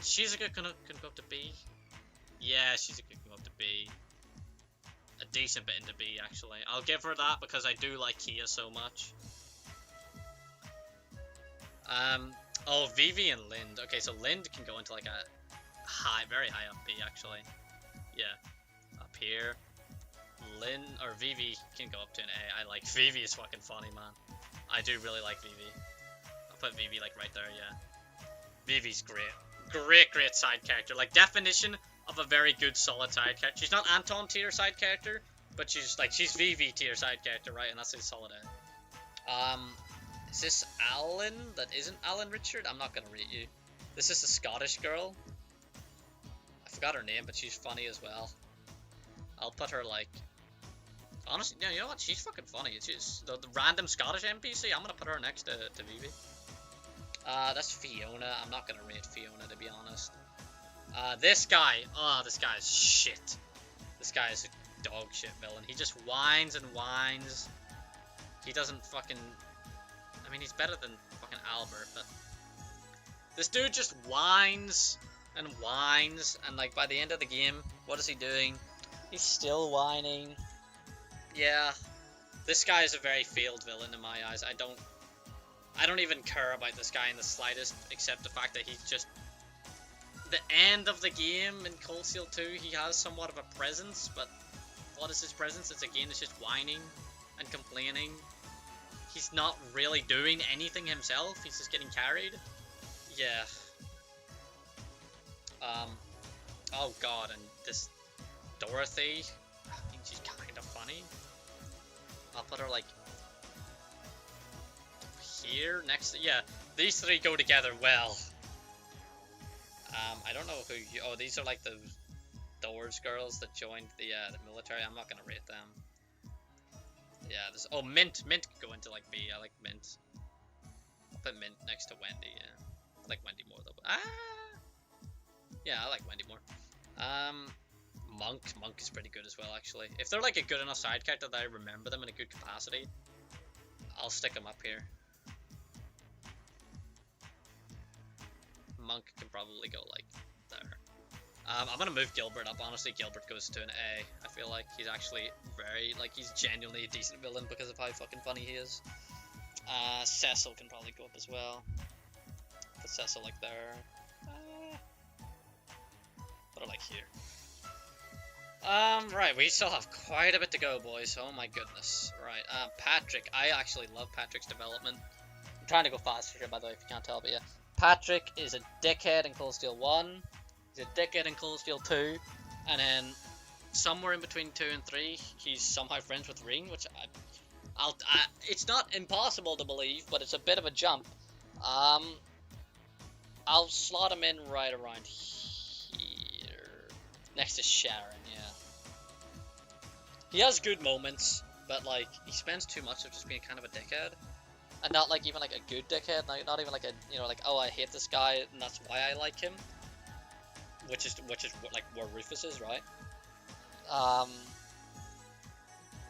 Shizuka can go up to B. Yeah, Shizuka can go up to B. A decent bit into B actually. I'll give her that because I do like Kia so much. Oh, Vivi and Lind. Okay, so Lind can go into like a high, very high up B actually. Yeah, up here. Lind or Vivi can go up to an A. I like Vivi is fucking funny, man. I do really like Vivi. I'll put Vivi like right there, yeah. Vivi's great. Great side character. Like definition of a very good solid side character. She's not Anton tier side character, but she's Vivi tier side character, right? And that's a solid A. Is this Alan that isn't Alan Richard? I'm not gonna rate you. This is a Scottish girl. I forgot her name, but she's funny as well. I'll put her like... Honestly, no, you know what? She's fucking funny. It's just the random Scottish NPC. I'm gonna put her next to Vivi. That's Fiona. I'm not gonna rate Fiona, to be honest. This guy. Oh, this guy is shit. This guy is a dog shit villain. He just whines and whines. He doesn't fucking... I mean, he's better than fucking Albert, but... This dude just whines and whines, and like by the end of the game, what is he doing? He's still whining. Yeah, this guy is a very failed villain in my eyes. I don't even care about this guy in the slightest, except the fact that he's just... The end of the game in Cold Steel 2, he has somewhat of a presence, but what is his presence? It's again, it's just whining and complaining. He's not really doing anything himself, he's just getting carried. Yeah. Oh god, and this Dorothy, I think she's kind of funny. I'll put her like here next to, yeah, these three go together well. I don't know who you, oh, these are like the Doors girls that joined the military. I'm not gonna rate them. Yeah, this, oh, Mint can go into like B. I like Mint. I'll put Mint next to Wendy, yeah. I like Wendy more though. Yeah, I like Wendy more. Monk is pretty good as well, actually. If they're like a good enough side character that I remember them in a good capacity, I'll stick them up here. Monk can probably go like there. I'm gonna move Gilbert up. Honestly, Gilbert goes to an A. I feel like he's actually very, like, he's genuinely a decent villain because of how fucking funny he is. Cecil can probably go up as well. Put Cecil like there. Put it like here. Right, we still have quite a bit to go, boys. Oh my goodness. Right, Patrick. I actually love Patrick's development. I'm trying to go faster here, by the way, if you can't tell, but yeah. Patrick is a dickhead in Cold Steel 1. He's a dickhead in Cold Steel 2. And then, somewhere in between 2 and 3, he's somehow friends with Ring, which it's not impossible to believe, but it's a bit of a jump. I'll slot him in right around here. Next to Sharon, yeah. He has good moments, but like he spends too much of just being kind of a dickhead, and not like even like a good dickhead. Not even like a like, oh, I hate this guy and that's why I like him. Which is like where Rufus is, right?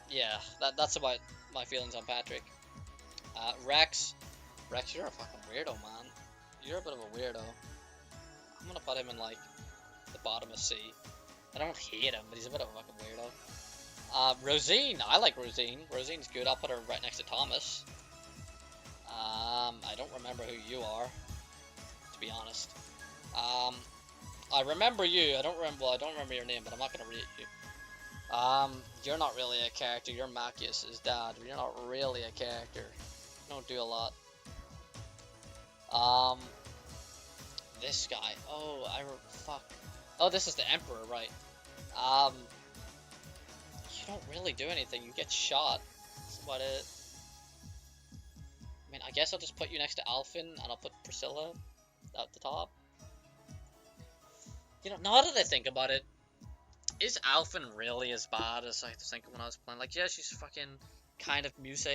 Yeah, that's about my feelings on Patrick. Rex, you're a fucking weirdo, man. You're a bit of a weirdo. I'm gonna put him in like the bottom of C. I don't hate him, but he's a bit of a fucking weirdo. Rosine, I like Rosine. Rosine's good. I'll put her right next to Thomas. I don't remember who you are, to be honest. I remember you. I don't remember your name, but I'm not gonna read you. You're not really a character. You're Macius's dad. You're not really a character. You don't do a lot. This guy. Oh, fuck. Oh, this is the Emperor, right? You don't really do anything. You get shot. That's about it. I mean, I guess I'll just put you next to Alphen, and I'll put Priscilla at the top. Now that I think about it, is Alphen really as bad as I was thinking when I was playing? Like, yeah, she's fucking kind of muse,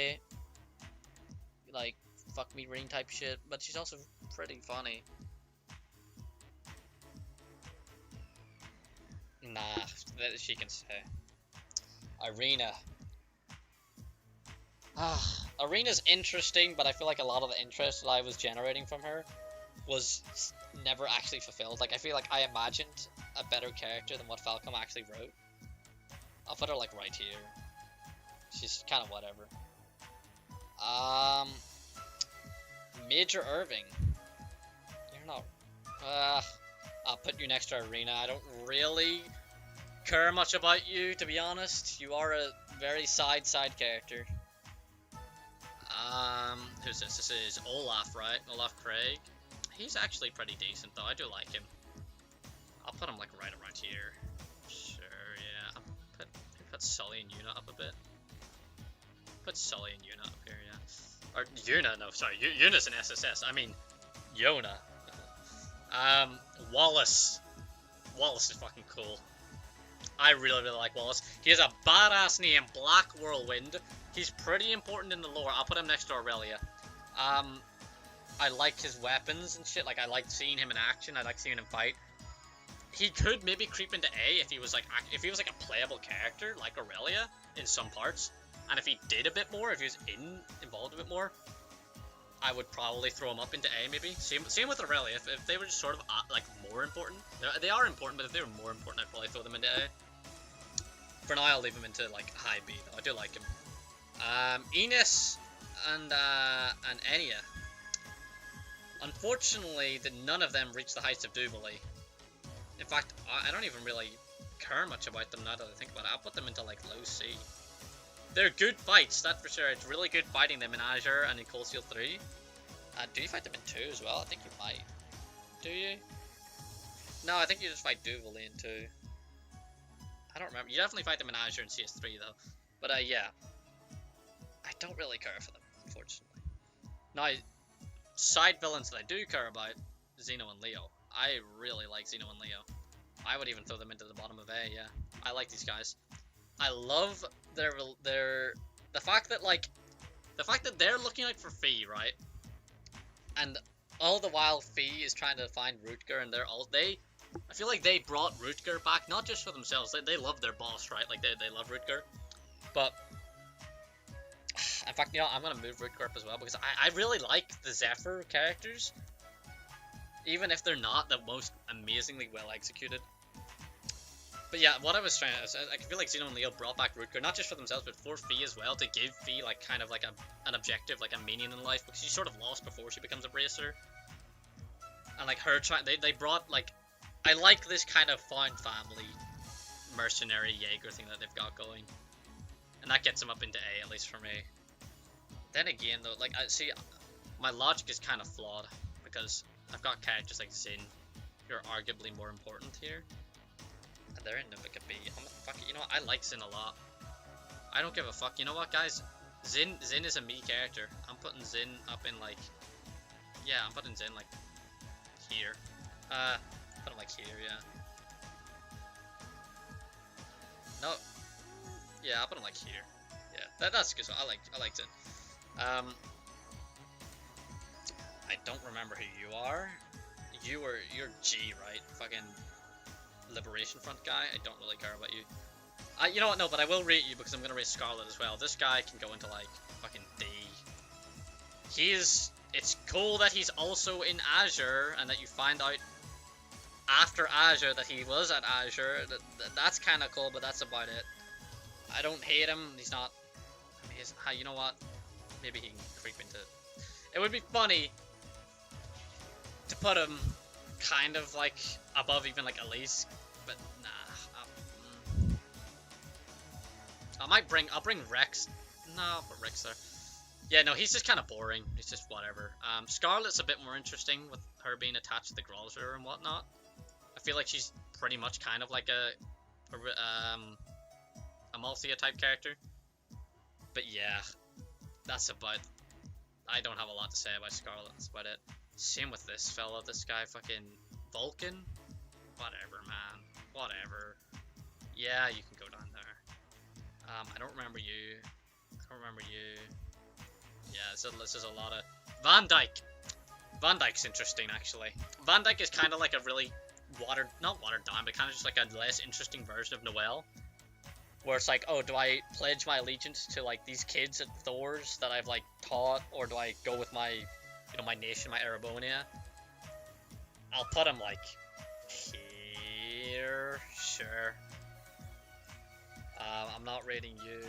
like, fuck me ring type shit, but she's also pretty funny. Nah, that she can say. Irina. Irina's interesting, but I feel like a lot of the interest that I was generating from her was never actually fulfilled. Like, I feel like I imagined a better character than what Falcom actually wrote. I'll put her, like, right here. She's kind of whatever. Major Irving. You're not... I'll put you next to Irina. I don't really care much about you, to be honest. You are a very side character. Who's this? This is Olaf, right? Olaf Craig. He's actually pretty decent, though. I do like him. I'll put him, like, right around here. Sure, yeah. I'll put Sully and Yuna up a bit. Put Sully and Yuna up here, yeah. Or Yuna, no, sorry. Yuna's an SSS. I mean, Yona. Wallace. Wallace is fucking cool. I really, really like Wallace. He has a badass name, Black Whirlwind. He's pretty important in the lore. I'll put him next to Aurelia. I like his weapons and shit. Like, I like seeing him in action. I like seeing him fight. He could maybe creep into A if he was like a playable character like Aurelia in some parts. And if he did a bit more, if he was involved a bit more, I would probably throw him up into A maybe. Same with Aurelia. If they were just sort of like more important, they are important, but if they were more important, I'd probably throw them into A. For now, I'll leave him into like high B though. I do like him. Enos and Enya. Unfortunately, none of them reached the heights of Jubilee. In fact, I don't even really care much about them now that I think about it. I'll put them into like low C. They're good fights, that's for sure. It's really good fighting them in Azure and in Cold Steel 3. Do you fight them in 2 as well? I think you might. Do you? No, I think you just fight Jubilee in 2. I don't remember. You definitely fight them in Azure and CS3 though. But yeah. I don't really care for them, unfortunately. Now, side villains that I do care about, Xeno and Leo. I really like Xeno and Leo. I would even throw them into the bottom of A, yeah. I like these guys. I love the fact that they're looking out for Fee, right? And all the while Fee is trying to find Rutger, and I feel like they brought Rutger back, not just for themselves. They love their boss, right? Like they love Rutger. But in fact, I'm gonna move Rutger up as well because I really like the Zephyr characters, even if they're not the most amazingly well executed. But yeah, what I was trying to, I feel like Xeno and Leo brought back Rutger, not just for themselves, but for Fee as well, to give Fee like kind of like an objective, like a meaning in life, because she's sort of lost before she becomes a bracer. And like her they brought like, I like this kind of found family mercenary Jaeger thing that they've got going, and that gets them up into A, at least for me. Then again though, like see, my logic is kind of flawed because I've got characters like Xin who are arguably more important here. And they're in Nuvika B. Fuck it, you know what? I like Xin a lot. I don't give a fuck. You know what, guys? Xin is a me character. I'm putting Xin up in like, yeah, I'm putting Xin like here. Put him like here, yeah. No, Yeah, I'll put him like here. Yeah, that's good. So I liked it. I don't remember who you are. You're G, right? Fucking Liberation Front guy. I don't really care about you. You know what? No, but I will rate you because I'm gonna rate Scarlet as well. This guy can go into like fucking D. It's cool that he's also in Azure and that you find out after Azure that he was at Azure. That's kind of cool, but that's about it. I don't hate him. He's not. I mean, you know what? Maybe he can creep into. It would be funny to put him kind of like above even like Elise, but nah. I'll bring Rex. No, I'll put Rex there. Yeah, no, he's just kind of boring. He's just whatever. Scarlet's a bit more interesting with her being attached to the Growler and whatnot. I feel like she's pretty much kind of like a Malthea type character. But yeah, that's about. I don't have a lot to say about Scarlet. That's about it. Same with this fella. This guy, fucking Vulcan. Whatever, man. Whatever. Yeah, you can go down there. I don't remember you. Yeah, this is a lot of Van Dyke. Van Dyke's interesting, actually. Van Dyke is kind of like a really not watered down, but kind of just like a less interesting version of Noelle. Where it's like, oh, do I pledge my allegiance to like these kids at Thor's that I've like taught, or do I go with my, my nation, my Erebonia? I'll put him like here, sure. I'm not rating you.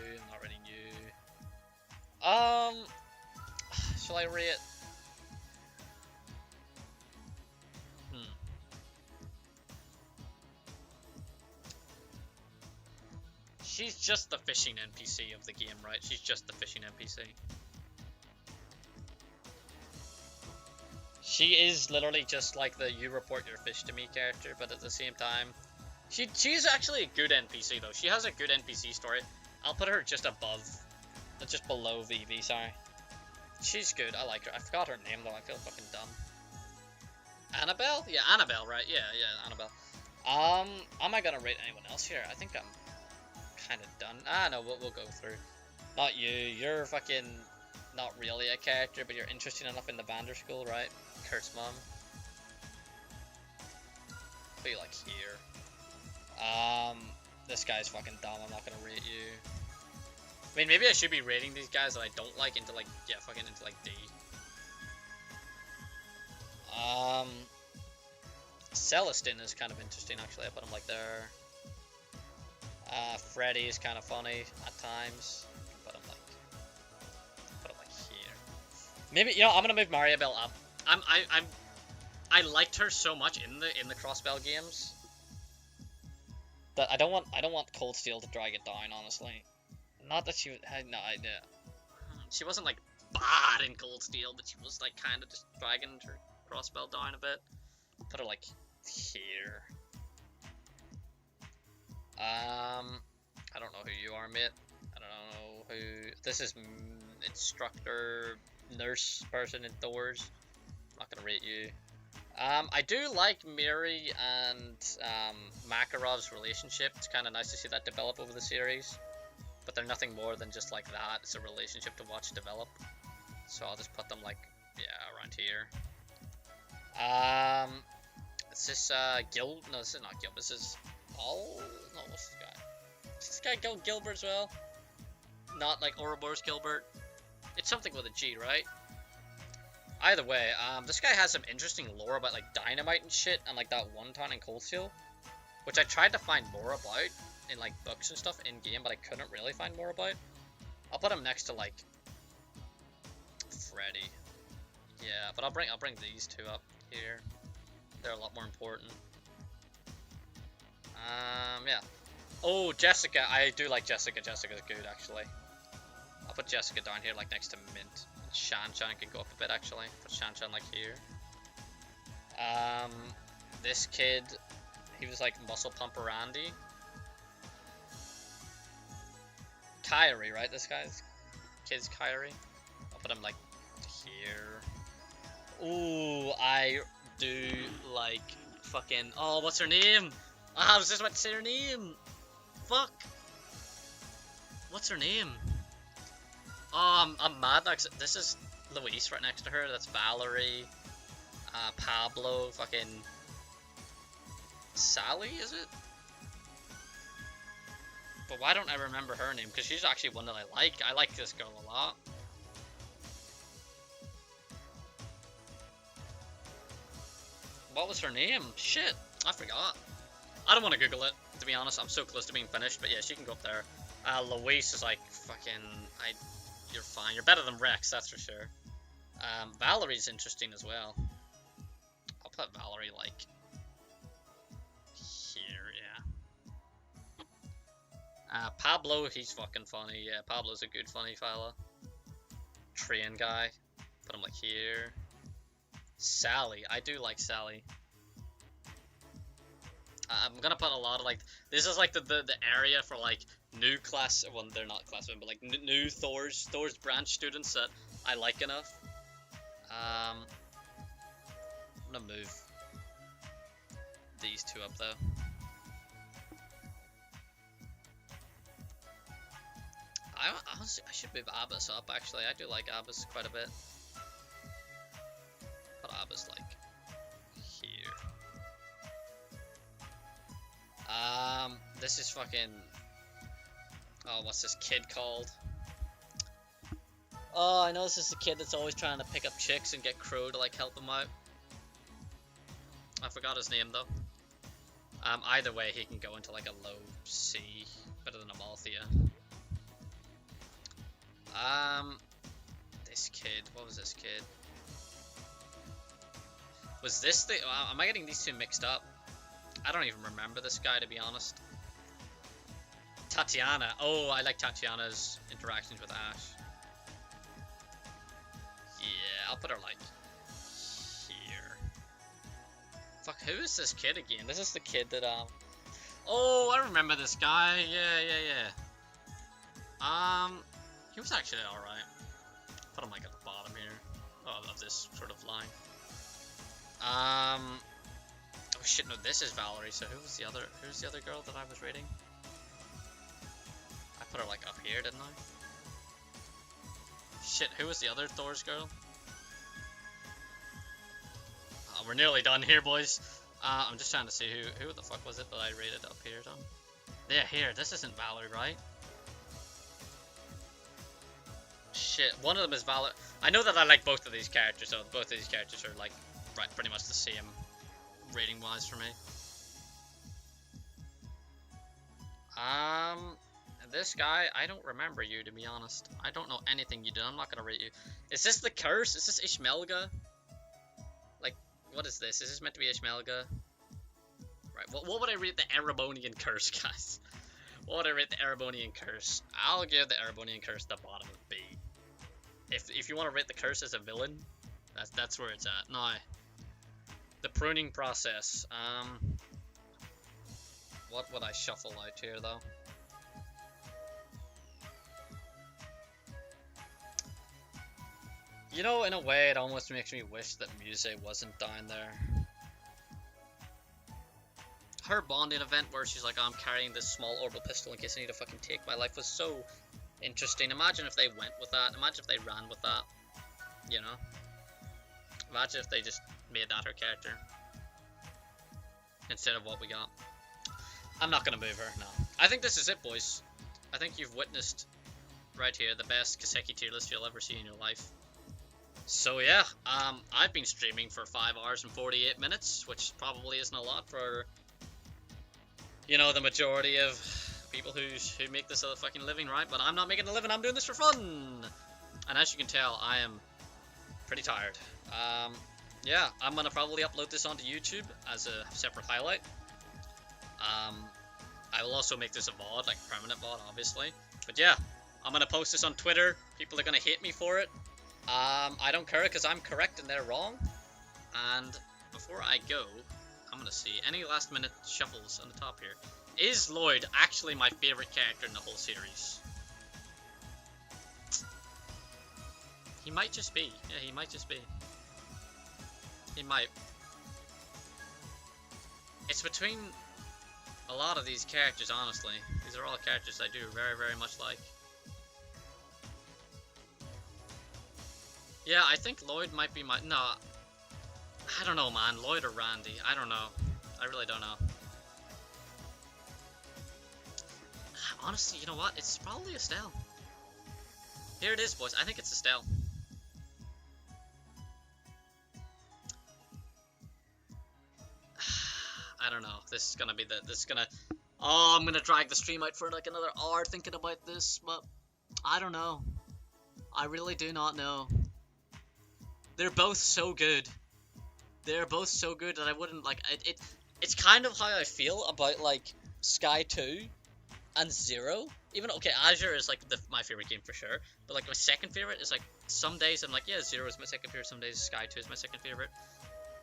Shall I rate? She's just the fishing NPC of the game, right? She's just the fishing NPC. She is literally just like the you report your fish to me character, but at the same time, she's actually a good NPC though. She has a good NPC story. I'll put her just just below VV, sorry. She's good, I like her. I forgot her name though, I feel fucking dumb. Annabelle? Yeah, Annabelle, right? Yeah, Annabelle. Am I gonna rate anyone else here? I think I'm kind of done. No, we'll go through. Not you. You're fucking not really a character, but you're interesting enough in the Bander School, right? Kurt's mom. Be like here. This guy's fucking dumb. I'm not gonna rate you. I mean, maybe I should be rating these guys that I don't like into like, yeah, fucking into like D. Celestin is kind of interesting actually. I put him like there. Freddy is kind of funny at times. Put him like here. Maybe I'm gonna move Mariabelle up. I liked her so much in the Crossbell games that I don't want Cold Steel to drag it down. Honestly, not that she had no idea. She wasn't like bad in Cold Steel, but she was like kind of just dragging her Crossbell down a bit. Put her like here. I don't know who you are, mate. I don't know who. This is instructor, nurse person in Thor's. I'm not gonna rate you. I do like Miri and Makarov's relationship. It's kind of nice to see that develop over the series. But they're nothing more than just like that. It's a relationship to watch develop. So I'll just put them like, yeah, around here. Is this Gil? No, this is not Gil. This is no, what's this guy? Is this guy Gilbert as well? Not like Ouroboros Gilbert. It's something with a G, right? Either way, this guy has some interesting lore about like dynamite and shit, and like that one ton in Cold Steel, which I tried to find more about in like books and stuff in game, but I couldn't really find more about. I'll put him next to like Freddy. Yeah, but I'll bring these two up here. They're a lot more important. Yeah. Oh, Jessica. I do like Jessica. Jessica's good, actually. I'll put Jessica down here, like, next to Mint. Shan-Chan can go up a bit, actually. Put Shan-Chan, like, here. This kid, he was, like, Muscle Pumper Randy. Kyrie, right? This kid's Kyrie. I'll put him, like, here. Ooh, I do like fucking. Oh, what's her name? I was just about to say her name. Fuck. What's her name? Oh, I'm mad now 'cause this is Luis right next to her. That's Valerie. Pablo. Fucking Sally, is it? But why don't I remember her name? Because she's actually one that I like. I like this girl a lot. What was her name? Shit, I forgot. I don't want to Google it, to be honest. I'm so close to being finished, but yeah, she can go up there. Luis is like, fucking, you're fine. You're better than Rex, that's for sure. Valerie's interesting as well. I'll put Valerie, like, here, yeah. Pablo, he's fucking funny. Yeah, Pablo's a good funny fella. Train guy. Put him, like, here. Sally, I do like Sally. I'm gonna put a lot of, like, this is like the area for, like, new class, well, they're not classmen, but like new Thor's branch students that I like enough. I'm gonna move these two up though. I should move Abbas up actually. I do like Abbas quite a bit. Put Abbas like here. This is fucking. Oh, what's this kid called? Oh, I know this is the kid that's always trying to pick up chicks and get Crow to like help him out. I forgot his name though. Either way, he can go into like a low C, better than Amalthea. This kid. What was this kid? Was this the? Am I getting these two mixed up? I don't even remember this guy, to be honest. Tatiana. Oh, I like Tatiana's interactions with Ash. Yeah, I'll put her like here. Fuck, who is this kid again? This is the kid that oh, I remember this guy. Yeah. He was actually alright. Put him like at the bottom here. Oh, of this sort of line. Oh shit, no, this is Valerie, so who's the other girl that I was rating? I put her like up here, didn't I? Shit, who was the other Thor's girl? Oh, we're nearly done here, boys. I'm just trying to see who the fuck was it that I rated up here, Tom? Yeah, here, this isn't Valerie, right? Shit, one of them is Valerie. I know that I like both of these characters, so both of these characters are like, right, pretty much the same rating wise for me. This guy, I don't remember you, to be honest. I don't know anything you did. I'm not gonna rate you. Is this the curse? Is this Ishmelga? Like, what is this? Is this meant to be Ishmelga? Right, what would I rate the Erebonian curse, guys? What would I rate the Erebonian curse? I'll give the Erebonian curse the bottom of B. If you want to rate the curse as a villain, that's where it's at. Now, the pruning process. What would I shuffle out here, though? You know, in a way, it almost makes me wish that Muse wasn't down there. Her bonding event where she's like, oh, I'm carrying this small orbital pistol in case I need to fucking take my life was so interesting. Imagine if they went with that. Imagine if they ran with that. You know? Imagine if they just made that her character. Instead of what we got. I'm not going to move her, no. I think this is it, boys. I think you've witnessed right here the best Kiseki tier list you'll ever see in your life. So yeah, I've been streaming for 5 hours and 48 minutes, which probably isn't a lot for, you know, the majority of people who make this a fucking living, right? But I'm not making a living, I'm doing this for fun! And as you can tell, I am pretty tired. Yeah, I'm gonna probably upload this onto YouTube as a separate highlight. I will also make this a VOD, like a permanent VOD, obviously. But yeah, I'm gonna post this on Twitter. People are gonna hate me for it. I don't care because I'm correct and they're wrong. And before I go, I'm gonna see any last minute shuffles on the top here. Is Lloyd actually my favorite character in the whole series? He might just be. Yeah, he might just be. He might. It's between a lot of these characters, honestly. These are all characters I do very, very much like. Yeah, I think Lloyd might be my... No, I don't know, man. Lloyd or Randy. I don't know. I really don't know. Honestly, you know what? It's probably Estelle. Here it is, boys. I think it's Estelle. I don't know. This is gonna be the... This is gonna... Oh, I'm gonna drag the stream out for like another hour thinking about this, but... I don't know. I really do not know. They're both so good. They're both so good that I wouldn't like it's kind of how I feel about like Sky 2 and Zero. Even okay, Azure is like my favorite game for sure, but like my second favorite is like some days I'm like, yeah, Zero is my second favorite, some days Sky 2 is my second favorite.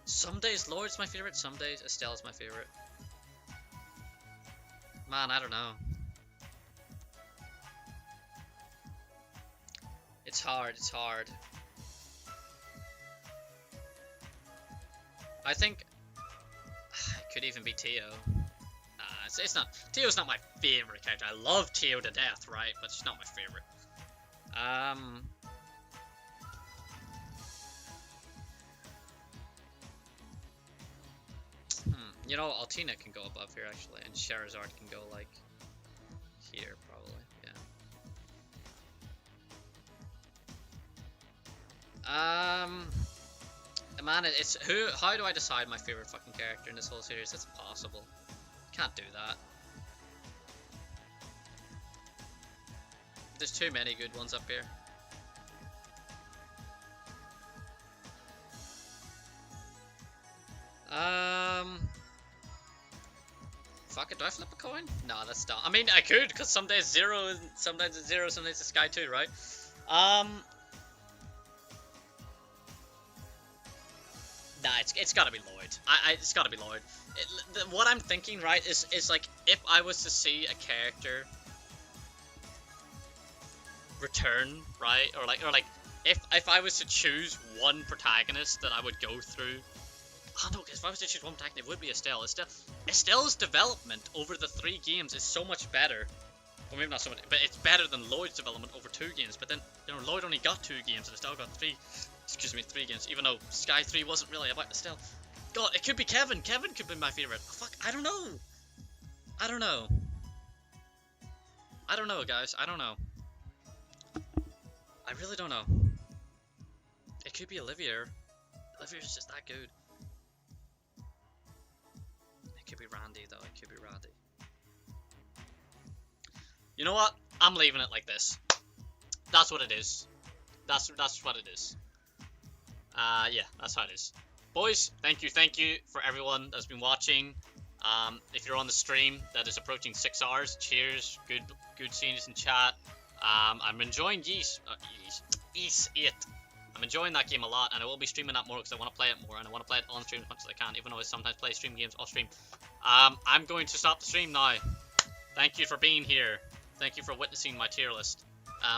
Some days Lord's my favorite, some days Estelle is my favorite. Man, I don't know. It's hard, it's hard. I think it could even be Teo. It's not. Teo's not my favorite character. I love Teo to death, right? But she's not my favorite. You know, Altina can go above here actually, and Charizard can go like here probably. Yeah. Man, it's who? How do I decide my favorite fucking character in this whole series? It's impossible. Can't do that. There's too many good ones up here. Fuck it. Do I flip a coin? No, that's dumb. I mean, I could, cause some days Zero, sometimes it's Zero, sometimes it's Sky 2, right? Nah, it's gotta be Lloyd. It's gotta be Lloyd. What I'm thinking, right, is like, if I was to see a character return, right, or like, if I was to choose one protagonist that I would go through, oh no, because if I was to choose one protagonist, it would be Estelle. Estelle's development over the 3 games is so much better. Well, maybe not so much, but it's better than Lloyd's development over 2 games. But then, you know, Lloyd only got 2 games, and Estelle got 3 games, even though Sky 3 wasn't really about Estelle. God, it could be Kevin. Kevin could be my favorite. Oh, fuck, I don't know. I don't know. I don't know, guys. I don't know. I really don't know. It could be Olivia. Olivia's just that good. It could be Randy, though. It could be Randy. You know what? I'm leaving it like this. That's what it is. That's what it is. Yeah, that's how it is. Boys, thank you for everyone that's been watching. If you're on the stream that is approaching 6 hours, cheers. Good seeing you in chat. I'm enjoying Ys 8. I'm enjoying that game a lot, and I will be streaming that more because I want to play it more, and I want to play it on stream as much as I can, even though I sometimes play stream games off stream. I'm going to stop the stream now. Thank you for being here. Thank you for witnessing my tier list.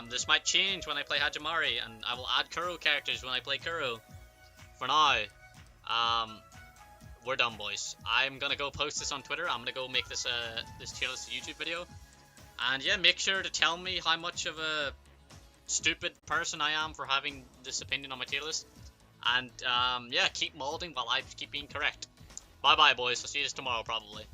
This might change when I play Hajimari, and I will add Kuro characters when I play Kuro. For now, we're done, boys. I'm gonna go post this on Twitter. I'm gonna go make this this tier list YouTube video. And yeah, make sure to tell me how much of a stupid person I am for having this opinion on my tier list. And yeah, keep molding while I keep being correct. Bye bye, boys. I'll see you tomorrow, probably.